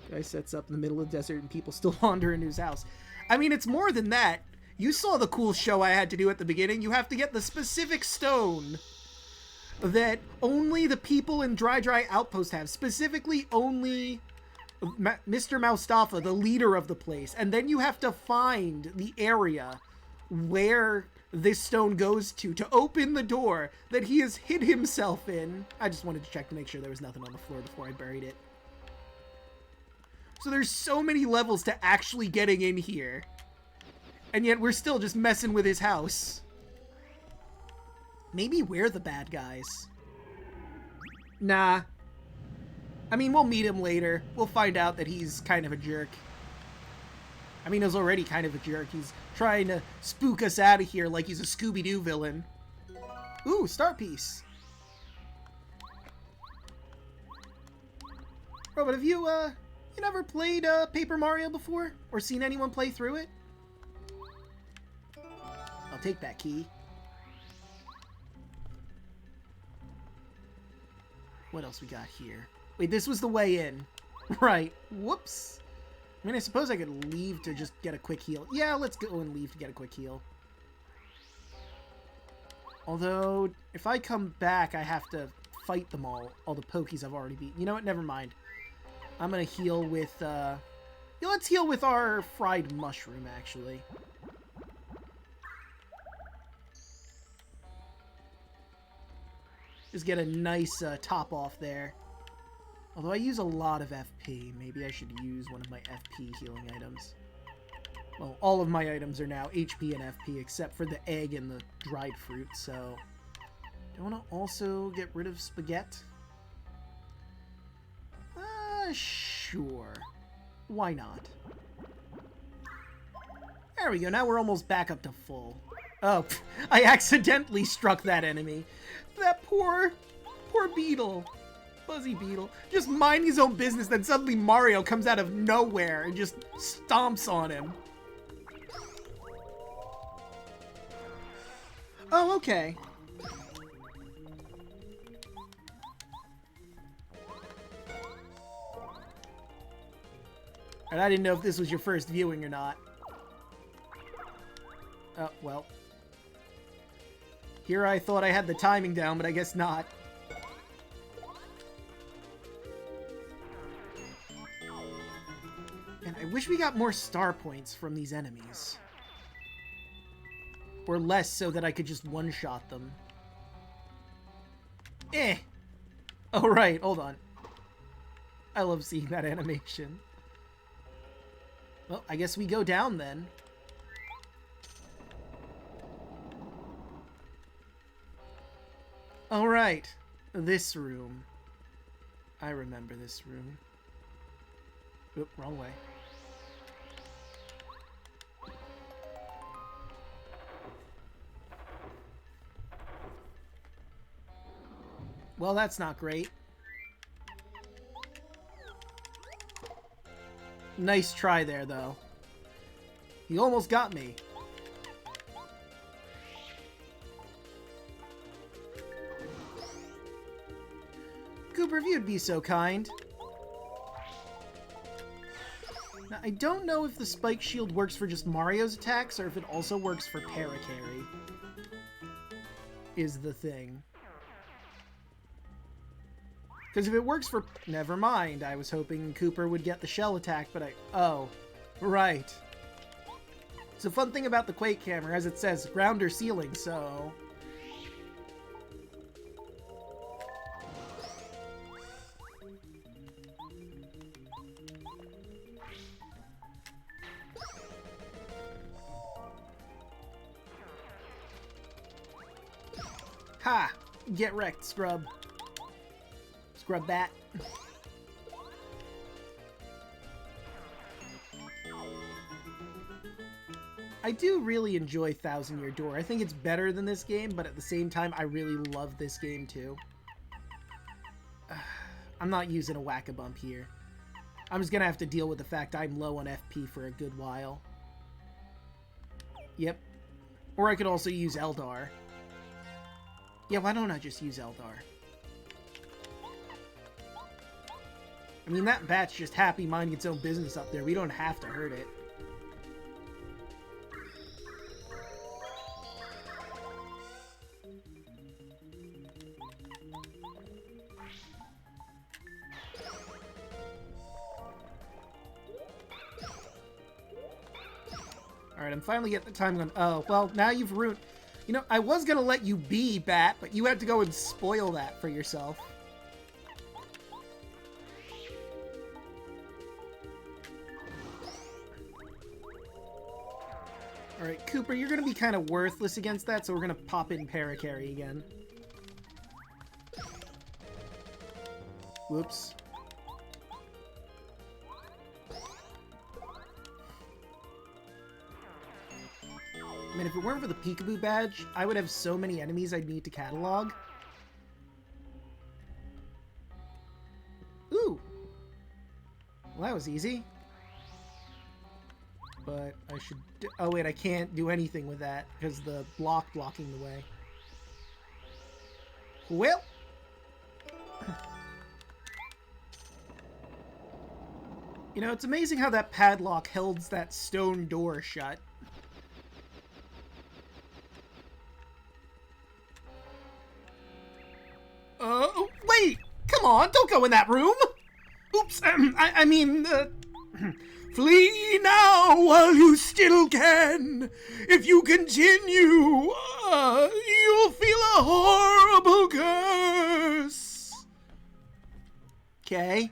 Guy sets up in the middle of the desert and people still wander into his house. I mean, it's more than that. You saw the cool show I had to do at the beginning. You have to get the specific stone that only the people in Dry Outpost have. Specifically, only Mr. Moustafa, the leader of the place. And then you have to find the area where this stone goes to open the door that he has hid himself in. I just wanted to check to make sure there was nothing on the floor before I buried it. So there's so many levels to actually getting in here. And yet we're still just messing with his house. Maybe we're the bad guys. Nah. I mean, we'll meet him later. We'll find out that he's kind of a jerk. I mean, he's already kind of a jerk. He's trying to spook us out of here like he's a Scooby-Doo villain. Ooh, star piece. Bro, but have you never played Paper Mario before? Or seen anyone play through it? I'll take that key. What else we got here? Wait, this was the way in. Right. Whoops. I mean, I suppose I could leave to just get a quick heal. Yeah, let's go and leave to get a quick heal. Although, if I come back, I have to fight them all the pokies I've already beat. You know what? Never mind. I'm gonna heal with, yeah, let's heal with our fried mushroom, actually. Just get a nice top off there. Although I use a lot of FP, maybe I should use one of my FP healing items. Well, all of my items are now HP and FP, except for the egg and the dried fruit, so... Do I want to also get rid of spaghetti? Sure. Why not? There we go, now we're almost back up to full. Oh, I accidentally struck that enemy. That poor beetle. Fuzzy beetle. Just minding his own business, then suddenly Mario comes out of nowhere and just stomps on him. Oh, okay. And I didn't know if this was your first viewing or not. Oh, well. Here I thought I had the timing down, but I guess not. And I wish we got more star points from these enemies. Or less, so that I could just one-shot them. Eh! Oh, right, hold on. I love seeing that animation. Well, I guess we go down then. Alright, this room. I remember this room. Oop, wrong way. Well, that's not great. Nice try there, though. He almost got me. Cooper, if you'd be so kind. Now, I don't know if the spike shield works for just Mario's attacks, or if it also works for Paracarry. Is the thing. Because if it works for... Never mind. I was hoping Cooper would get the shell attack, but I... Oh. Right. It's a fun thing about the Quake Hammer, as it says, ground or ceiling, so... Ha! Get wrecked, scrub. Scrub that. I do really enjoy Thousand Year Door. I think it's better than this game, but at the same time, I really love this game too. I'm not using a whack-a-bump here. I'm just gonna have to deal with the fact I'm low on FP for a good while. Yep. Or I could also use Eldar. Yeah, why don't I just use Eldar? I mean, that bat's just happy minding its own business up there. We don't have to hurt it. Alright, I'm finally getting the time going. Oh, well, now you've ruined... You know, I was gonna let you be Bat, but you had to go and spoil that for yourself. Alright, Cooper, you're gonna be kind of worthless against that, so we're gonna pop in Paracarry again. Whoops. I mean, if it weren't for the Peekaboo badge, I would have so many enemies I'd need to catalog. Ooh! Well, that was easy. But I should... Oh, wait, I can't do anything with that because the block blocking the way. Well! You know, it's amazing how that padlock held that stone door shut. Wait! Come on, don't go in that room! Oops, I mean, Flee now while you still can. If you continue, you'll feel a horrible curse. Okay.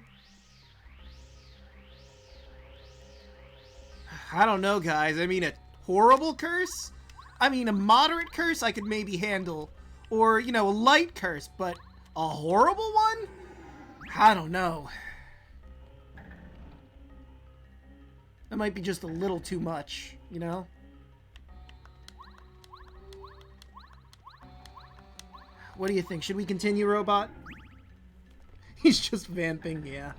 I don't know, guys. I mean, a horrible curse? I mean, a moderate curse I could maybe handle. Or, you know, a light curse, but a horrible one? I don't know. That might be just a little too much, you know? What do you think? Should we continue, Robot? He's just vamping, yeah.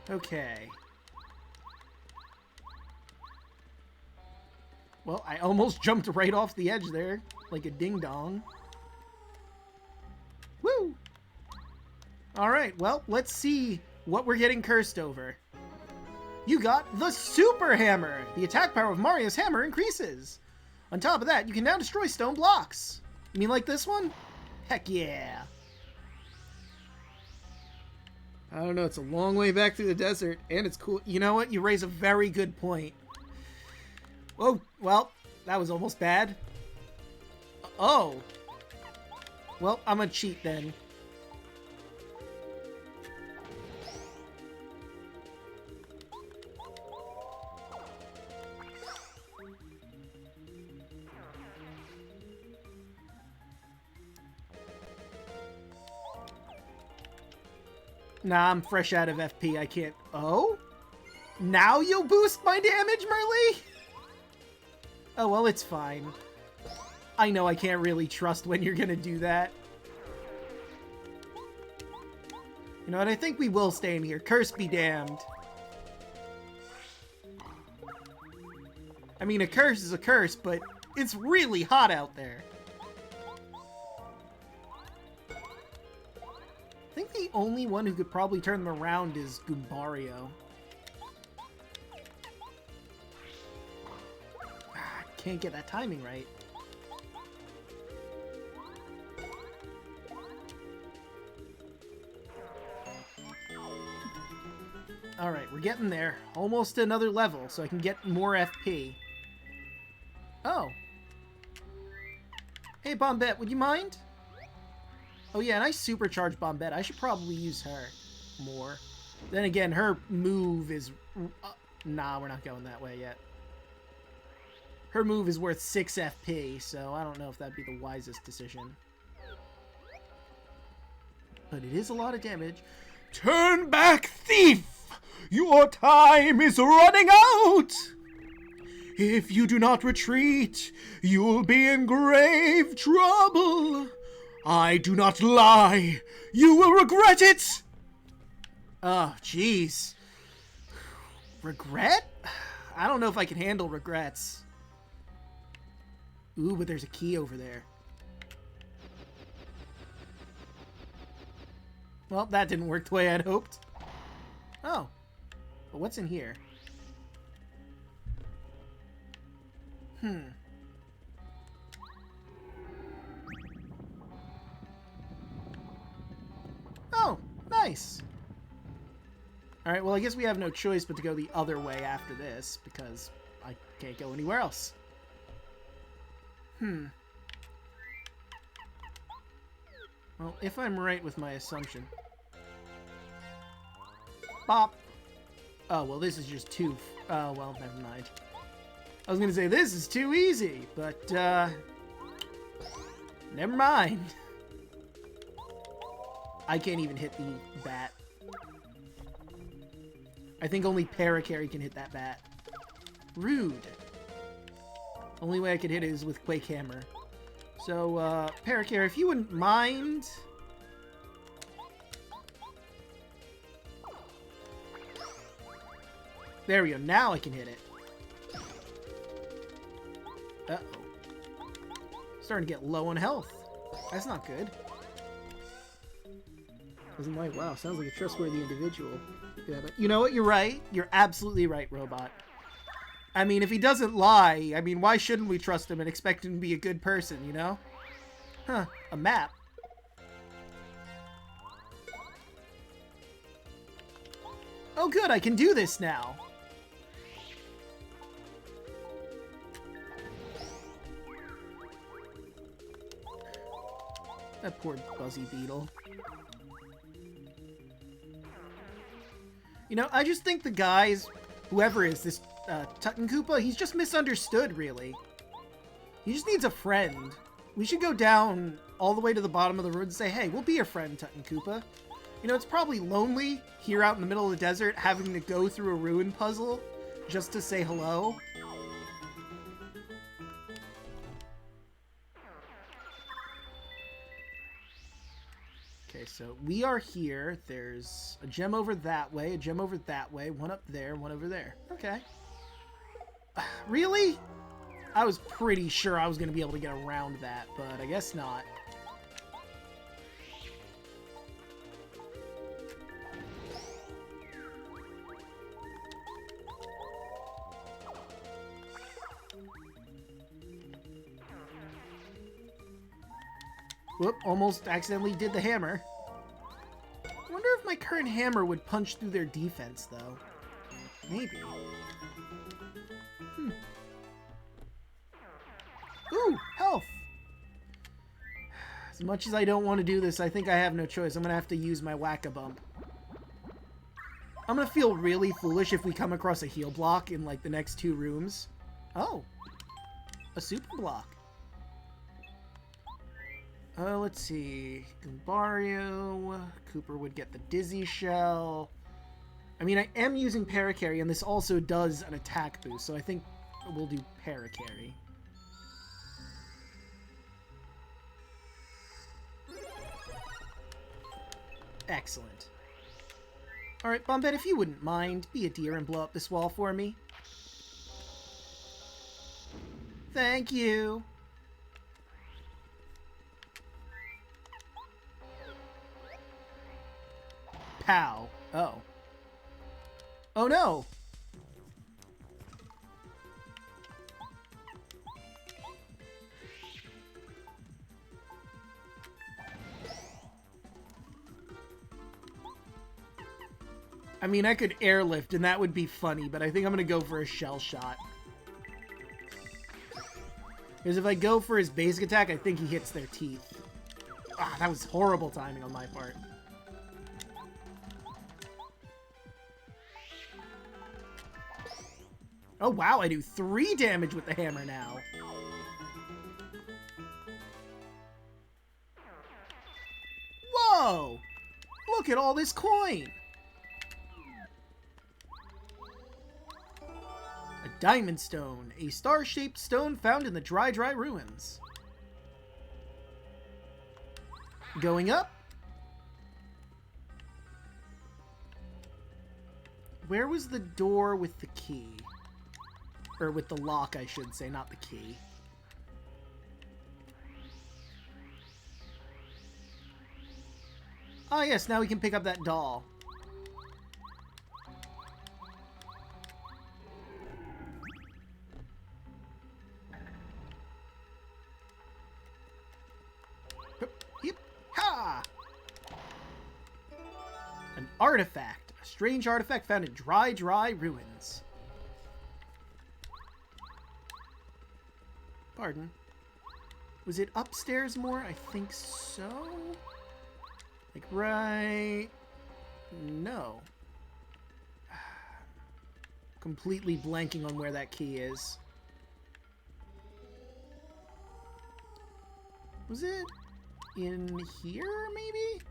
Okay. Well, I almost jumped right off the edge there, like a ding-dong. Woo! Alright, well, let's see what we're getting cursed over. You got the Super Hammer! The attack power of Mario's hammer increases. On top of that, you can now destroy stone blocks. You mean like this one? Heck yeah! I don't know, it's a long way back through the desert, and it's cool. You know what? You raise a very good point. Oh, well, that was almost bad. Oh. Well, I'm gonna cheat then. Nah, I'm fresh out of FP. I can't... Oh? Now you'll boost my damage, Merlee? Oh, well, it's fine. I know I can't really trust when you're gonna do that. You know what? I think we will stay in here. Curse be damned. I mean, a curse is a curse, but it's really hot out there. I think the only one who could probably turn them around is Goombario. Can't get that timing right. Alright, we're getting there. Almost to another level, so I can get more FP. Oh. Hey, Bombette, would you mind? Oh yeah, and I supercharged Bombette. I should probably use her more. Then again, her move is... nah, we're not going that way yet. Her move is worth 6 FP, so I don't know if that'd be the wisest decision. But it is a lot of damage. Turn back, thief! Your time is running out! If you do not retreat, you'll be in grave trouble. I do not lie. You will regret it! Oh, jeez. Regret? I don't know if I can handle regrets. Ooh, but there's a key over there. Well, that didn't work the way I'd hoped. Oh. But what's in here? Oh, nice. Alright, well, I guess we have no choice but to go the other way after this, because I can't go anywhere else. Well, if I'm right with my assumption. Bop! Oh, well, this is just too... Oh, well, never mind. I was gonna say, this is too easy, but, never mind. I can't even hit the bat. I think only Parakarry can hit that bat. Rude. Only way I could hit it is with Quake Hammer. So, Paracare, if you wouldn't mind... There we go. Now I can hit it. Uh-oh. Starting to get low on health. That's not good. Doesn't like, wow, sounds like a trustworthy individual. Yeah, but you know what? You're right. You're absolutely right, Robot. I mean, if he doesn't lie, I mean, why shouldn't we trust him and expect him to be a good person, you know? Huh, a map. Oh, good, I can do this now. That poor Buzzy Beetle. You know, I just think the guys, whoever is this Tutton Koopa, he's just misunderstood, really. He just needs a friend. We should go down all the way to the bottom of the road and say, hey, we'll be your friend, Tutton Koopa. You know, it's probably lonely here out in the middle of the desert having to go through a ruin puzzle just to say hello. Okay, so we are here. There's a gem over that way, a gem over that way, one up there, one over there. Okay. Really? I was pretty sure I was going to be able to get around that, but I guess not. Whoop, almost accidentally did the hammer. I wonder if my current hammer would punch through their defense, though. Maybe. Ooh, health! As much as I don't want to do this, I think I have no choice. I'm going to have to use my Whack-A-Bump. I'm going to feel really foolish if we come across a heal block in, like, the next 2 rooms. Oh. A super block. Let's see. Goombario. Cooper would get the Dizzy Shell. I mean, I am using Paracarry, and this also does an attack boost, so I think we'll do Paracarry. Excellent. Alright, Bombette, if you wouldn't mind, be a dear and blow up this wall for me. Thank you. Pow. Oh. Oh no! I mean, I could airlift and that would be funny, but I think I'm gonna go for a shell shot. Because if I go for his basic attack, I think he hits their teeth. Ah, that was horrible timing on my part. Oh wow, I do 3 damage with the hammer now. Whoa! Look at all this coin! A diamond stone, a star-shaped stone found in the dry ruins. Going up. Where was the door with the key? Or with the lock, I should say, not the key. Ah, yes, now we can pick up that doll. Hip, ha! An artifact. A strange artifact found in dry ruins. Pardon. Was it upstairs more? I think so. Like, right... No. Completely blanking on where that key is. Was it in here, maybe?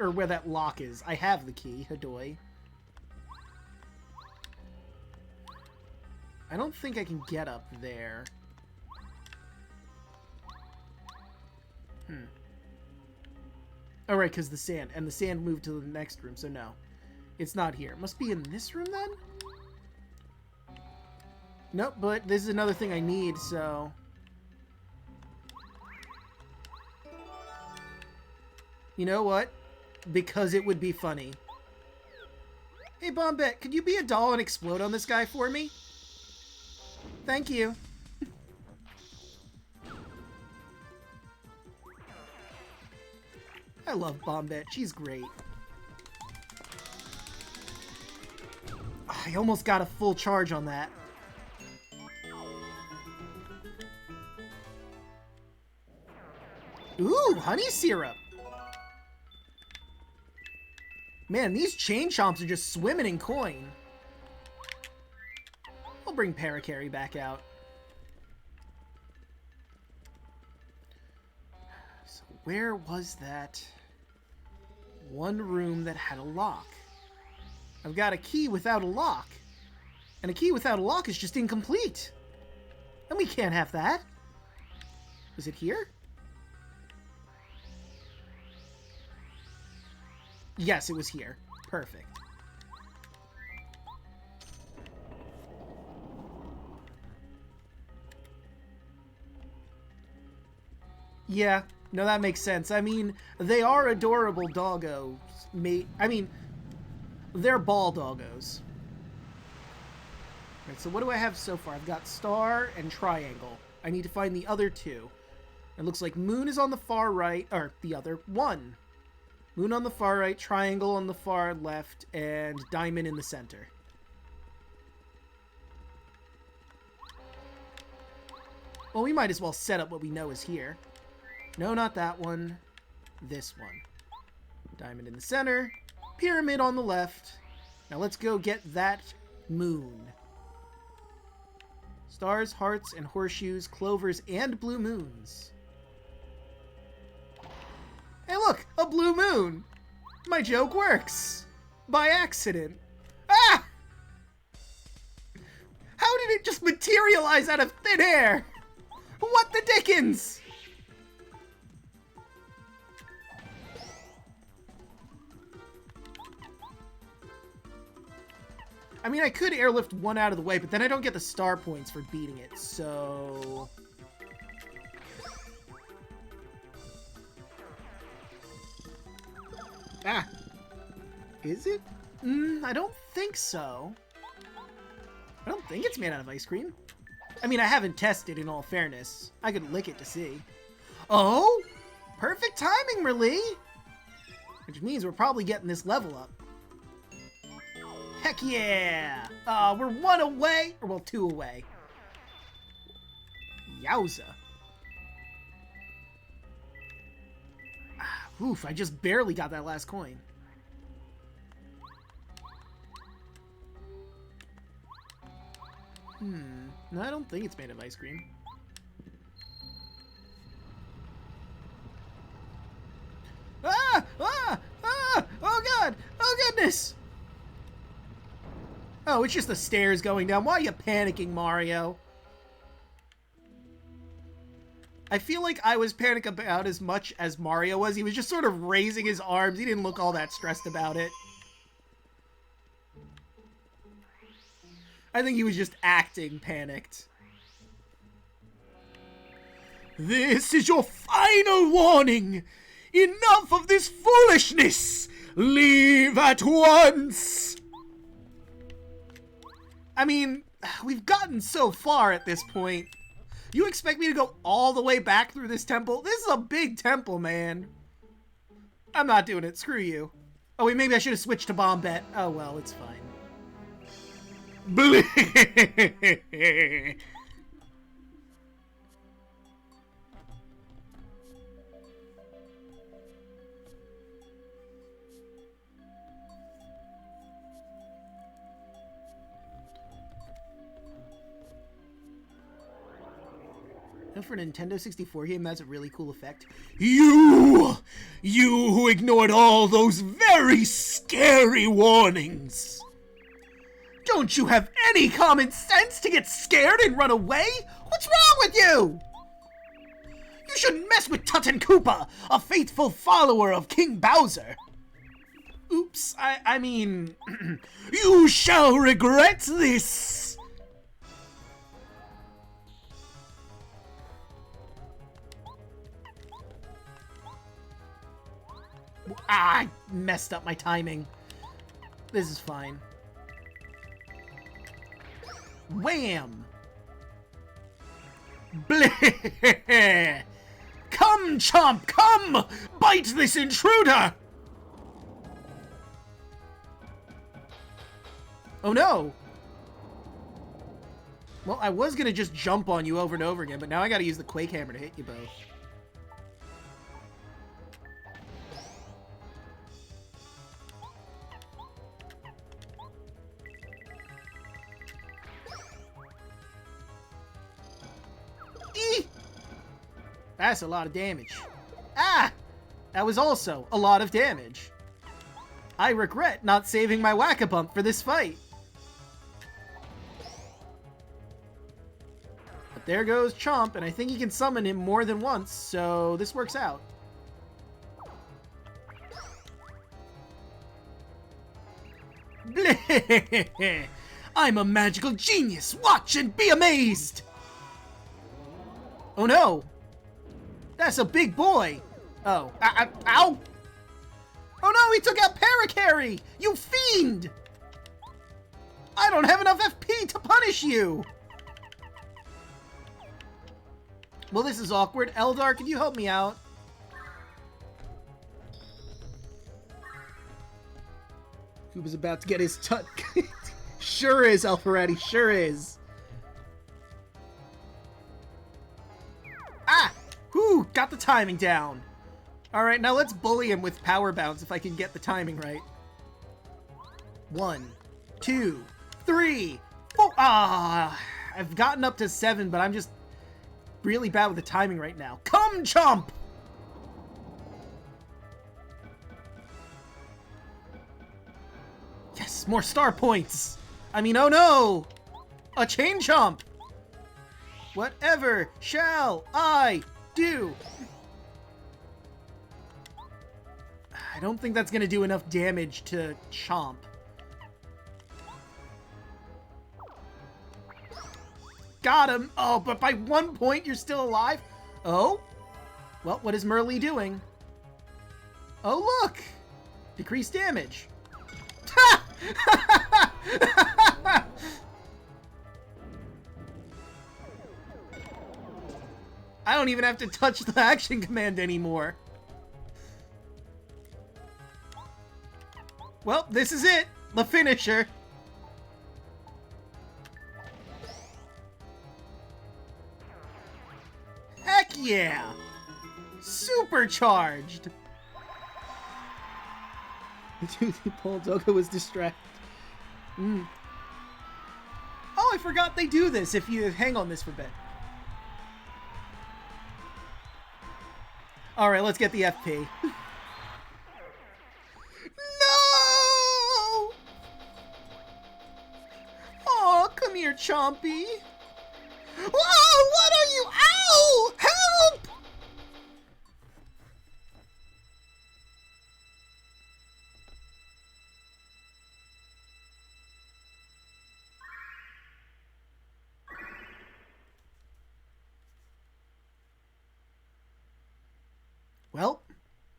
Or where that lock is. I have the key, Hadoy. I don't think I can get up there. Oh, right, because the sand. And the sand moved to the next room, so no. It's not here. It must be in this room, then? Nope, but this is another thing I need, so... You know what? Because it would be funny. Hey, Bombette, could you be a doll and explode on this guy for me? Thank you. I love Bombette. She's great. I almost got a full charge on that. Ooh, honey syrup. Man, these chain chomps are just swimming in coin. I'll bring Parakarry back out. So where was that one room that had a lock? I've got a key without a lock. And a key without a lock is just incomplete. And we can't have that. Was it here? Yes, it was here. Perfect. Yeah, no, that makes sense. I mean, they are adorable doggos. They're ball doggos. Right, so what do I have so far? I've got star and triangle. I need to find the other two. It looks like moon is on the far right, or the other one. Moon on the far right, triangle on the far left, and diamond in the center. Well, we might as well set up what we know is here. No, not that one. This one. Diamond in the center. Pyramid on the left. Now let's go get that moon. Stars, hearts, and horseshoes, clovers, and blue moons. Hey look! A blue moon! My joke works! By accident. Ah! How did it just materialize out of thin air? What the dickens? I mean, I could airlift one out of the way, but then I don't get the star points for beating it, so... Ah! Is it? I don't think so. I don't think it's made out of ice cream. I mean, I haven't tested, in all fairness. I could lick it to see. Oh! Perfect timing, Merlee! Which means we're probably getting this level up. Heck yeah! We're one away, or well, two away. Yowza. Oof, I just barely got that last coin. No, I don't think it's made of ice cream. Ah! Ah! Ah! Oh god! Oh goodness! Oh, it's just the stairs going down. Why are you panicking, Mario? I feel like I was panicking about as much as Mario was. He was just sort of raising his arms. He didn't look all that stressed about it. I think he was just acting panicked. This is your final warning! Enough of this foolishness! Leave at once! I mean, we've gotten so far at this point. You expect me to go all the way back through this temple? This is a big temple, man. I'm not doing it. Screw you. Oh, wait, maybe I should have switched to Bombette. Oh, well, it's fine. Bleh. And for a Nintendo 64 game, that's a really cool effect. You who ignored all those very scary warnings. Don't you have any common sense to get scared and run away? What's wrong with you? You shouldn't mess with Tut and Koopa, a faithful follower of King Bowser. Oops, I mean... You shall regret this! I messed up my timing. This is fine. Wham! Bleh! Come, Chomp, come! Bite this intruder! Oh no! Well, I was gonna just jump on you over and over again, but now I gotta use the Quake Hammer to hit you both. Eee! That's a lot of damage. Ah! That was also a lot of damage. I regret not saving my Whack-A-Bump for this fight. But there goes Chomp, and I think he can summon him more than once, so this works out. Bleh! I'm a magical genius! Watch and be amazed! Oh no! That's a big boy! Oh, ow! Oh no, he took out Paracarry! You fiend! I don't have enough FP to punish you! Well, this is awkward. Eldar, can you help me out? Koopa's about to get his tut. Sure is, Alpharati, sure is. Ah! Whew, got the timing down. Alright, now let's bully him with Power Bounce if I can get the timing right. 1, 2, 3, 4. Ah! I've gotten up to 7, but I'm just really bad with the timing right now. Come, Chomp! Yes, more star points! I mean, oh no! A chain chomp! Whatever shall I do? I don't think that's gonna do enough damage to Chomp. Got him! Oh, but by 1 point you're still alive? Oh? Well, what is Merlee doing? Oh, look! Decreased damage. Ha! I don't even have to touch the action command anymore. Well, this is it. The finisher. Heck yeah! Supercharged! Paul Doga was distracted. Oh, I forgot they do this if you hang on this for a bit. Alright, let's get the FP. No! Oh, come here, Chompy. Whoa, what are you? Ow! Help! Well,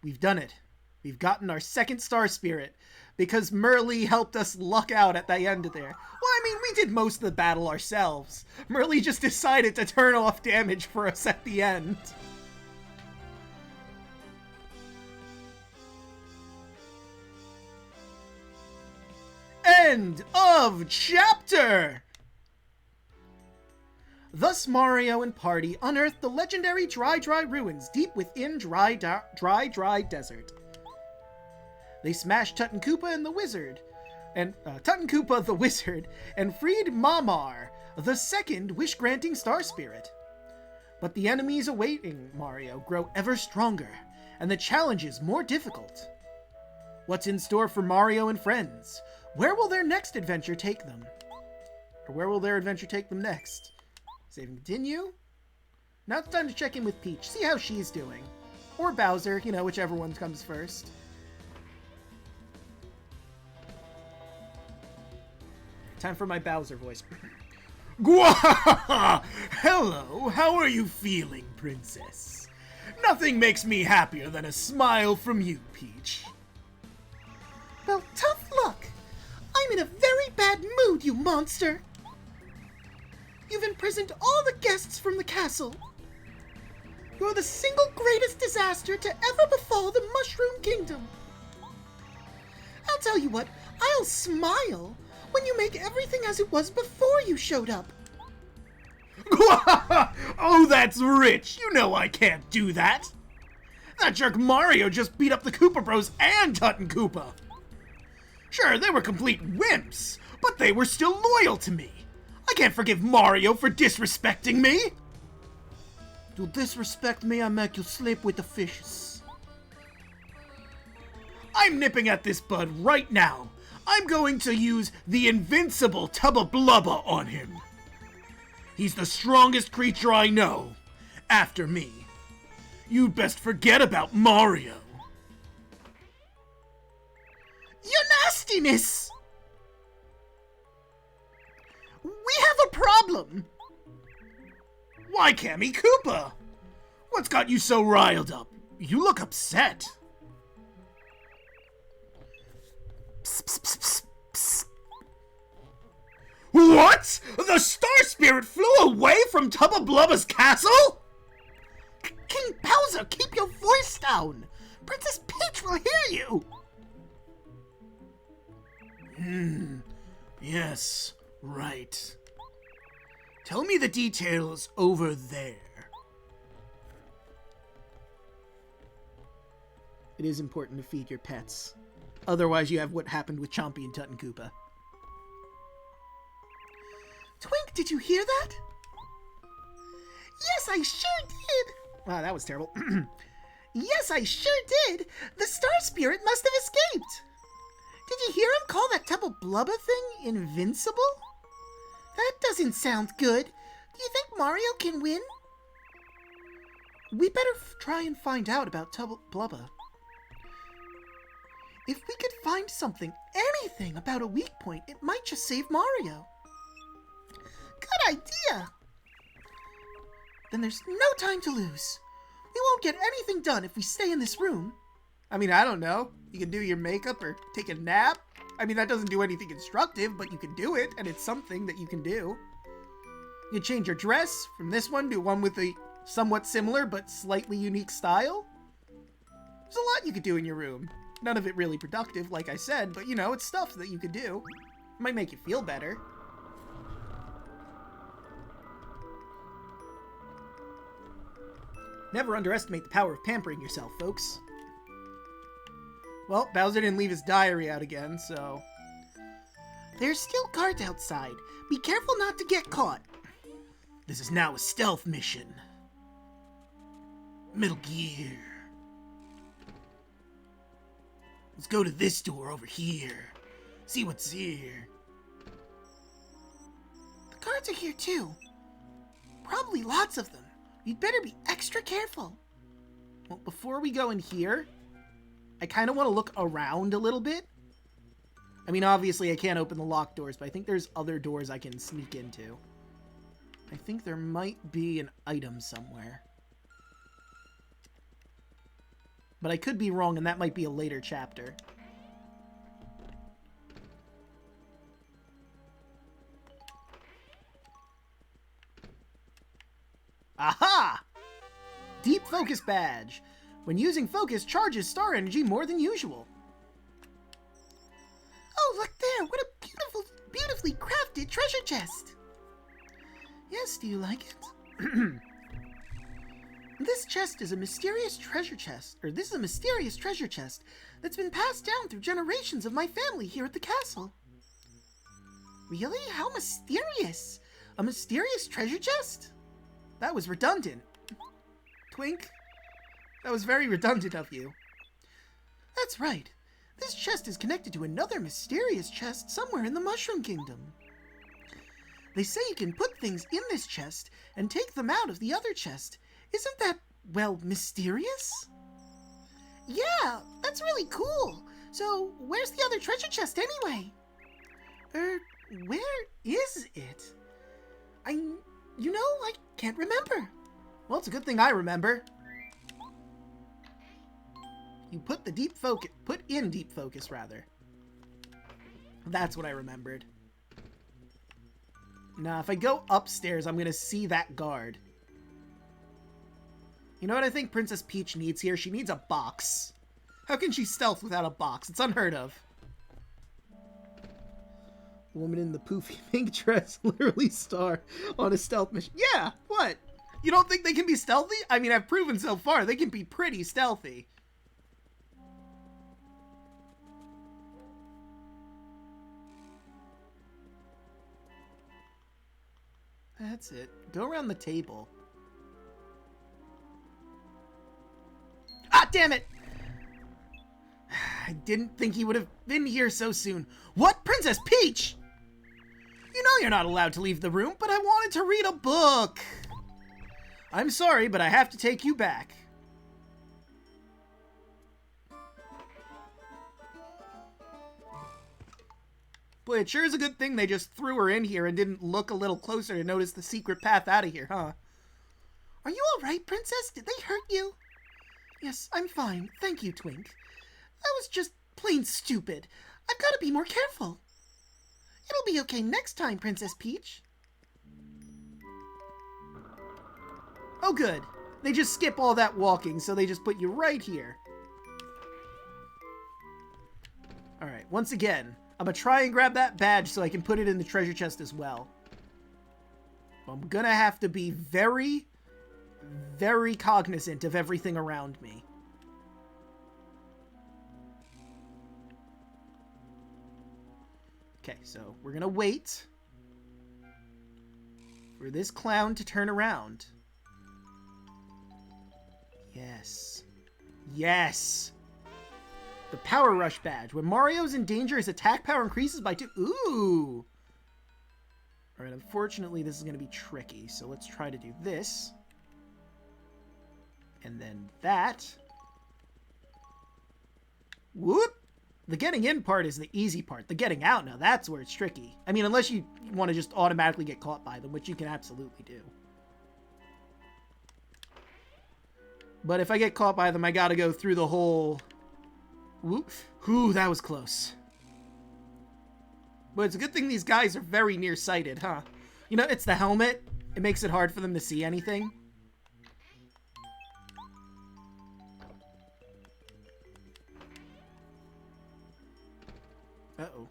we've done it. We've gotten our second Star Spirit, because Merlee helped us luck out at the end of there. Well, I mean, we did most of the battle ourselves. Merlee just decided to turn off damage for us at the end. End of chapter! Thus Mario and party unearthed the legendary Dry ruins deep within Dry Desert. They smashed Tut and Koopa and the Wizard, and freed Mamar, the second wish-granting Star Spirit. But the enemies awaiting Mario grow ever stronger, and the challenges more difficult. What's in store for Mario and friends? Where will their next adventure take them? Or where will their adventure take them next? Save and continue? Now it's time to check in with Peach, see how she's doing. Or Bowser, you know, whichever one comes first. Time for my Bowser voice. Gwahaha! Hello, how are you feeling, Princess? Nothing makes me happier than a smile from you, Peach. Well, tough luck. I'm in a very bad mood, you monster. You've imprisoned all the guests from the castle. You're the single greatest disaster to ever befall the Mushroom Kingdom. I'll tell you what, I'll smile when you make everything as it was before you showed up. Oh, that's rich. You know I can't do that. That jerk Mario just beat up the Koopa Bros and Tut & Koopa. Sure, they were complete wimps, but they were still loyal to me. I can't forgive Mario for disrespecting me. You disrespect me, I make you sleep with the fishes. I'm nipping at this bud right now. I'm going to use the invincible Tubba Blubba on him. He's the strongest creature I know. After me. You'd best forget about Mario. Your nastiness! We have a problem! Why, Cammy Koopa? What's got you so riled up? You look upset. Psst, psst, psst, psst, psst. What? The Star Spirit flew away from Tubba Blubba's castle? King Bowser, keep your voice down! Princess Peach will hear you! Yes, right. Tell me the details over there. It is important to feed your pets. Otherwise you have what happened with Chompy and Tut & Koopa. Twink, did you hear that? Yes, I sure did! Wow, that was terrible. Yes, I sure did! The Star Spirit must have escaped! Did you hear him call that Tubba Blubba thing invincible? That doesn't sound good. Do you think Mario can win? We better try and find out about Tubba Blubba. If we could find something, anything about a weak point, it might just save Mario. Good idea! Then there's no time to lose. We won't get anything done if we stay in this room. I mean, I don't know. You can do your makeup or take a nap. I mean, that doesn't do anything instructive, but you can do it, and it's something that you can do. You change your dress from this one to one with a somewhat similar but slightly unique style. There's a lot you could do in your room. None of it really productive, like I said, but you know, it's stuff that you could do. It might make you feel better. Never underestimate the power of pampering yourself, folks. Well, Bowser didn't leave his diary out again, so... There's still guards outside. Be careful not to get caught. This is now a stealth mission. Metal Gear. Let's go to this door over here. See what's here. The guards are here too. Probably lots of them. You'd better be extra careful. Well, before we go in here, I kind of want to look around a little bit. I mean, obviously I can't open the locked doors, but I think there's other doors I can sneak into. I think there might be an item somewhere. But I could be wrong, and that might be a later chapter. Aha! Deep Focus Badge. When using focus, charges star energy more than usual. Oh, look there! What a beautifully crafted treasure chest! Yes, do you like it? This chest is a mysterious treasure chest, or this is a mysterious treasure chest that's been passed down through generations of my family here at the castle. Really? How mysterious? A mysterious treasure chest? That was redundant. Twink, that was very redundant of you. That's right. This chest is connected to another mysterious chest somewhere in the Mushroom Kingdom. They say you can put things in this chest and take them out of the other chest. Isn't that, well, mysterious? Yeah, that's really cool. So, where's the other treasure chest anyway? Where is it? I can't remember. Well, it's a good thing I remember. You put in deep focus, rather. That's what I remembered. Now, if I go upstairs, I'm gonna see that guard. You know what I think Princess Peach needs here? She needs a box. How can she stealth without a box? It's unheard of. Woman in the poofy pink dress, literally star on a stealth mission. Yeah, what? You don't think they can be stealthy? I mean, I've proven so far they can be pretty stealthy. That's it. Go around the table. Ah, damn it! I didn't think he would have been here so soon. What? Princess Peach? You know you're not allowed to leave the room, but I wanted to read a book. I'm sorry, but I have to take you back. Boy, it sure is a good thing they just threw her in here and didn't look a little closer to notice the secret path out of here, huh? Are you all right, Princess? Did they hurt you? Yes, I'm fine. Thank you, Twink. That was just plain stupid. I've got to be more careful. It'll be okay next time, Princess Peach. Oh, good. They just skip all that walking, so they just put you right here. Alright, once again, I'm gonna try and grab that badge so I can put it in the treasure chest as well. I'm gonna have to be very, very cognizant of everything around me. Okay, so we're gonna wait for this clown to turn around. Yes. Yes! The Power Rush badge. When Mario's in danger, his attack power increases by 2. Ooh! Alright, unfortunately, this is going to be tricky. So let's try to do this. And then that. Whoop! The getting in part is the easy part. The getting out, now that's where it's tricky. I mean, unless you want to just automatically get caught by them, which you can absolutely do. But if I get caught by them, I gotta go through the whole... Whoop. Ooh, that was close. But it's a good thing these guys are very nearsighted, huh? You know, it's the helmet. It makes it hard for them to see anything. Uh-oh.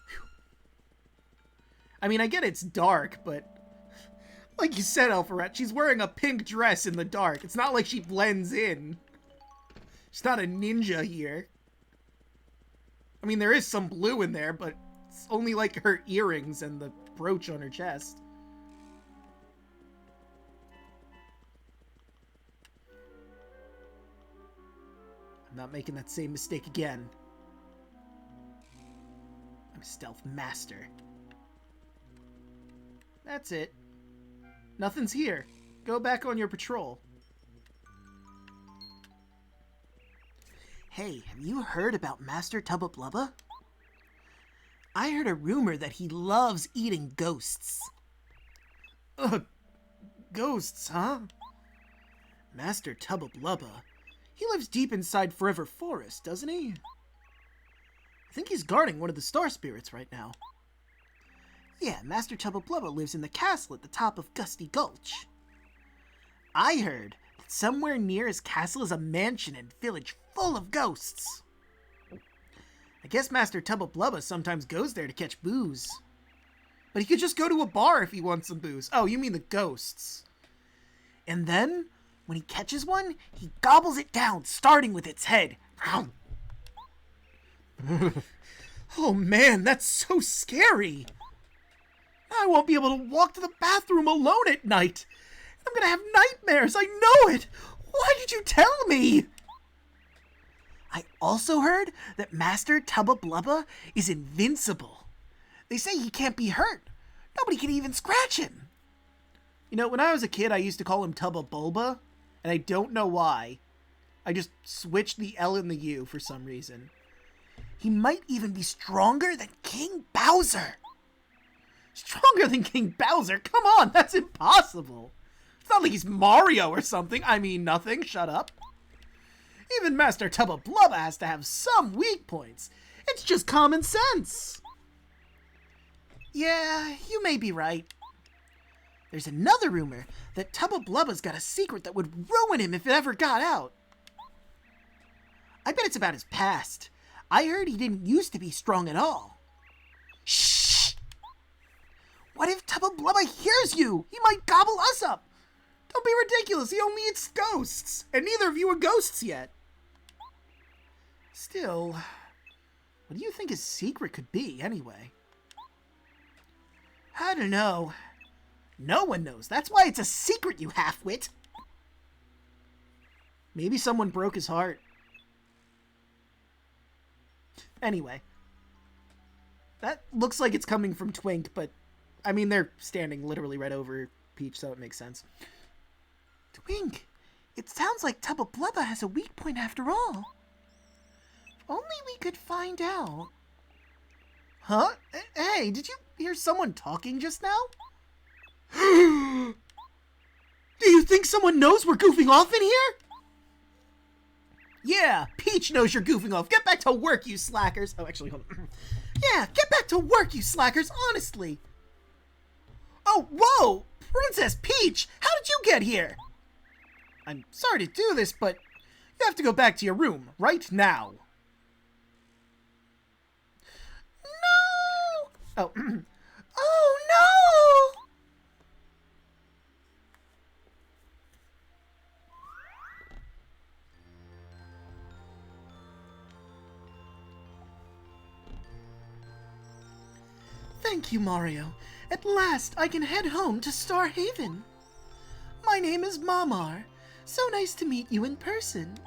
Whew. I mean, I get it's dark, but... Like you said, Alpharet, she's wearing a pink dress in the dark. It's not like she blends in. She's not a ninja here. I mean, there is some blue in there, but it's only like her earrings and the brooch on her chest. I'm not making that same mistake again. I'm a stealth master. That's it. Nothing's here. Go back on your patrol. Hey, have you heard about Master Tubba Blubba? I heard a rumor that he loves eating ghosts. Ugh, ghosts, huh? Master Tubba Blubba. He lives deep inside Forever Forest, doesn't he? I think he's guarding one of the star spirits right now. Yeah, Master Tubba Blubba lives in the castle at the top of Gusty Gulch. I heard that somewhere near his castle is a mansion and village full of ghosts. I guess Master Tubba Blubba sometimes goes there to catch booze. But he could just go to a bar if he wants some booze. Oh, you mean the ghosts. And then, when he catches one, he gobbles it down, starting with its head. Oh man, that's so scary. I won't be able to walk to the bathroom alone at night. I'm gonna have nightmares, I know it! Why did you tell me? I also heard that Master Tubba Blubba is invincible. They say he can't be hurt. Nobody can even scratch him. You know, when I was a kid, I used to call him Tubba Bulba, and I don't know why. I just switched the L and the U for some reason. He might even be stronger than King Bowser. Stronger than King Bowser? Come on, that's impossible. It's not like he's Mario or something. I mean nothing, shut up. Even Master Tubba Blubba has to have some weak points. It's just common sense. Yeah, you may be right. There's another rumor that Tubba Blubba's got a secret that would ruin him if it ever got out. I bet it's about his past. I heard he didn't used to be strong at all. Shh! What if Tubba Blubba hears you? He might gobble us up. Don't be ridiculous. He only eats ghosts. And neither of you are ghosts yet. Still, what do you think his secret could be, anyway? I don't know. No one knows. That's why it's a secret, you half-wit. Maybe someone broke his heart. Anyway. That looks like it's coming from Twink, but... I mean, they're standing literally right over Peach, so it makes sense. Twink, it sounds like Tubba Blubba has a weak point after all. If only we could find out. Huh? Hey, did you hear someone talking just now? Do you think someone knows we're goofing off in here? Yeah, Peach knows you're goofing off. Get back to work, you slackers. Oh, actually, hold on. Yeah, get back to work, you slackers, honestly. Oh, whoa! Princess Peach, how did you get here? I'm sorry to do this, but you have to go back to your room right now. No! Oh, oh no! Thank you, Mario. At last, I can head home to Star Haven. My name is Mamar. So nice to meet you in person.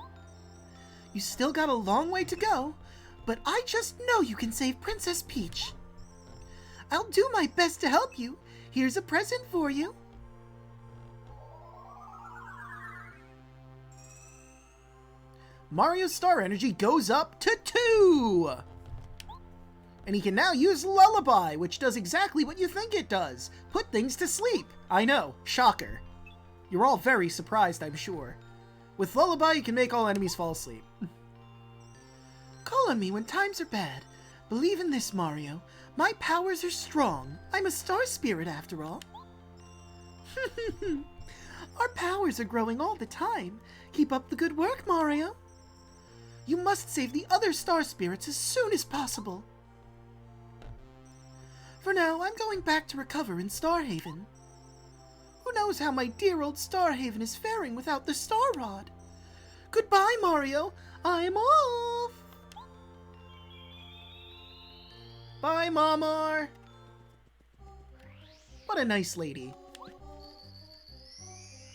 You still got a long way to go, but I just know you can save Princess Peach. I'll do my best to help you. Here's a present for you. Mario's star energy goes up to 2! And he can now use Lullaby, which does exactly what you think it does. Put things to sleep. I know, shocker. You're all very surprised, I'm sure. With Lullaby, you can make all enemies fall asleep. Call on me when times are bad. Believe in this, Mario. My powers are strong. I'm a star spirit, after all. Our powers are growing all the time. Keep up the good work, Mario. You must save the other star spirits as soon as possible. For now, I'm going back to recover in Star Haven. Who knows how my dear old Star Haven is faring without the Star Rod? Goodbye, Mario. I'm off. Bye, Mamar. What a nice lady.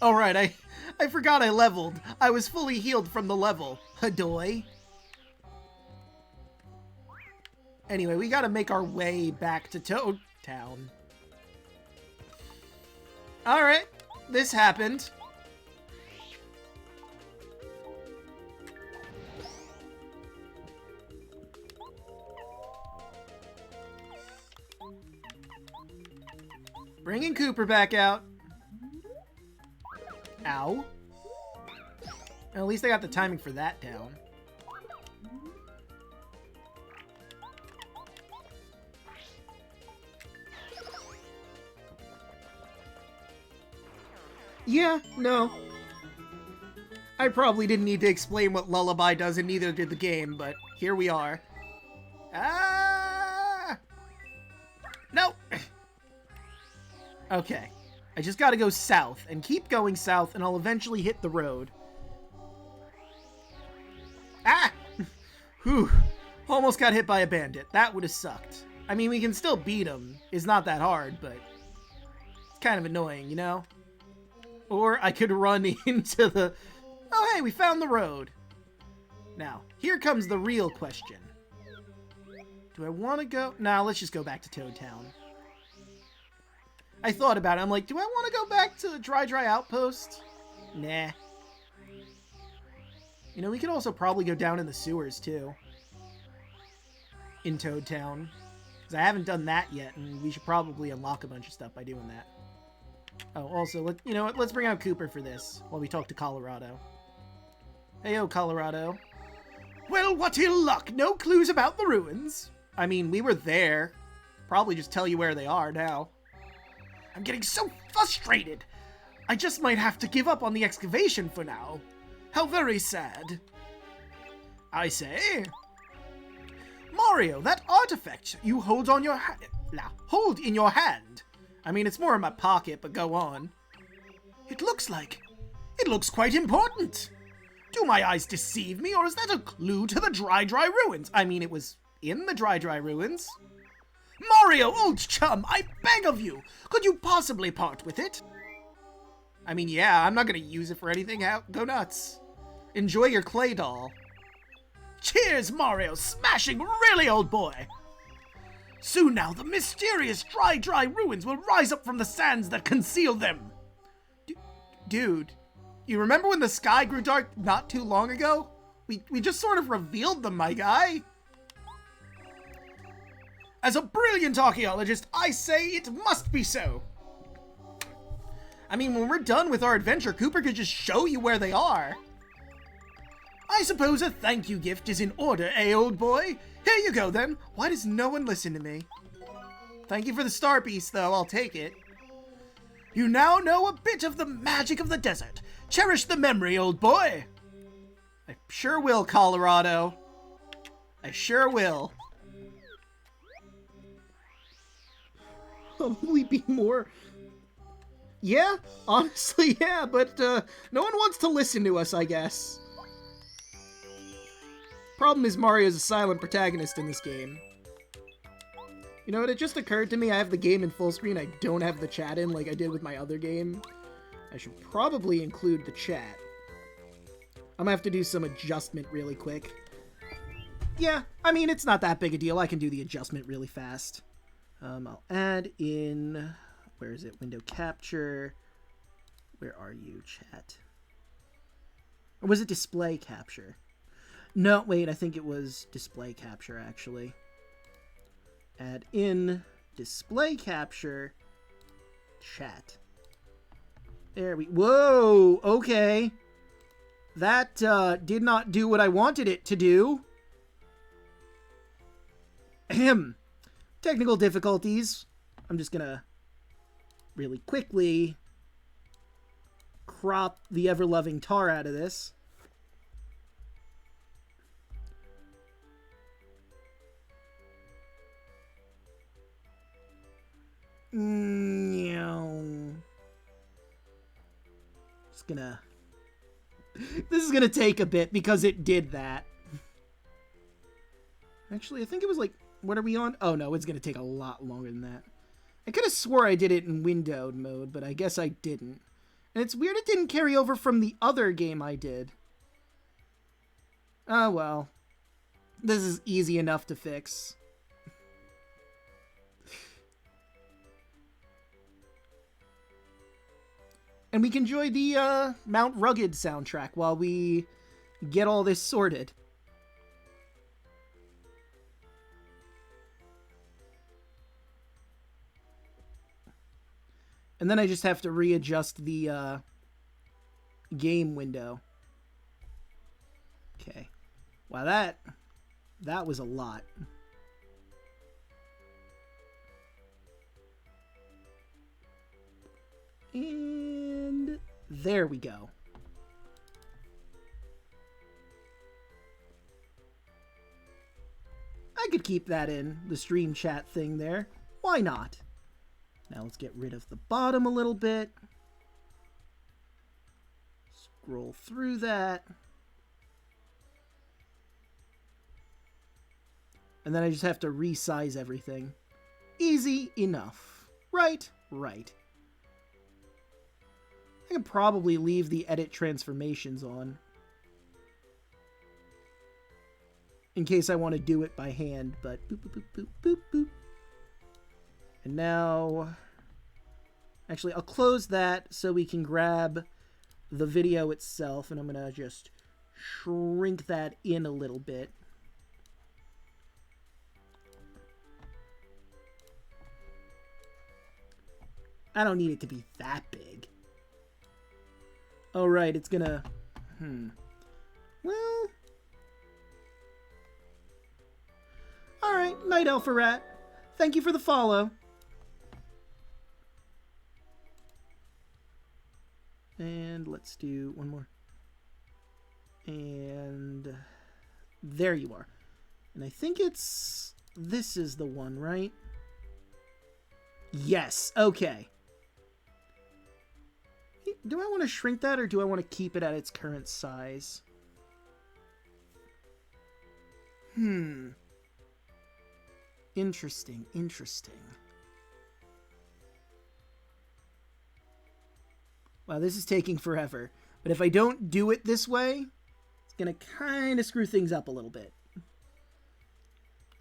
Alright, I forgot I leveled. I was fully healed from the level. Hadoy. Anyway, we gotta make our way back to Toad Town. Alright, this happened. Bringing Cooper back out. Ow. Well, at least I got the timing for that down. Yeah, no. I probably didn't need to explain what Lullaby does, and neither did the game, but here we are. Ah! No! Okay. I just gotta go south, and keep going south, and I'll eventually hit the road. Ah! Whew. Almost got hit by a bandit. That would have sucked. I mean, we can still beat him. It's not that hard, but it's kind of annoying, you know? Or I could run into the... Oh, hey, we found the road. Now, here comes the real question. Do I want to go? Nah, let's just go back to Toad Town. I thought about it. I'm like, do I want to go back to the Dry Outpost? Nah. You know, we could also probably go down in the sewers, too. In Toad Town. Because I haven't done that yet, and we should probably unlock a bunch of stuff by doing that. Oh, also, you know what? Let's bring out Cooper for this, while we talk to Colorado. Heyo, Colorado. Well, what ill luck! No clues about the ruins! I mean, we were there. Probably just tell you where they are now. I'm getting so frustrated! I just might have to give up on the excavation for now. How very sad. I say... Mario, that artifact you hold on your hold in your hand. I mean, it's more in my pocket, but go on. It looks quite important. Do my eyes deceive me, or is that a clue to the Dry Ruins? I mean, it was in the Dry Ruins. Mario, old chum, I beg of you, could you possibly part with it? I mean, yeah, I'm not gonna use it for anything. Go nuts. Enjoy your clay doll. Cheers, Mario, smashing really, old boy. Soon now, the mysterious Dry Ruins will rise up from the sands that conceal them. Dude, you remember when the sky grew dark not too long ago? We just sort of revealed them, my guy. As a brilliant archaeologist, I say it must be so. I mean, when we're done with our adventure, Cooper could just show you where they are. I suppose a thank you gift is in order, eh, old boy? Here you go, then. Why does no one listen to me? Thank you for the star piece, though. I'll take it. You now know a bit of the magic of the desert. Cherish the memory, old boy. I sure will, Colorado. I sure will. Probably be more... Yeah, honestly, yeah, but no one wants to listen to us, I guess. Problem is Mario's a silent protagonist in this game. You know what, it just occurred to me I have the game in full screen, I don't have the chat in like I did with my other game. I should probably include the chat. I'm gonna have to do some adjustment really quick. Yeah, I mean, it's not that big a deal, I can do the adjustment really fast. I'll add in... Where is it? Window capture. Where are you, chat? Or was it display capture? No, wait, I think it was display capture, actually. Add in display capture chat. There we... Whoa! Okay. That, did not do what I wanted it to do. Ahem. Technical difficulties. I'm just gonna really quickly crop the ever-loving tar out of this. Just gonna... This is gonna take a bit because it did that. Actually, I think it was like... What are we on? Oh no, it's gonna take a lot longer than that. I could have swore I did it in windowed mode, but I guess I didn't. And it's weird it didn't carry over from the other game I did. Oh well. This is easy enough to fix. And we can enjoy the Mount Rugged soundtrack while we get all this sorted. And then I just have to readjust the game window. Okay. Wow, that was a lot. And there we go. I could keep that in, the stream chat thing there. Why not? Now let's get rid of the bottom a little bit. Scroll through that. And then I just have to resize everything. Easy enough. Right, right. I can probably leave the edit transformations on. in case I want to do it by hand, but boop, boop, boop, boop, boop, boop. And now, actually, I'll close that so we can grab the video itself, and I'm going to just shrink that in a little bit. I don't need it to be that big. Oh, right, it's gonna... Well... Alright, Night Elf Rat. Thank you for the follow. And let's do one more. And... There you are. And I think it's... This is the one, right? Yes, okay. Do I want to shrink that, or do I want to keep it at its current size? Interesting, interesting. Wow, this is taking forever. But if I don't do it this way, it's going to kind of screw things up a little bit.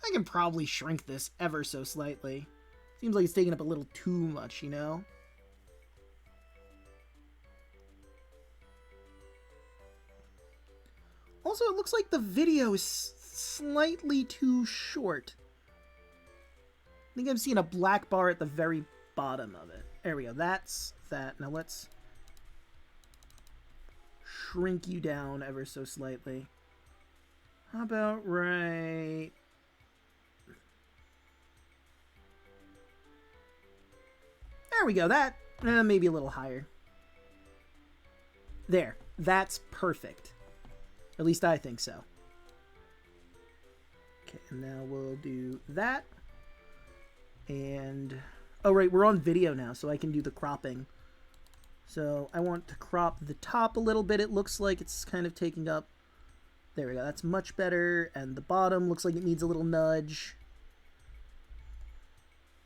I can probably shrink this ever so slightly. Seems like it's taking up a little too much, you know? Also, it looks like the video is slightly too short. I think I'm seeing a black bar at the very bottom of it. There we go. That's that. Now let's shrink you down ever so slightly. How about right... There we go. That, maybe a little higher. There. That's perfect. At least I think so. Okay, and now we'll do that. And... Oh, right, we're on video now, so I can do the cropping. So I want to crop the top a little bit. It looks like it's kind of taking up... There we go. That's much better. And the bottom looks like it needs a little nudge.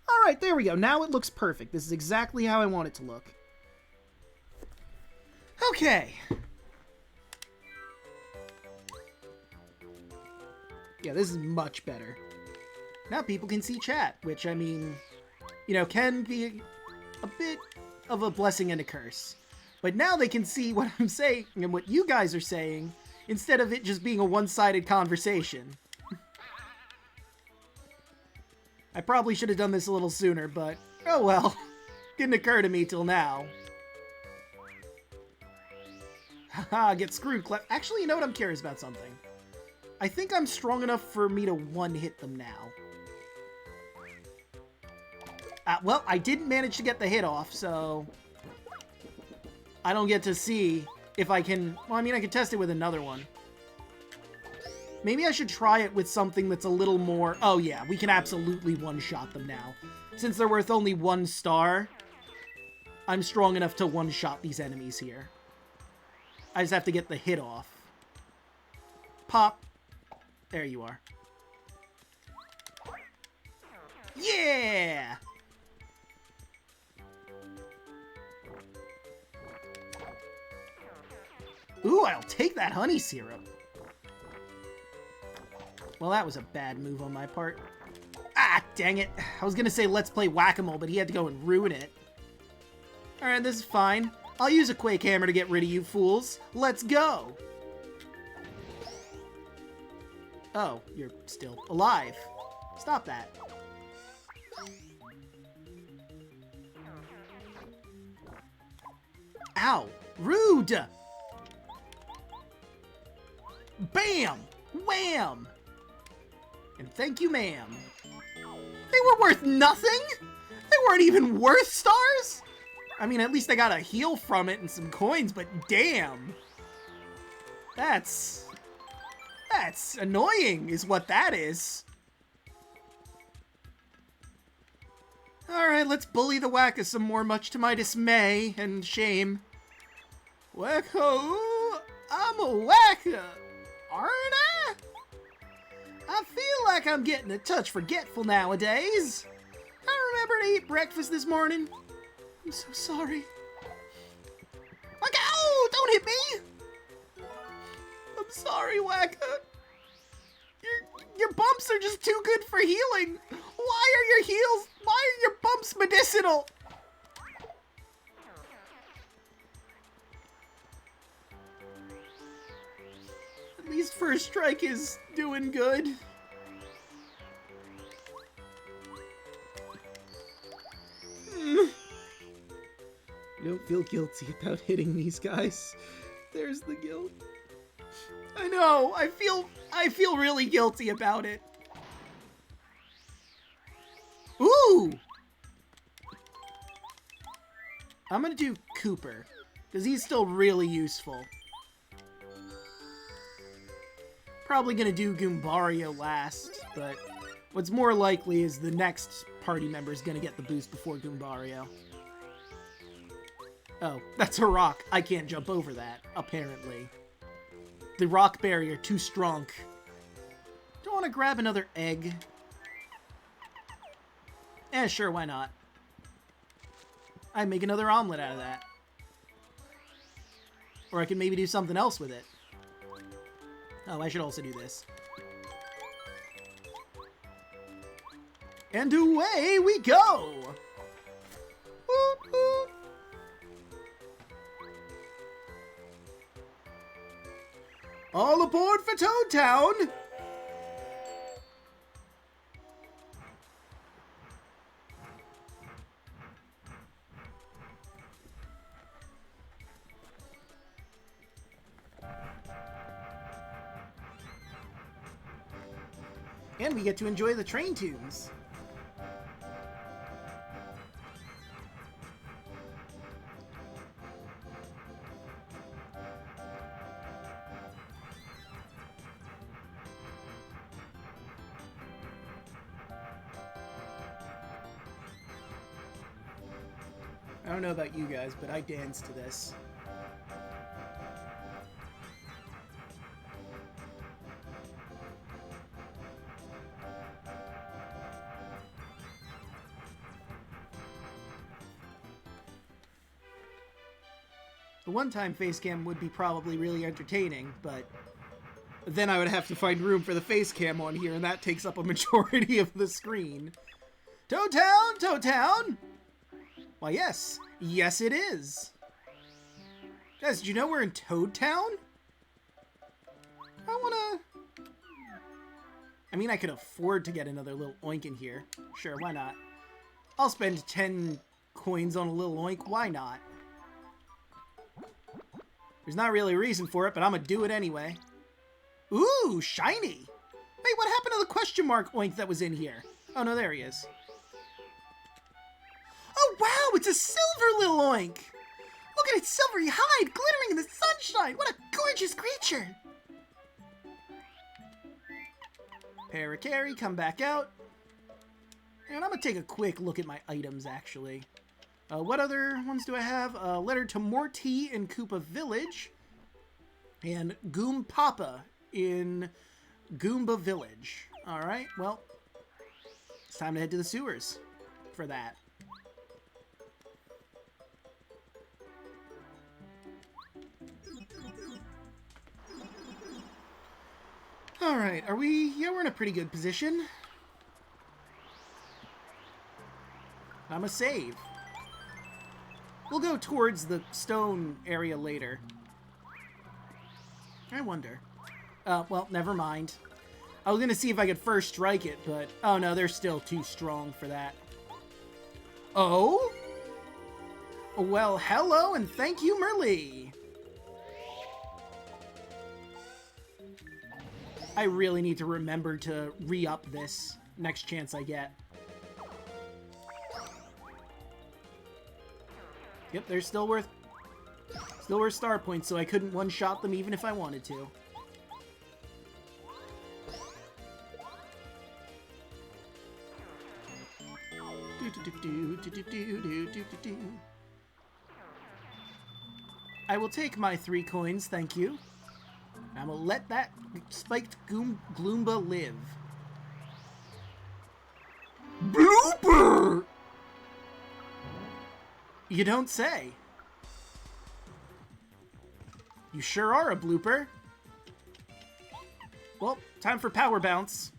All right, there we go. Now it looks perfect. This is exactly how I want it to look. Okay. Yeah, this is much better. Now people can see chat, which, I mean, you know, can be a bit of a blessing and a curse. But now they can see what I'm saying and what you guys are saying, instead of it just being a one-sided conversation. I probably should have done this a little sooner, but oh well. Didn't occur to me till now. Haha, get screwed, Clef. Actually, you know what? I'm curious about something. I think I'm strong enough for me to one-hit them now. Well, I didn't manage to get the hit off, so... I don't get to see if I can... Well, I mean, I could test it with another one. Maybe I should try it with something that's a little more... Oh, yeah, we can absolutely one-shot them now. Since they're worth only 1 star, I'm strong enough to one-shot these enemies here. I just have to get the hit off. Pop. There you are. Yeah! Ooh, I'll take that honey syrup. Well, that was a bad move on my part. Ah, dang it. I was gonna say let's play whack-a-mole, but he had to go and ruin it. Alright, this is fine. I'll use a Quake Hammer to get rid of you fools. Let's go! Oh, you're still alive. Stop that. Ow! Rude! Bam! Wham! And thank you, ma'am. They were worth nothing? They weren't even worth stars? I mean, at least I got a heal from it and some coins, but damn. That's annoying, is what that is. Alright, let's bully the Wacka some more, much to my dismay and shame. Wacko, I'm a Wacka, aren't I? I feel like I'm getting a touch forgetful nowadays. I remember to eat breakfast this morning. I'm so sorry. Wacka, oh, don't hit me! I'm sorry, Wacka. Your bumps are just too good for healing. Why are your bumps medicinal? At least First Strike is doing good. You don't feel guilty about hitting these guys. There's the guilt. I know. I feel really guilty about it. Ooh! I'm gonna do Cooper, because he's still really useful. Probably gonna do Goombario last, but what's more likely is the next party member is gonna get the boost before Goombario. Oh, that's a rock. I can't jump over that, apparently. The rock barrier, too strong. Don't want to grab another egg. Sure, why not? I'd make another omelet out of that. Or I could maybe do something else with it. Oh, I should also do this. And away we go! Whoop, whoop. All aboard for Toad Town! And we get to enjoy the train tunes. I don't know about you guys, but I dance to this. The one-time face cam would be probably really entertaining, but then I would have to find room for the face cam on here, and that takes up a majority of the screen. Toad Town! Toad Town! Why, yes. Yes, it is. Guys, did you know we're in Toad Town? I mean, I could afford to get another little oink in here. Sure, why not? I'll spend 10 coins on a little oink. Why not? There's not really a reason for it, but I'm gonna do it anyway. Ooh, shiny! Wait, what happened to the question mark oink that was in here? Oh, no, there he is. Oh, wow, it's a silver little oink! Look at its silvery hide glittering in the sunshine! What a gorgeous creature! Parakarry, come back out. And I'm gonna take a quick look at my items, actually. What other ones do I have? Letter to Morty in Koopa Village. And Goompapa in Goomba Village. Alright, well, it's time to head to the sewers for that. Alright, are we... Yeah, we're in a pretty good position. I'm a save. We'll go towards the stone area later. I wonder. Well, never mind. I was gonna see if I could first strike it, but... Oh no, they're still too strong for that. Oh? Well, hello and thank you, Merlee. I really need to remember to re-up this next chance I get. Yep, they're still worth star points, so I couldn't one-shot them even if I wanted to. I will take my 3 coins, thank you. I'm gonna let that spiked Gloomba live. Blooper! You don't say. You sure are a blooper. Well, time for Power Bounce.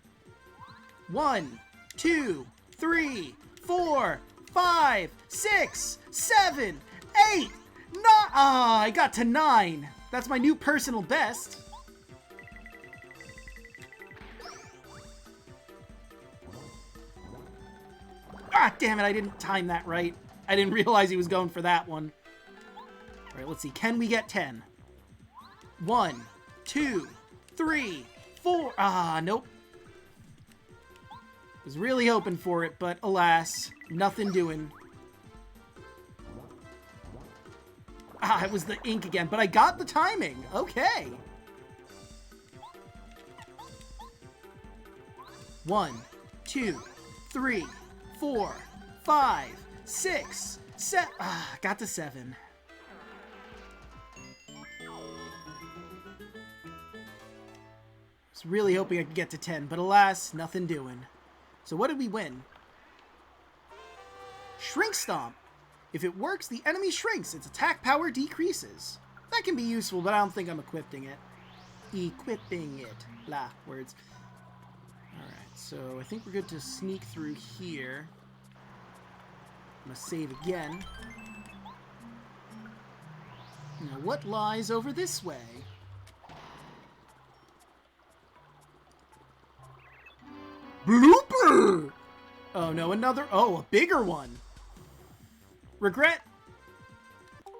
1, 2, 3, 4, 5, 6, 7, 8, 9. Ah, I got to 9. That's my new personal best. Ah, damn it, I didn't time that right. I didn't realize he was going for that one. All right, let's see. Can we get 10? 1, 2, 3, 4. Ah, nope. Was really hoping for it, but alas, nothing doing. Ah, it was the ink again, but I got the timing. Okay. 1, 2, 3, 4, 5, 6, 7. Ah, got to 7. Was really hoping I could get to 10, but alas, nothing doing. So what did we win? Shrink Stomp. If it works, the enemy shrinks. Its attack power decreases. That can be useful, but I don't think I'm equipping it. Equipping it. Blah, words. Alright, so I think we're good to sneak through here. I'm gonna save again. Now, what lies over this way? Blooper! Oh no, another. Oh, a bigger one. Regret.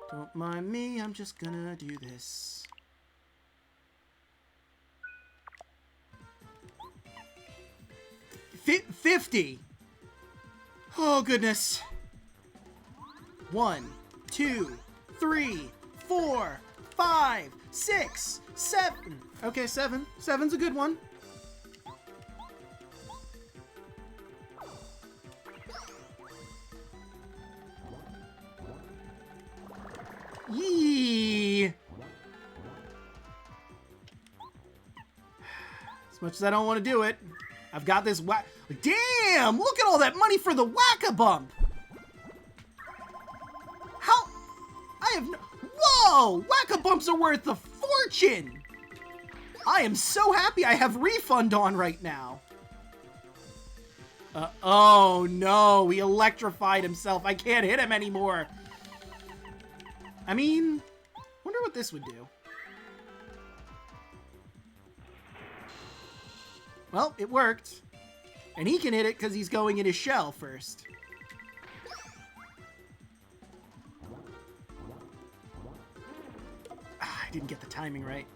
Don't mind me, I'm just gonna do this. F 50. Oh, goodness. 1, 2, 3, 4, 5, 6, 7. Okay, 7. 7's a good one. Yee! As much as I don't want to do it, I've got this whack. Damn! Look at all that money for the whack-a-bump! How? I have no. Whoa! Whack-a-bumps are worth a fortune! I am so happy I have refund on right now. Oh no, he electrified himself. I can't hit him anymore. I mean, wonder what this would do. Well, it worked. And he can hit it because he's going in his shell first. Ah, I didn't get the timing right.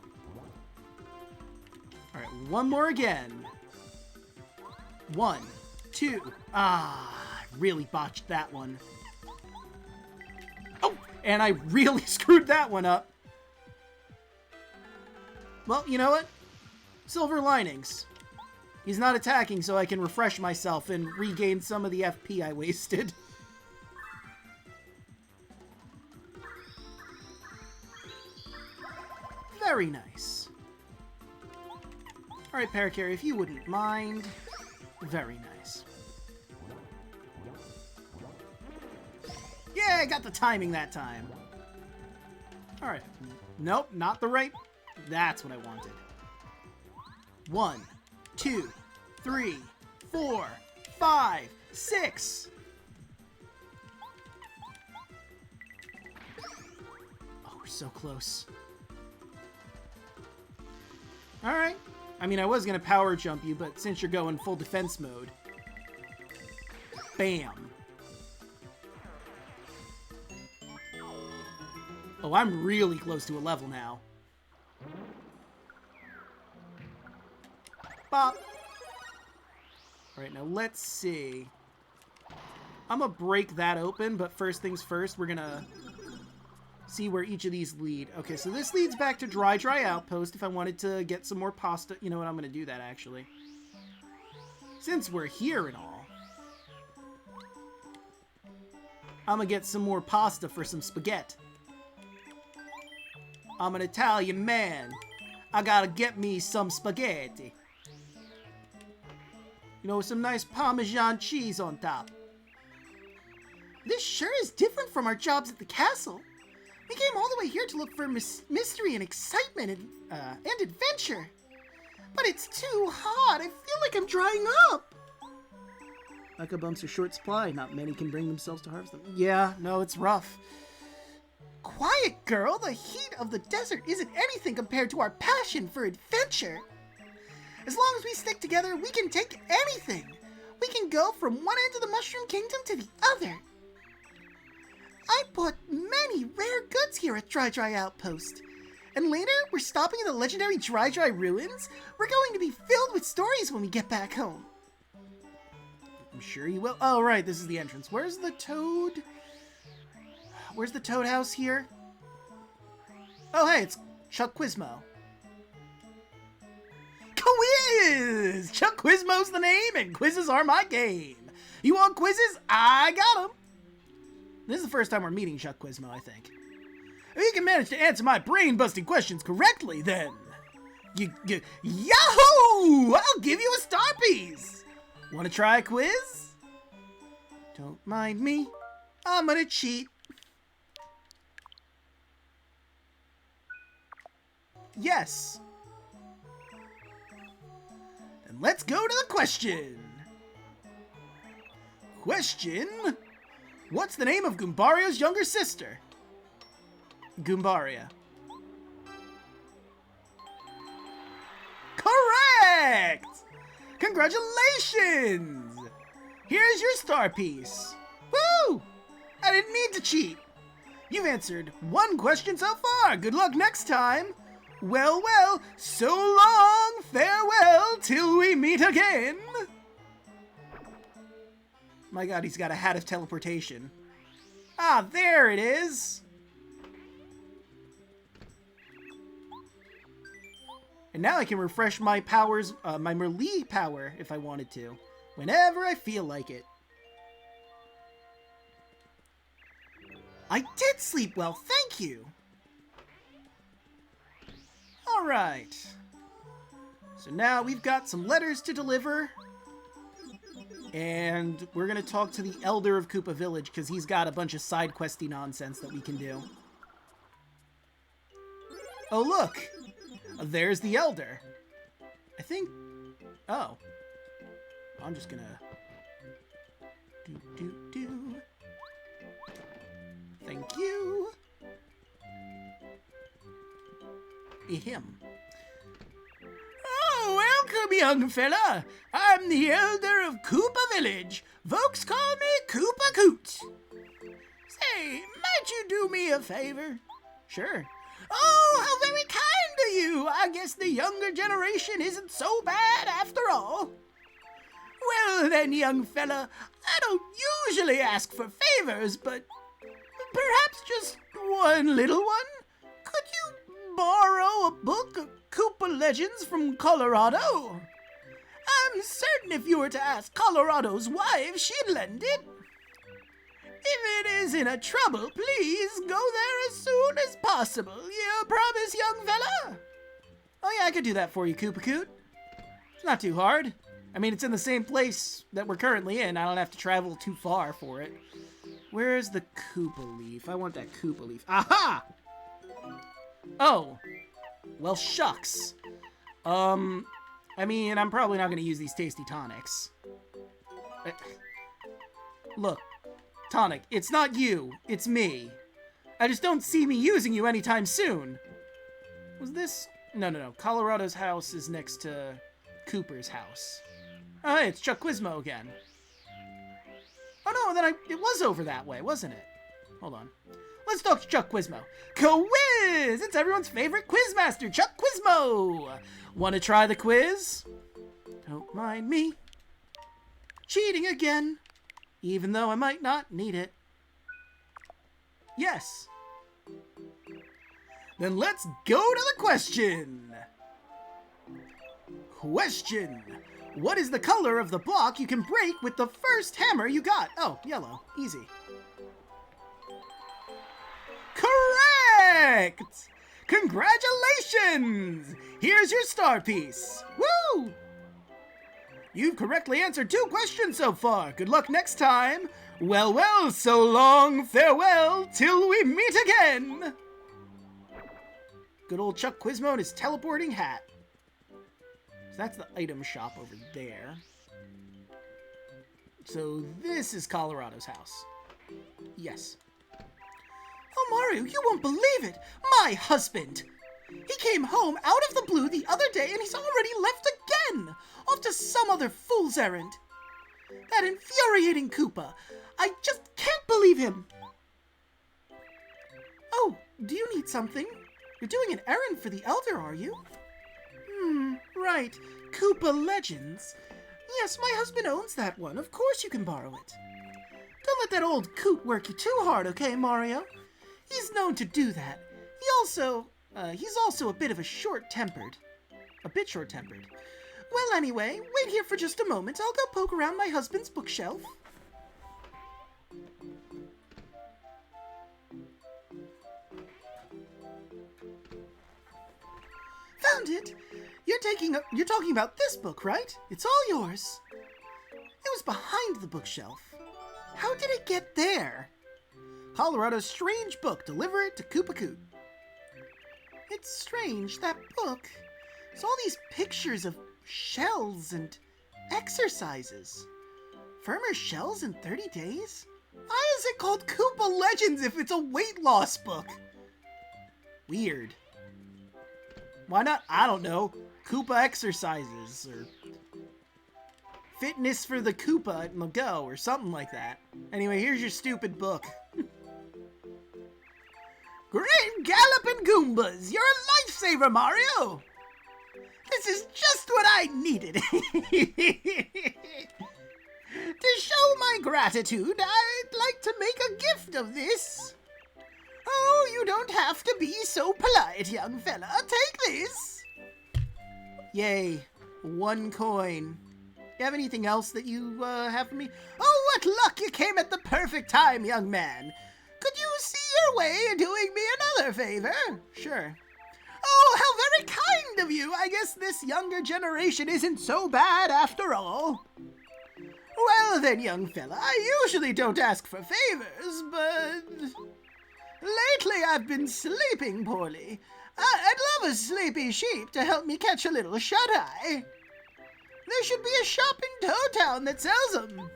Alright, one more again. 1, 2. Ah, I really botched that one. Oh, and I really screwed that one up. Well, you know what? Silver linings. He's not attacking, so I can refresh myself and regain some of the FP I wasted. Very nice. Alright, Parakarry, if you wouldn't mind. Very nice. Yeah, I got the timing that time. Alright. Nope, not the right. That's what I wanted. 1, 2, 3, 4, 5, 6. Oh, we're so close. Alright. I mean, I was going to power jump you, but since you're going full defense mode. Bam. Oh, I'm really close to a level now. Bop. Alright, now let's see. I'm gonna break that open, but first things first, we're gonna see where each of these lead. Okay, so this leads back to Dry Outpost if I wanted to get some more pasta. You know what, I'm gonna do that, actually. Since we're here and all. I'm gonna get some more pasta for some spaghetti. I'm an Italian man. I gotta get me some spaghetti. You know, some nice Parmesan cheese on top. This sure is different from our jobs at the castle. We came all the way here to look for mystery and excitement and adventure. But it's too hot. I feel like I'm drying up. Eka bumps are short supply. Not many can bring themselves to harvest them. Yeah, no, it's rough. Quiet, girl. The heat of the desert isn't anything compared to our passion for adventure. As long as we stick together, we can take anything. We can go from one end of the Mushroom Kingdom to the other. I bought many rare goods here at Dry Outpost. And later, we're stopping in the legendary Dry ruins. We're going to be filled with stories when we get back home. I'm sure you will. Oh, right, this is the entrance. Where's the toad? Where's the toad house here? Oh, hey, it's Chuck Quizmo. Quiz! Chuck Quizmo's the name, and quizzes are my game. You want quizzes? I got them. This is the first time we're meeting Chuck Quizmo, I think. If you can manage to answer my brain-busting questions correctly, then... Yahoo! I'll give you a star piece! Want to try a quiz? Don't mind me. I'm gonna cheat. Yes. Then let's go to the question. Question: what's the name of Goombario's younger sister? Goombaria. Correct! Congratulations! Here's your star piece. Woo! I didn't mean to cheat. You've answered one question so far. Good luck next time. Well, well, so long, farewell, till we meet again. My god, he's got a hat of teleportation. Ah, there it is. And now I can refresh my powers, my melee power, if I wanted to, whenever I feel like it. I did sleep well, thank you. Alright. So now we've got some letters to deliver. And we're going to talk to the Elder of Koopa Village, because he's got a bunch of side questy nonsense that we can do. Oh, look! There's the Elder. I think... Oh. I'm just gonna... Do. Thank you. Him. Oh, welcome, young fella. I'm the Elder of Koopa Village. Folks call me Koopa Coot. Say, might you do me a favor? Sure. Oh, how very kind of you. I guess the younger generation isn't so bad after all. Well then, young fella, I don't usually ask for favors, but perhaps just one little one? Could you borrow a book of Koopa Legends from Colorado? I'm certain if you were to ask Colorado's wife, she'd lend it. If it is in a trouble, please go there as soon as possible. You promise, young fella? Oh yeah, I could do that for you, Koopa Coot. It's not too hard. I mean, it's in the same place that we're currently in. I don't have to travel too far for it. Where's the Koopa Leaf? I want that Koopa Leaf. Aha! Oh. Well, shucks. I mean, I'm probably not going to use these tasty tonics. Look, Tonic, it's not you. It's me. I just don't see me using you anytime soon. Was this... No. Colorado's house is next to Cooper's house. Oh, hey, it's Chuck Quizmo again. Oh, no, then it was over that way, wasn't it? Hold on. Let's talk to Chuck Quizmo. Quiz! It's everyone's favorite quizmaster, Chuck Quizmo! Want to try the quiz? Don't mind me. Cheating again. Even though I might not need it. Yes. Then let's go to the question. Question. What is the color of the block you can break with the first hammer you got? Oh, yellow. Easy. Correct! Congratulations! Here's your star piece. Woo! You've correctly answered 2 questions so far. Good luck next time. Well, well, so long, farewell, till we meet again. Good old Chuck Quizmo and his teleporting hat. So that's the item shop over there. So this is Colorado's house. Yes. Oh, Mario, you won't believe it! My husband! He came home out of the blue the other day and he's already left again! Off to some other fool's errand! That infuriating Koopa! I just can't believe him! Oh, do you need something? You're doing an errand for the Elder, are you? Right. Koopa Legends. Yes, my husband owns that one. Of course you can borrow it. Don't let that old coot work you too hard, okay, Mario? He's known to do that. He's also a bit short-tempered. Well, anyway, wait here for just a moment. I'll go poke around my husband's bookshelf. Found it! You're talking about this book, right? It's all yours. It was behind the bookshelf. How did it get there? Colorado's strange book. Deliver it to Koopa Coot. It's strange, that book. It's all these pictures of shells and exercises. Firmer shells in 30 days? Why is it called Koopa Legends if it's a weight loss book? Weird. Why not, I don't know, Koopa exercises, or fitness for the Koopa and the go, or something like that. Anyway, here's your stupid book. Great galloping Goombas! You're a lifesaver, Mario! This is just what I needed. To show my gratitude, I'd like to make a gift of this. Oh, you don't have to be so polite, young fella. Take this. Yay. 1 coin. You have anything else that you have for me? Oh, what luck! You came at the perfect time, young man. Could you see your way doing me another favor? Sure. Oh, how very kind of you. I guess this younger generation isn't so bad after all. Well then, young fella, I usually don't ask for favors, but lately I've been sleeping poorly. I'd love a sleepy sheep to help me catch a little shut-eye. There should be a shop in Toad Town that sells them.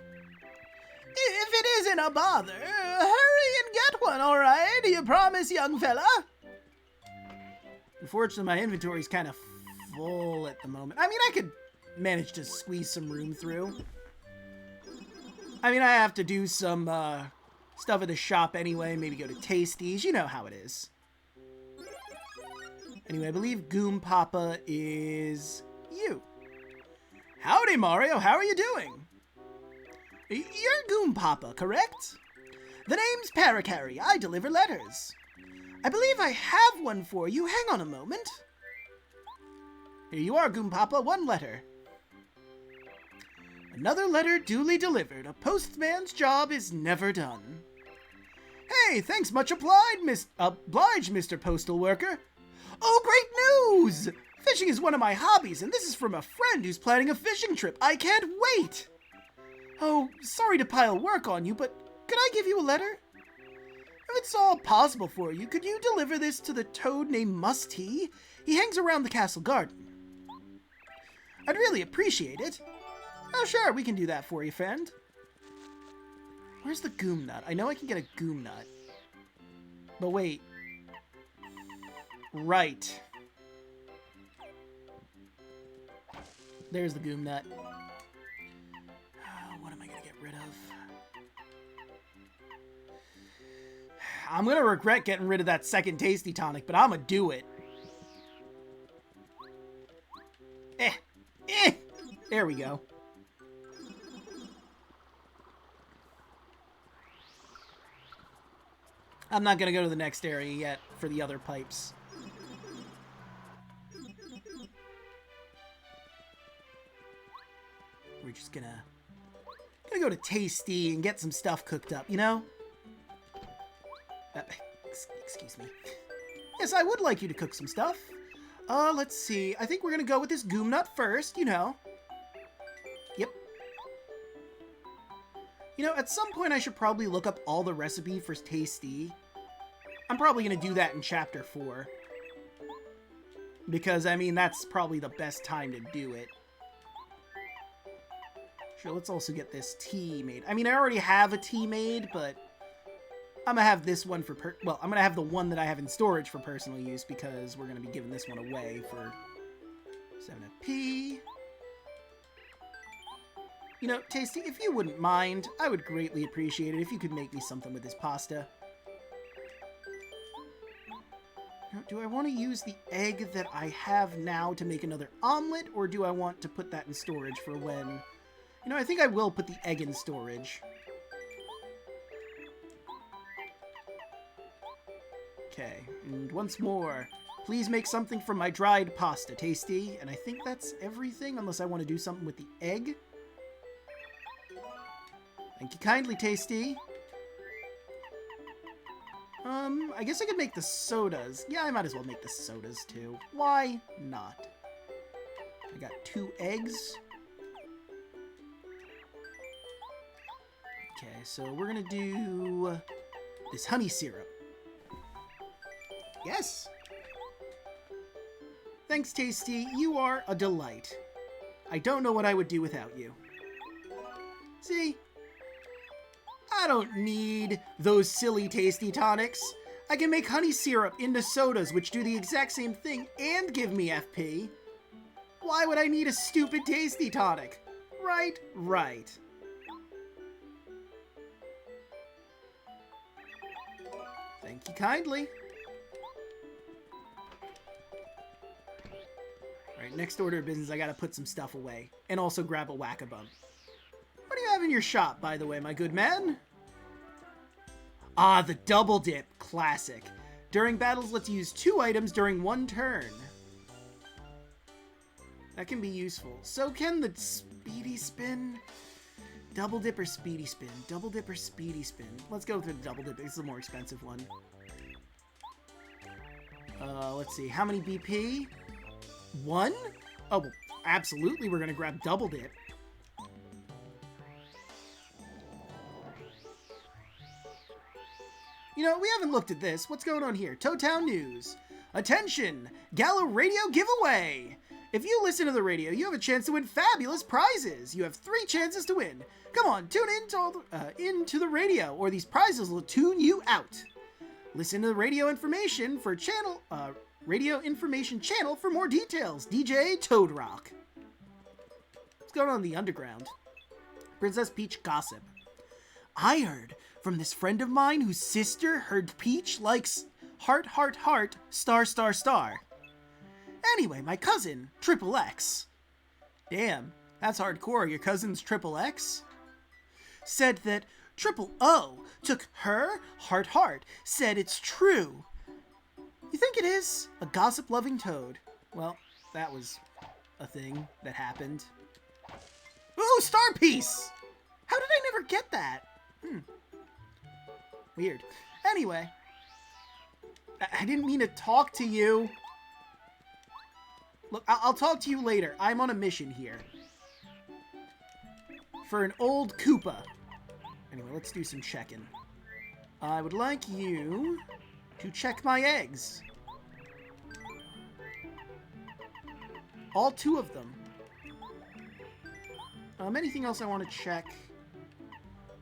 If it isn't a bother, hurry and get one, all right? You promise, young fella? Unfortunately, my inventory's kind of full at the moment. I mean, I could manage to squeeze some room through. I mean, I have to do some stuff at the shop anyway. Maybe go to Tasty's. You know how it is. Anyway, I believe Goom Papa is you. Howdy, Mario. How are you doing? You're Goom Papa, correct? The name's Paracary. I deliver letters. I believe I have one for you. Hang on a moment. Here you are, Goom Papa. 1 letter. Another letter duly delivered. A postman's job is never done. Hey, thanks much obliged, Mr. Postal Worker. Oh, great news! Fishing is one of my hobbies, and this is from a friend who's planning a fishing trip. I can't wait! Oh, sorry to pile work on you, but could I give you a letter? If it's all possible for you, could you deliver this to the toad named Musty? He hangs around the castle garden. I'd really appreciate it. Oh, sure, we can do that for you, friend. Where's the Goom Nut? I know I can get a Goom Nut. But wait. Right. There's the Goom Nut. What am I going to get rid of? I'm going to regret getting rid of that second Tasty Tonic, but I'm going to do it. There we go. I'm not going to go to the next area yet for the other pipes. We're just gonna go to Tasty and get some stuff cooked up, you know? Excuse me. Yes, I would like you to cook some stuff. Let's see. I think we're gonna go with this Goom Nut first, you know. Yep. You know, at some point I should probably look up all the recipe for Tasty. I'm probably gonna do that in Chapter 4. Because, I mean, that's probably the best time to do it. Here, let's also get this tea made. I mean, I already have a tea made, but I'm gonna have this one for I'm gonna have the one that I have in storage for personal use because we're gonna be giving this one away for 7FP. You know, Tasty, if you wouldn't mind, I would greatly appreciate it if you could make me something with this pasta. Now, do I want to use the egg that I have now to make another omelet, or do I want to put that in storage for when... You know, I think I will put the egg in storage. Okay, and once more, please make something from my dried pasta, Tasty. And I think that's everything, unless I want to do something with the egg. Thank you kindly, Tasty. I guess I could make the sodas. Yeah, I might as well make the sodas, too. Why not? I got 2 eggs. Okay, so we're gonna do this honey syrup. Yes! Thanks, Tasty. You are a delight. I don't know what I would do without you. See? I don't need those silly Tasty tonics. I can make honey syrup into sodas which do the exact same thing and give me FP. Why would I need a stupid Tasty tonic? Right, right. Thank you kindly. Alright, next order of business, I gotta put some stuff away. And also grab a whack-a-bump. What do you have in your shop, by the way, my good man? Ah, the double dip. Classic. During battles, let's use 2 items during 1 turn. That can be useful. So can the speedy spin? Double dip or speedy spin? Double dip or speedy spin? Let's go with the double dip. It's the more expensive one. Let's see. How many BP? 1? Oh, well, absolutely we're going to grab double dip. You know, we haven't looked at this. What's going on here? Toetown News. Attention! Gala Radio Giveaway! If you listen to the radio, you have a chance to win fabulous prizes. You have 3 chances to win. Come on, tune into the radio, or these prizes will tune you out. Listen to the radio information channel for more details. DJ Toad Rock. What's going on in the underground? Princess Peach gossip. I heard from this friend of mine whose sister heard Peach likes heart, heart, heart, star, star, star. Anyway, my cousin, Triple X. Damn, that's hardcore. Your cousin's Triple X? Said that Triple O took her heart, heart, said it's true. You think it is? A gossip-loving toad. Well, that was a thing that happened. Ooh, Star Piece! How did I never get that? Weird. Anyway. I didn't mean to talk to you. Look, I'll talk to you later. I'm on a mission here. For an old Koopa. Anyway, let's do some checking. I would like you to check my eggs. All 2 of them. Anything else I want to check?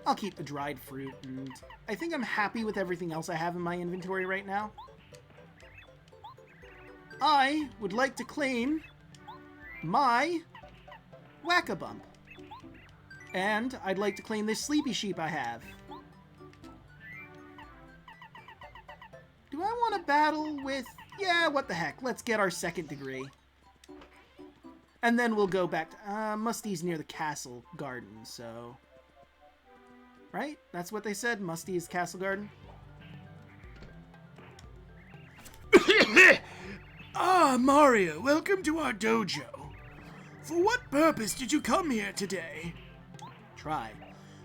I'll keep the dried fruit, and I think I'm happy with everything else I have in my inventory right now. I would like to claim my Whack-a-Bump. And I'd like to claim this Sleepy Sheep I have. Do I want to battle with... Yeah, what the heck. Let's get our 2nd degree. And then we'll go back to... Musty's near the castle garden, so... Right? That's what they said? Musty's castle garden? Ah, Mario, welcome to our dojo. For what purpose did you come here today? Try.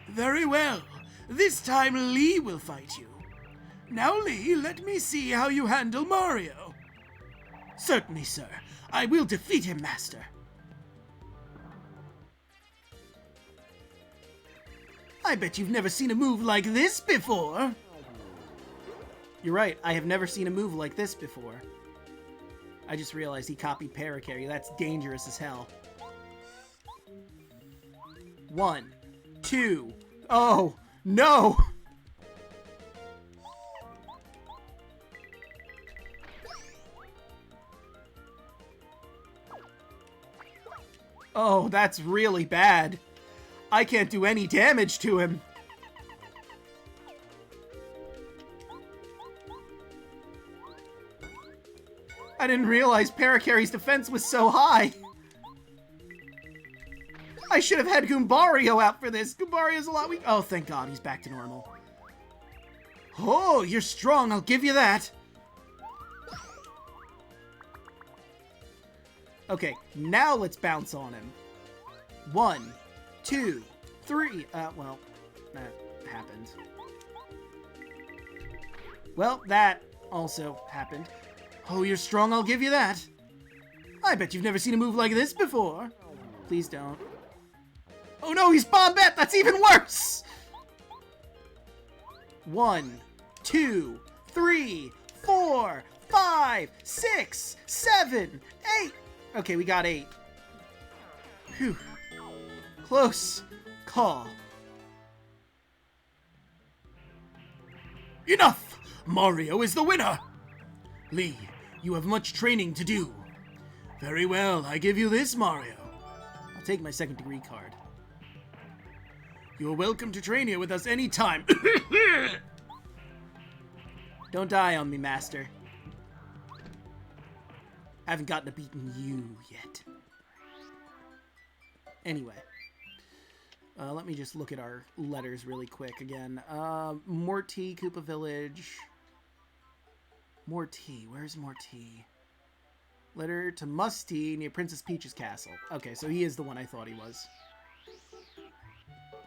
Very well. This time Lee will fight you. Now, Lee, let me see how you handle Mario. Certainly, sir. I will defeat him, Master. I bet you've never seen a move like this before. You're right, I have never seen a move like this before. I just realized he copied Paracarry. That's dangerous as hell. 1, 2. Oh, no! Oh, that's really bad. I can't do any damage to him. I didn't realize Parakarry's defense was so high. I should have had Goombario out for this. Goombario's a lot weak. Oh, thank God, he's back to normal. Oh, you're strong, I'll give you that. Okay, now let's bounce on him. 1, 2, 3. Well, that happened. Well, that also happened. Oh, you're strong, I'll give you that. I bet you've never seen a move like this before. Please don't. Oh no, he's Bombette! That's even worse! 1, 2, 3, 4, 5, 6, 7, 8. Okay, we got 8. Phew. Close call. Enough! Mario is the winner! Lee, you have much training to do. Very well, I give you this, Mario. I'll take my second degree card. You're welcome to train here with us anytime. Don't die on me, Master. I haven't gotten to beaten you yet. Anyway. Let me just look at our letters really quick again. Morty, Koopa Village. Morty, where's Morty? Letter to Musty near Princess Peach's castle. Okay, so he is the one I thought he was.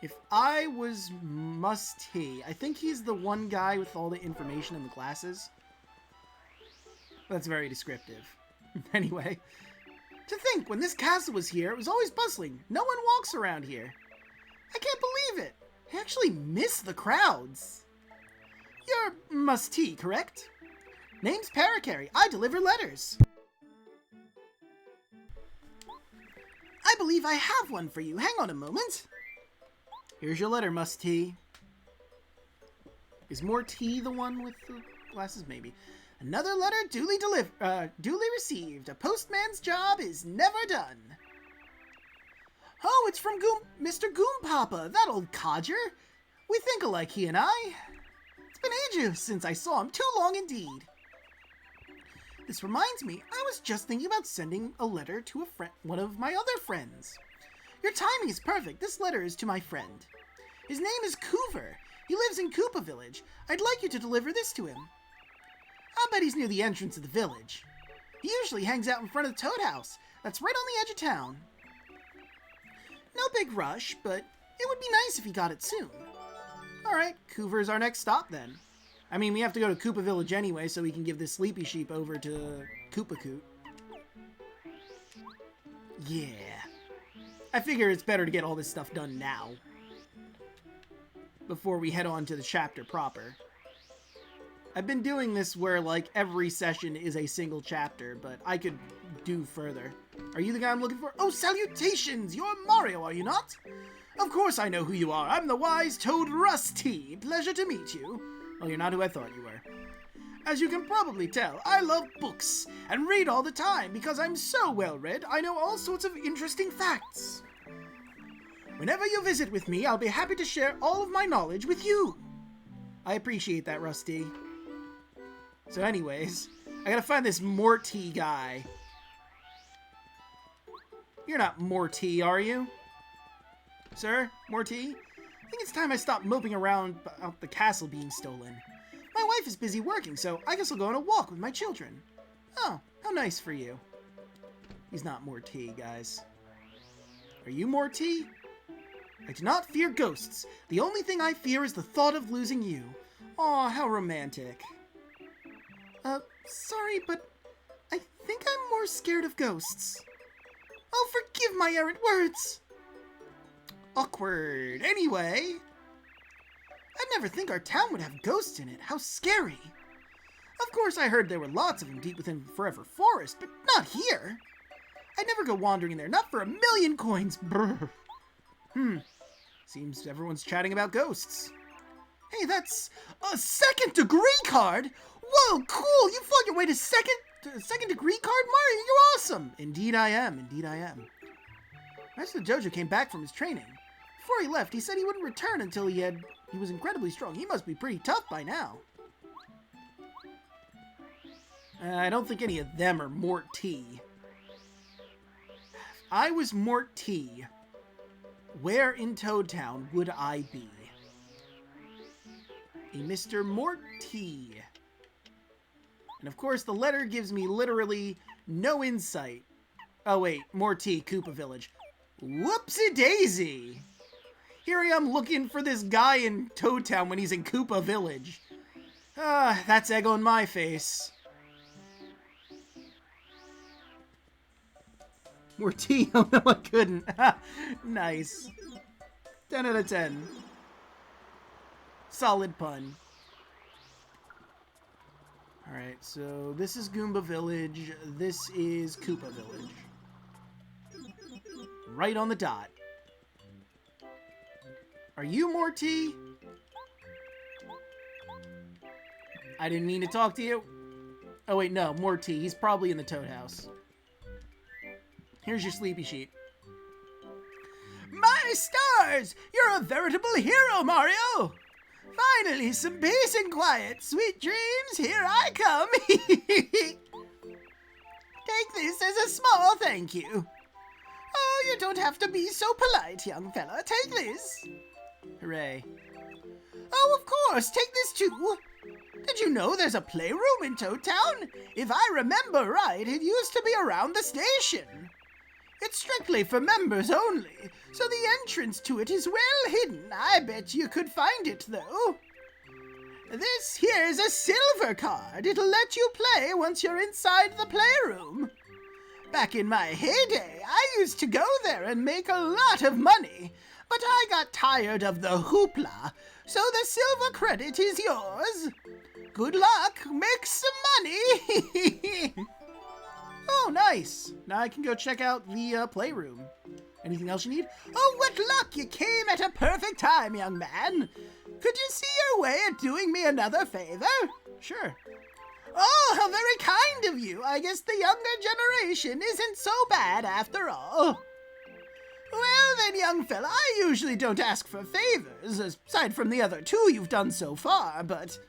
If I was Musty, I think he's the one guy with all the information in the glasses. That's very descriptive. Anyway, to think, when this castle was here, it was always bustling. No one walks around here. I can't believe it. I actually miss the crowds. You're Musty, correct? Name's Parakarry. I deliver letters. I believe I have one for you. Hang on a moment. Here's your letter, Musty. Is Morty the one with the glasses? Maybe. Another letter duly received. A postman's job is never done. Oh, it's from Mr. Goompapa, that old codger. We think alike, he and I. It's been ages since I saw him. Too long indeed. This reminds me, I was just thinking about sending a letter to one of my other friends. Your timing is perfect. This letter is to my friend. His name is Coover. He lives in Koopa Village. I'd like you to deliver this to him. I'll bet he's near the entrance of the village. He usually hangs out in front of the Toad House. That's right on the edge of town. No big rush, but it would be nice if he got it soon. Alright, Coover's our next stop then. I mean, we have to go to Koopa Village anyway, so we can give this sleepy sheep over to Koopa Coot. Yeah. I figure it's better to get all this stuff done now. Before we head on to the chapter proper. I've been doing this where, like, every session is a single chapter, but I could do further. Are you the guy I'm looking for? Oh, salutations! You're Mario, are you not? Of course I know who you are. I'm the wise Toad Rusty. Pleasure to meet you. Well, you're not who I thought you were. As you can probably tell, I love books and read all the time because I'm so well read, I know all sorts of interesting facts. Whenever you visit with me, I'll be happy to share all of my knowledge with you. I appreciate that, Rusty. So anyways, I gotta find this Morty guy. You're not Morty, are you? Sir, Morty? I think it's time I stopped moping around about the castle being stolen. My wife is busy working, so I guess I'll go on a walk with my children. Oh, how nice for you. He's not Morty, guys. Are you Morty? I do not fear ghosts. The only thing I fear is the thought of losing you. Aw, how romantic. Sorry, but I think I'm more scared of ghosts. Oh, forgive my errant words. Awkward. Anyway, I'd never think our town would have ghosts in it. How scary. Of course, I heard there were lots of them deep within Forever Forest, but not here. I'd never go wandering in there, not for a million coins. Brr. Seems everyone's chatting about ghosts. Hey, that's a second degree card! Whoa, cool! You fought your way to second degree card, Mario? You're awesome! Indeed I am, indeed I am. Master Jojo came back from his training. Before he left, he said he wouldn't return until he was incredibly strong. He must be pretty tough by now. I don't think any of them are Mort T. If I was Mort T, where in Toad Town would I be? A Mr. Mort T. And of course, the letter gives me literally no insight. Oh wait, Mort T, Koopa Village. Whoopsie daisy! Here I am looking for this guy in Toad Town when he's in Koopa Village. That's egg on my face. Mort T, oh no I couldn't. Nice. 10 out of 10. Solid pun. Alright, so this is Goomba Village, this is Koopa Village. Right on the dot. Are you Mort T? I didn't mean to talk to you. Oh wait, no, Mort T. He's probably in the Toad House. Here's your sleepy sheet. My stars! You're a veritable hero, Mario! Finally, some peace and quiet. Sweet dreams, here I come. Take this as a small thank you. Oh, you don't have to be so polite, young fella. Take this. Hooray. Oh, of course, take this too. Did you know there's a playroom in Toad Town? If I remember right, it used to be around the station. It's strictly for members only, so the entrance to it is well hidden. I bet you could find it, though. This here's a silver card. It'll let you play once you're inside the playroom. Back in my heyday, I used to go there and make a lot of money, but I got tired of the hoopla, so the silver credit is yours. Good luck, make some money. Oh, nice. Now I can go check out the playroom. Anything else you need? Oh, what luck! You came at a perfect time, young man. Could you see your way at doing me another favor? Sure. Oh, how very kind of you. I guess the younger generation isn't so bad after all. Well then, young fella, I usually don't ask for favors, aside from the other two you've done so far, but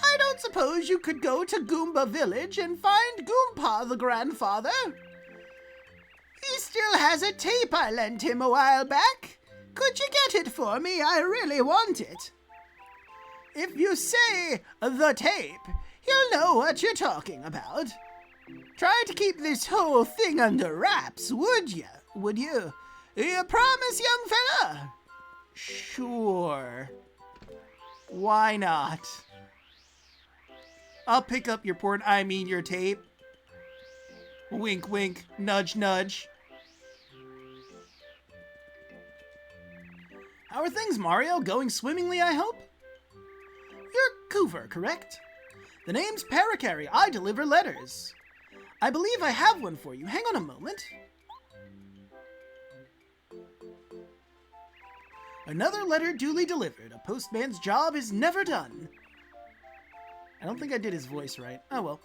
I don't suppose you could go to Goomba Village and find Goompa the grandfather? He still has a tape I lent him a while back. Could you get it for me? I really want it. If you say the tape, he'll know what you're talking about. Try to keep this whole thing under wraps, would you? Would you? You promise, young fella? Sure. Why not? I'll pick up your your tape. Wink, wink, nudge, nudge. How are things, Mario? Going swimmingly, I hope? You're Coover, correct? The name's Paracary. I deliver letters. I believe I have one for you. Hang on a moment. Another letter duly delivered. A postman's job is never done. I don't think I did his voice right. Oh well.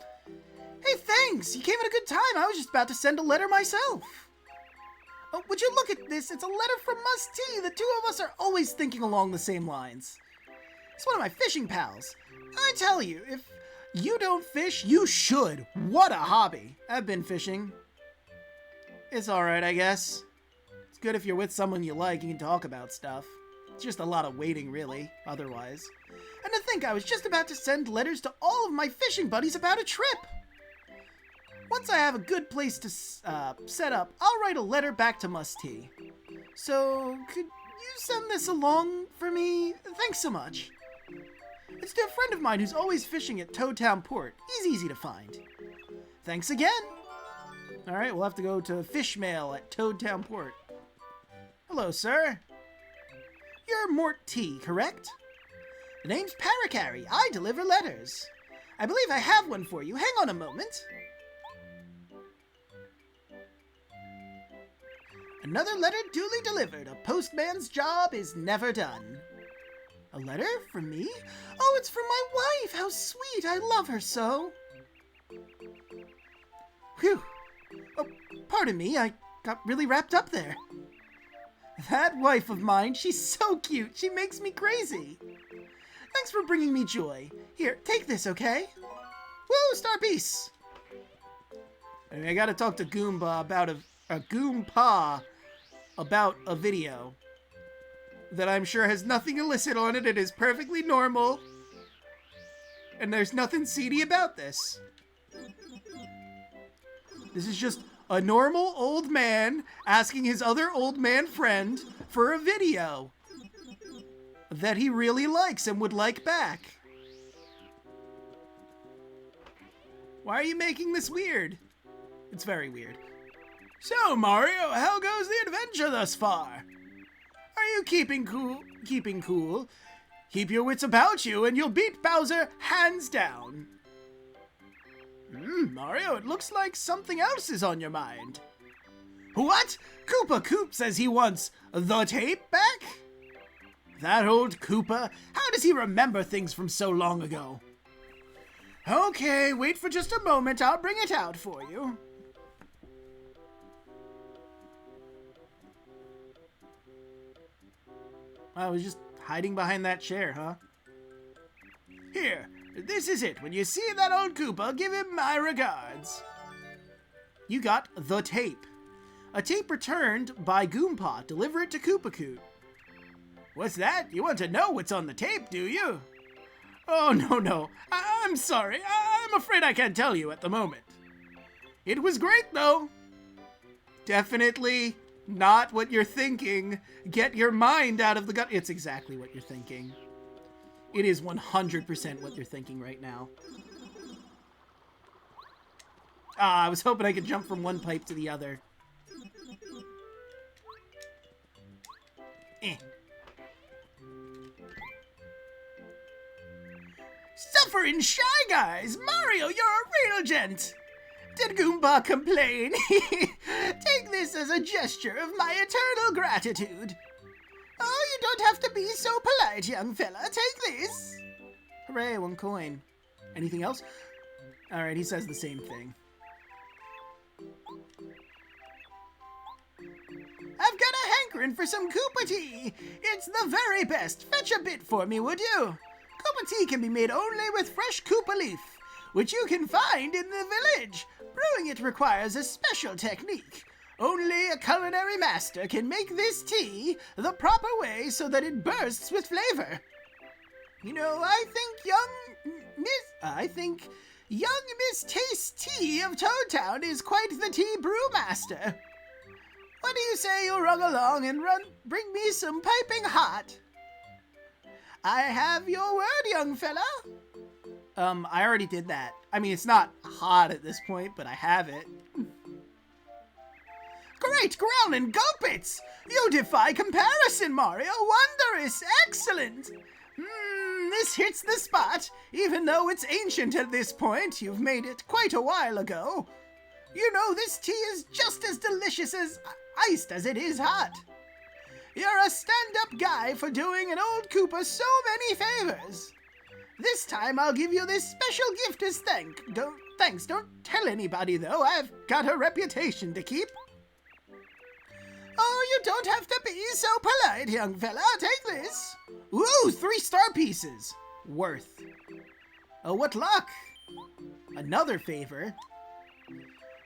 Hey, thanks! You came at a good time. I was just about to send a letter myself. Oh, would you look at this? It's a letter from Mus T. The two of us are always thinking along the same lines. It's one of my fishing pals. I tell you, if you don't fish, you should. What a hobby. I've been fishing. It's alright, I guess. It's good if you're with someone you like, you can talk about stuff. It's just a lot of waiting, really, otherwise. And to think I was just about to send letters to all of my fishing buddies about a trip. Once I have a good place to set up, I'll write a letter back to Mus T. So, could you send this along for me? Thanks so much. It's to a friend of mine who's always fishing at Toad Town Port. He's easy to find. Thanks again. Alright, we'll have to go to fish mail at Toad Town Port. Hello, sir. You're Mort T, correct? The name's Paracary. I deliver letters. I believe I have one for you. Hang on a moment. Another letter duly delivered. A postman's job is never done. A letter from me? Oh, it's from my wife. How sweet. I love her so. Whew. Oh, pardon me. I got really wrapped up there. That wife of mine, she's so cute. She makes me crazy. Thanks for bringing me joy. Here, take this, okay? Woo, star piece. I gotta talk to Goomba about Goompa about a video that I'm sure has nothing illicit on it. It is perfectly normal. And there's nothing seedy about this. This is just a normal old man asking his other old man friend for a video that he really likes and would like back. Why are you making this weird? It's very weird. So, Mario, how goes the adventure thus far? Are you keeping cool? Keeping cool? Keep your wits about you and you'll beat Bowser hands down. Mario, it looks like something else is on your mind. What? Koopa Coop says he wants the tape back? That old Koopa? How does he remember things from so long ago? Okay, wait for just a moment. I'll bring it out for you. I was just hiding behind that chair, huh? Here, this is it. When you see that old Koopa, give him my regards. You got the tape. A tape returned by Goompa. Deliver it to Koopa Coot. What's that? You want to know what's on the tape, do you? Oh, no. I'm sorry. I'm afraid I can't tell you at the moment. It was great, though. Definitely not what you're thinking. Get your mind out of the gut. It's exactly what you're thinking. It is 100% what you're thinking right now. I was hoping I could jump from one pipe to the other. Suffering Shy Guys! Mario, you're a real gent! Did Goomba complain? Take this as a gesture of my eternal gratitude. Oh, you don't have to be so polite, young fella. Take this. Hooray, 1 coin. Anything else? Alright, he says the same thing. I've got a hankering for some Koopa tea. It's the very best. Fetch a bit for me, would you? Koopa tea can be made only with fresh Koopa leaf, which you can find in the village. Brewing it requires a special technique. Only a culinary master can make this tea the proper way so that it bursts with flavor. You know, I think young Miss Taste Tea of Toadtown is quite the tea brewmaster. What do you say you run along and bring me some piping hot? I have your word, young fella. I already did that. I mean, it's not hot at this point, but I have it. Great growling gulpits! You defy comparison, Mario. Wondrous, excellent. This hits the spot. Even though it's ancient at this point, you've made it quite a while ago. You know, this tea is just as delicious as iced as it is hot. You're a stand-up guy for doing an old Koopa so many favors. This time I'll give you this special gift as thanks. Don't tell anybody, though. I've got a reputation to keep. Oh, you don't have to be so polite, young fella. Take this. Ooh, 3 star pieces. Worth. Oh, what luck. Another favor.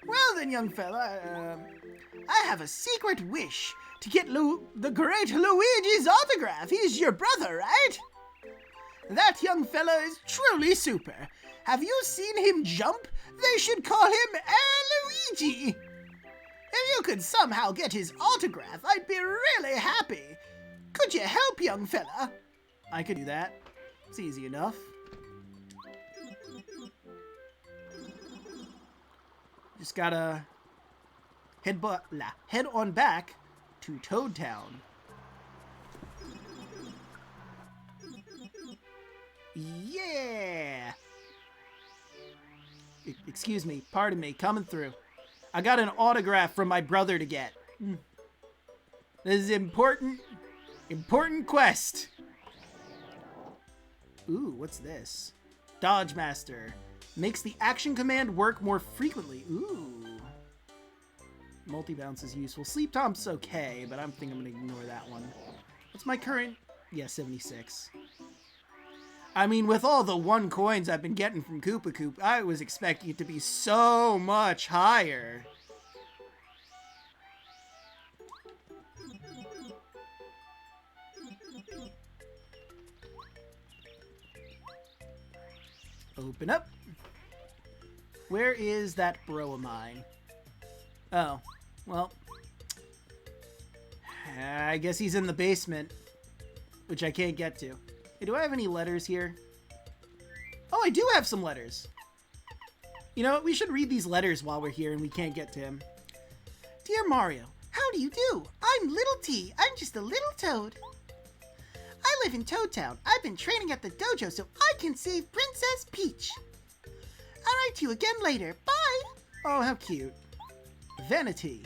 Well then, young fella, I have a secret wish to get the great Luigi's autograph. He's your brother, right? That young fella is truly super. Have you seen him jump? They should call him Luigi. If you could somehow get his autograph, I'd be really happy. Could you help, young fella? I could do that. It's easy enough. Just gotta head on back to Toad Town. Yeah! Excuse me, pardon me, coming through. I got an autograph from my brother to get. This is important quest. Ooh, what's this? Dodge Master. Makes the action command work more frequently. Ooh. Multi-bounce is useful. Sleep Tomp's okay, but I think I'm going to ignore that one. What's my current? Yeah, 76. I mean, with all the 1 coins I've been getting from Koopa Koop, I was expecting it to be so much higher. Open up. Where is that bro of mine? Oh, well. I guess he's in the basement, which I can't get to. Hey, do I have any letters here? Oh, I do have some letters. You know what? We should read these letters while we're here and we can't get to him. Dear Mario, how do you do? I'm Little T. I'm just a little toad. I live in Toad Town. I've been training at the dojo so I can save Princess Peach. I'll write to you again later. Bye. Oh, how cute. Vanity.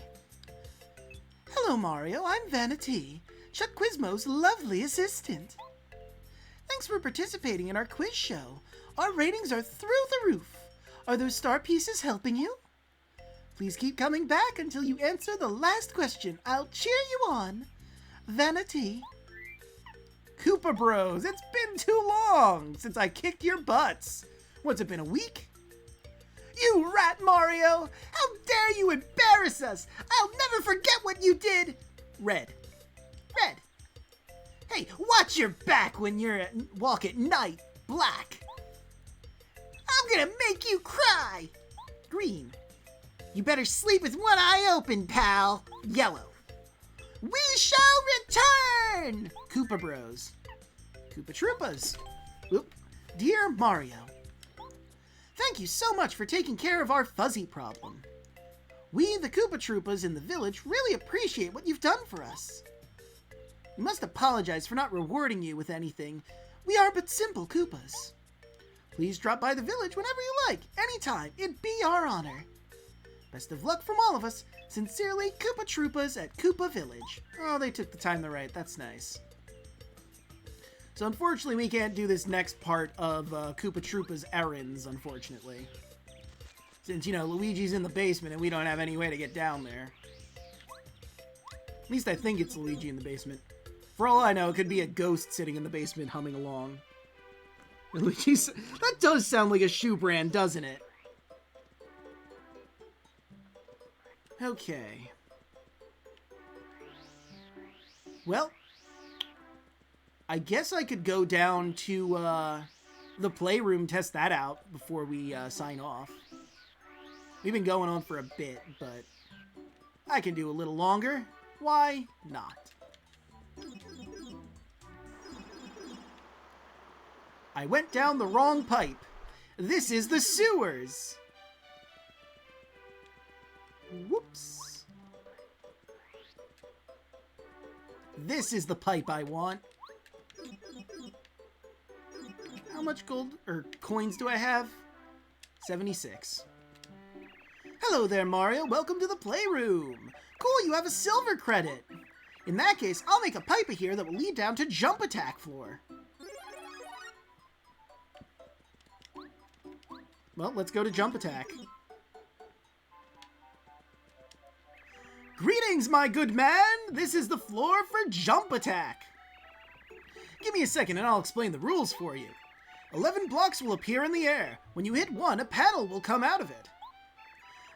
Hello, Mario. I'm Vanity, Chuck Quizmo's lovely assistant. Thanks for participating in our quiz show. Our ratings are through the roof. Are those star pieces helping you? Please keep coming back until you answer the last question. I'll cheer you on. Vanity. Koopa Bros, it's been too long since I kicked your butts. What's it been, a week? You rat, Mario! How dare you embarrass us! I'll never forget what you did! Red. Red. Hey, watch your back when you're walk at night. Black. I'm gonna make you cry! Green. You better sleep with one eye open, pal. Yellow. We shall return! Koopa Bros. Koopa Troopas. Oop. Dear Mario, thank you so much for taking care of our fuzzy problem. We, the Koopa Troopas in the village, really appreciate what you've done for us. We must apologize for not rewarding you with anything. We are but simple Koopas. Please drop by the village whenever you like, anytime. It'd be our honor. Best of luck from all of us. Sincerely, Koopa Troopas at Koopa Village. Oh, they took the time to write. That's nice. So unfortunately, we can't do this next part of Koopa Troopas' errands, unfortunately. Since, you know, Luigi's in the basement and we don't have any way to get down there. At least I think it's Luigi in the basement. For all I know, it could be a ghost sitting in the basement humming along. Luigi's... That does sound like a shoe brand, doesn't it? Okay. Well, I guess I could go down to the playroom, test that out before we sign off. We've been going on for a bit, but I can do a little longer. Why not? I went down the wrong pipe. This is the sewers. Whoops. This is the pipe I want. How much gold or coins do I have? 76. Hello there, Mario. Welcome to the playroom. Cool, you have a silver credit. In that case, I'll make a pipe here that will lead down to Jump Attack Floor. Well, let's go to Jump Attack. Greetings, my good man! This is the floor for Jump Attack. Give me a second and I'll explain the rules for you. 11 blocks will appear in the air. When you hit one, a panel will come out of it.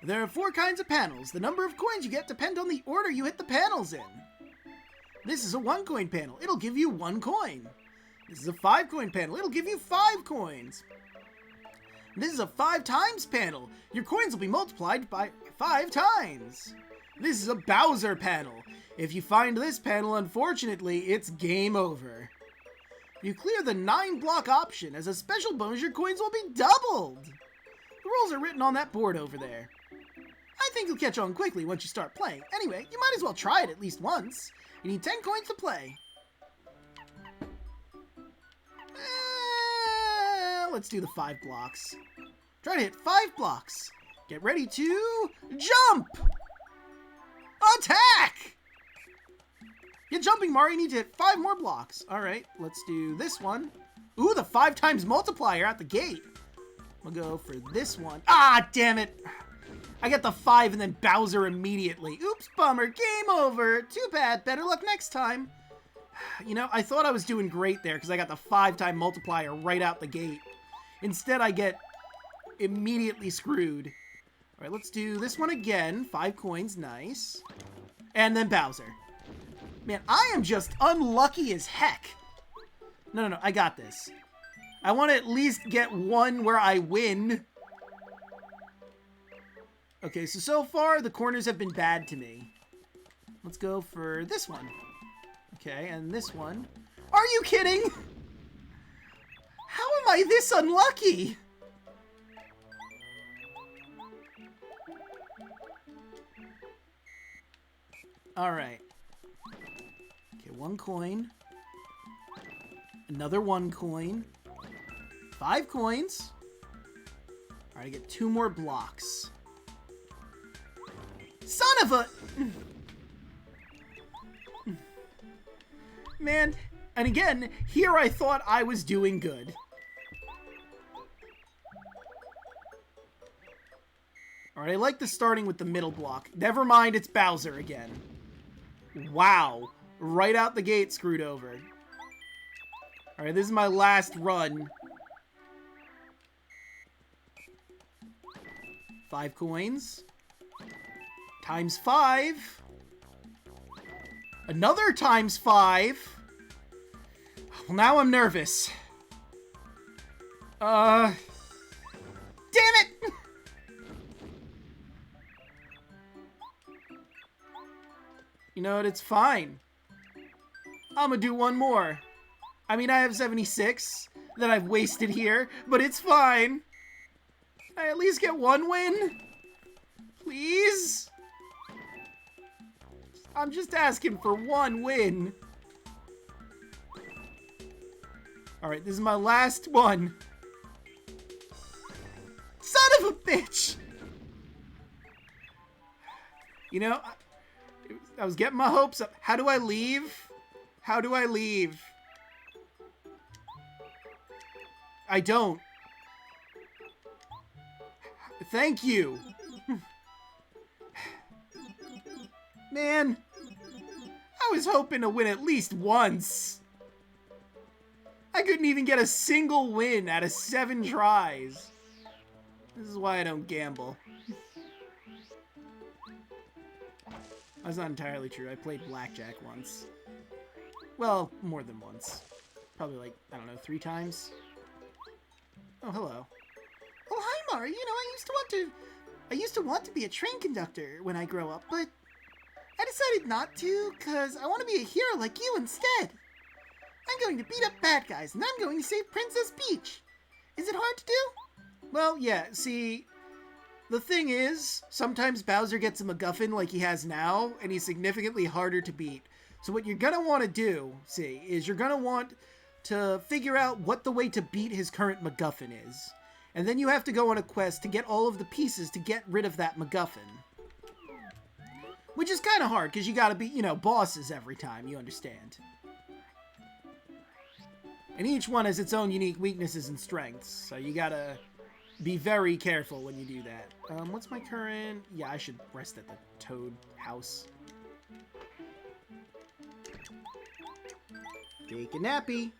There are 4 kinds of panels. The number of coins you get depend on the order you hit the panels in. This is a 1-coin panel. It'll give you 1 coin. This is a 5-coin panel. It'll give you 5 coins. This is a 5 times panel. Your coins will be multiplied by 5 times. This is a Bowser panel. If you find this panel, unfortunately, it's game over. You clear the 9-block option. As a special bonus, your coins will be doubled. The rules are written on that board over there. I think you'll catch on quickly once you start playing. Anyway, you might as well try it at least once. You need 10 coins to play. Let's do the 5 blocks. Try to hit 5 blocks. Get ready to jump! Attack! Get jumping, Mario. You need to hit 5 more blocks. All right, let's do this one. Ooh, the 5 times multiplier out the gate. We'll go for this one. Ah, damn it. I get the 5 and then Bowser immediately. Oops, bummer. Game over. Too bad. Better luck next time. You know, I thought I was doing great there because I got the 5-time multiplier right out the gate. Instead, I get immediately screwed. All right, let's do this one again. 5 coins. Nice. And then Bowser. Man, I am just unlucky as heck. No, I got this. I want to at least get one where I win. Okay, so far, the corners have been bad to me. Let's go for this one. Okay, and this one. Are you kidding? How am I this unlucky? All right. Okay, 1 coin. Another 1 coin. 5 coins. All right, I get 2 more blocks. Son of a... Man, and again, here I thought I was doing good. Alright, I like the starting with the middle block. Never mind, it's Bowser again. Wow. Right out the gate, screwed over. Alright, this is my last run. 5 coins. Times 5. Another times 5. Well, now I'm nervous. Damn it! You know what? It's fine. I'm gonna do one more. I mean, I have 76 that I've wasted here, but it's fine. Can I at least get 1 win? Please? I'm just asking for 1 win. Alright, this is my last one. Son of a bitch! You know, I was getting my hopes up. How do I leave? How do I leave? I don't. Thank you. Man, I was hoping to win at least once. I couldn't even get a single win out of 7 tries. This is why I don't gamble. That's not entirely true. I played blackjack once. Well, more than once. Probably like, I don't know, 3 times. Oh, hello. Oh, hi, Mari. You know, I used to want to be a train conductor when I grow up, but I decided not to, because I want to be a hero like you instead. I'm going to beat up bad guys, and I'm going to save Princess Peach. Is it hard to do? Well, yeah, see, the thing is, sometimes Bowser gets a MacGuffin like he has now, and he's significantly harder to beat. So what you're going to want to do, see, is you're going to want to figure out what the way to beat his current MacGuffin is. And then you have to go on a quest to get all of the pieces to get rid of that MacGuffin. Which is kind of hard, because you gotta beat, you know, bosses every time, you understand. And each one has its own unique weaknesses and strengths, so you gotta be very careful when you do that. What's my current... Yeah, I should rest at the Toad house. Take a nappy.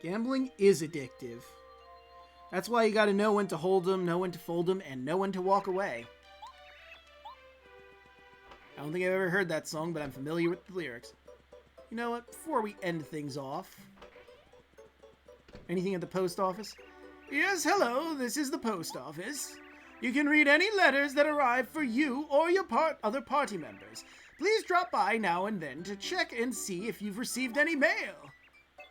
Gambling is addictive. That's why you gotta know when to hold them, know when to fold them, and know when to walk away. I don't think I've ever heard that song, but I'm familiar with the lyrics. You know what? Before we end things off... Anything at the post office? Yes, hello, this is the post office. You can read any letters that arrive for you or your other party members. Please drop by now and then to check and see if you've received any mail.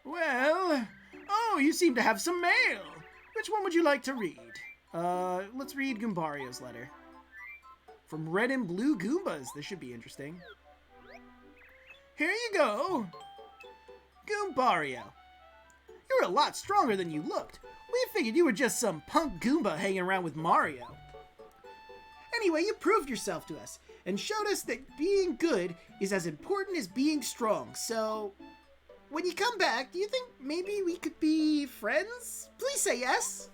Well... Oh, you seem to have some mail. Which one would you like to read? Let's read Goombario's letter. From Red and Blue Goombas. This should be interesting. Here you go. Goombario. You're a lot stronger than you looked. We figured you were just some punk Goomba hanging around with Mario. Anyway, you proved yourself to us, and showed us that being good is as important as being strong. So, when you come back, do you think maybe we could be friends? Please say yes.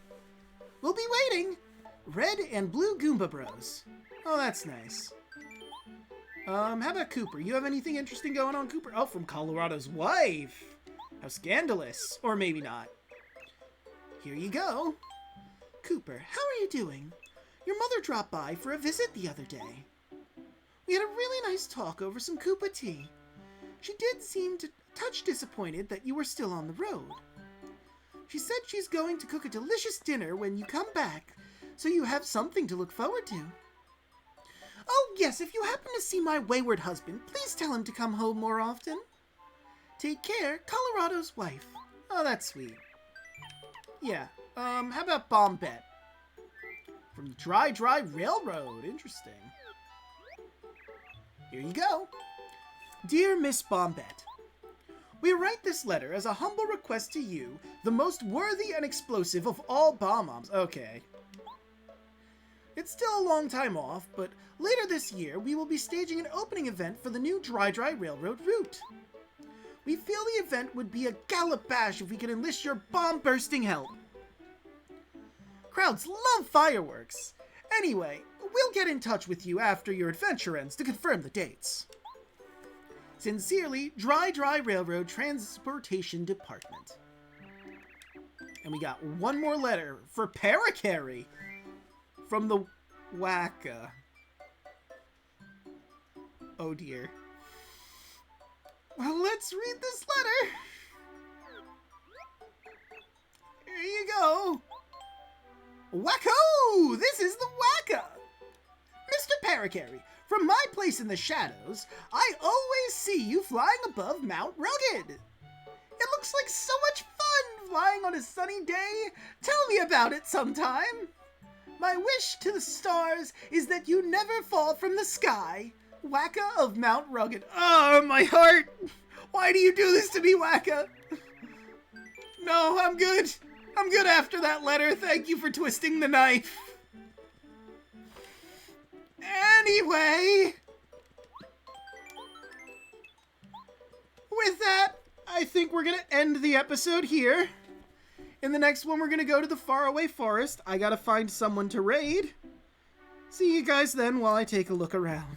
We'll be waiting. Red and Blue Goomba Bros. Oh, that's nice. How about Cooper? You have anything interesting going on, Cooper? Oh, from Colorado's wife. How scandalous. Or maybe not. Here you go. Cooper, how are you doing? Your mother dropped by for a visit the other day. We had a really nice talk over some Koopa tea. She did seem to touch disappointed that you were still on the road. She said she's going to cook a delicious dinner when you come back, so you have something to look forward to. Oh, yes, if you happen to see my wayward husband, please tell him to come home more often. Take care, Colorado's wife. Oh, that's sweet. Yeah, how about Bombette? From the Dry Railroad. Interesting. Here you go. Dear Miss Bombette, we write this letter as a humble request to you, the most worthy and explosive of all Bomb-Oms. Okay. It's still a long time off, but later this year we will be staging an opening event for the new Dry Railroad route. We feel the event would be a gallop bash if we could enlist your bomb-bursting help. Crowds love fireworks. Anyway, we'll get in touch with you after your adventure ends to confirm the dates. Sincerely, Dry Railroad Transportation Department. And we got one more letter for Parakarry from the Waka. Oh dear. Well, let's read this letter. Here you go. Wacko! This is the Waka! Mr. Parakarry, from my place in the shadows, I always see you flying above Mount Rugged. It looks like so much fun flying on a sunny day. Tell me about it sometime. My wish to the stars is that you never fall from the sky. Waka of Mount Rugged. Oh, my heart! Why do you do this to me, Waka? No, I'm good. I'm good after that letter. Thank you for twisting the knife. Anyway, with that, I think we're going to end the episode here. In the next one, we're going to go to the faraway forest. I got to find someone to raid. See you guys then while I take a look around.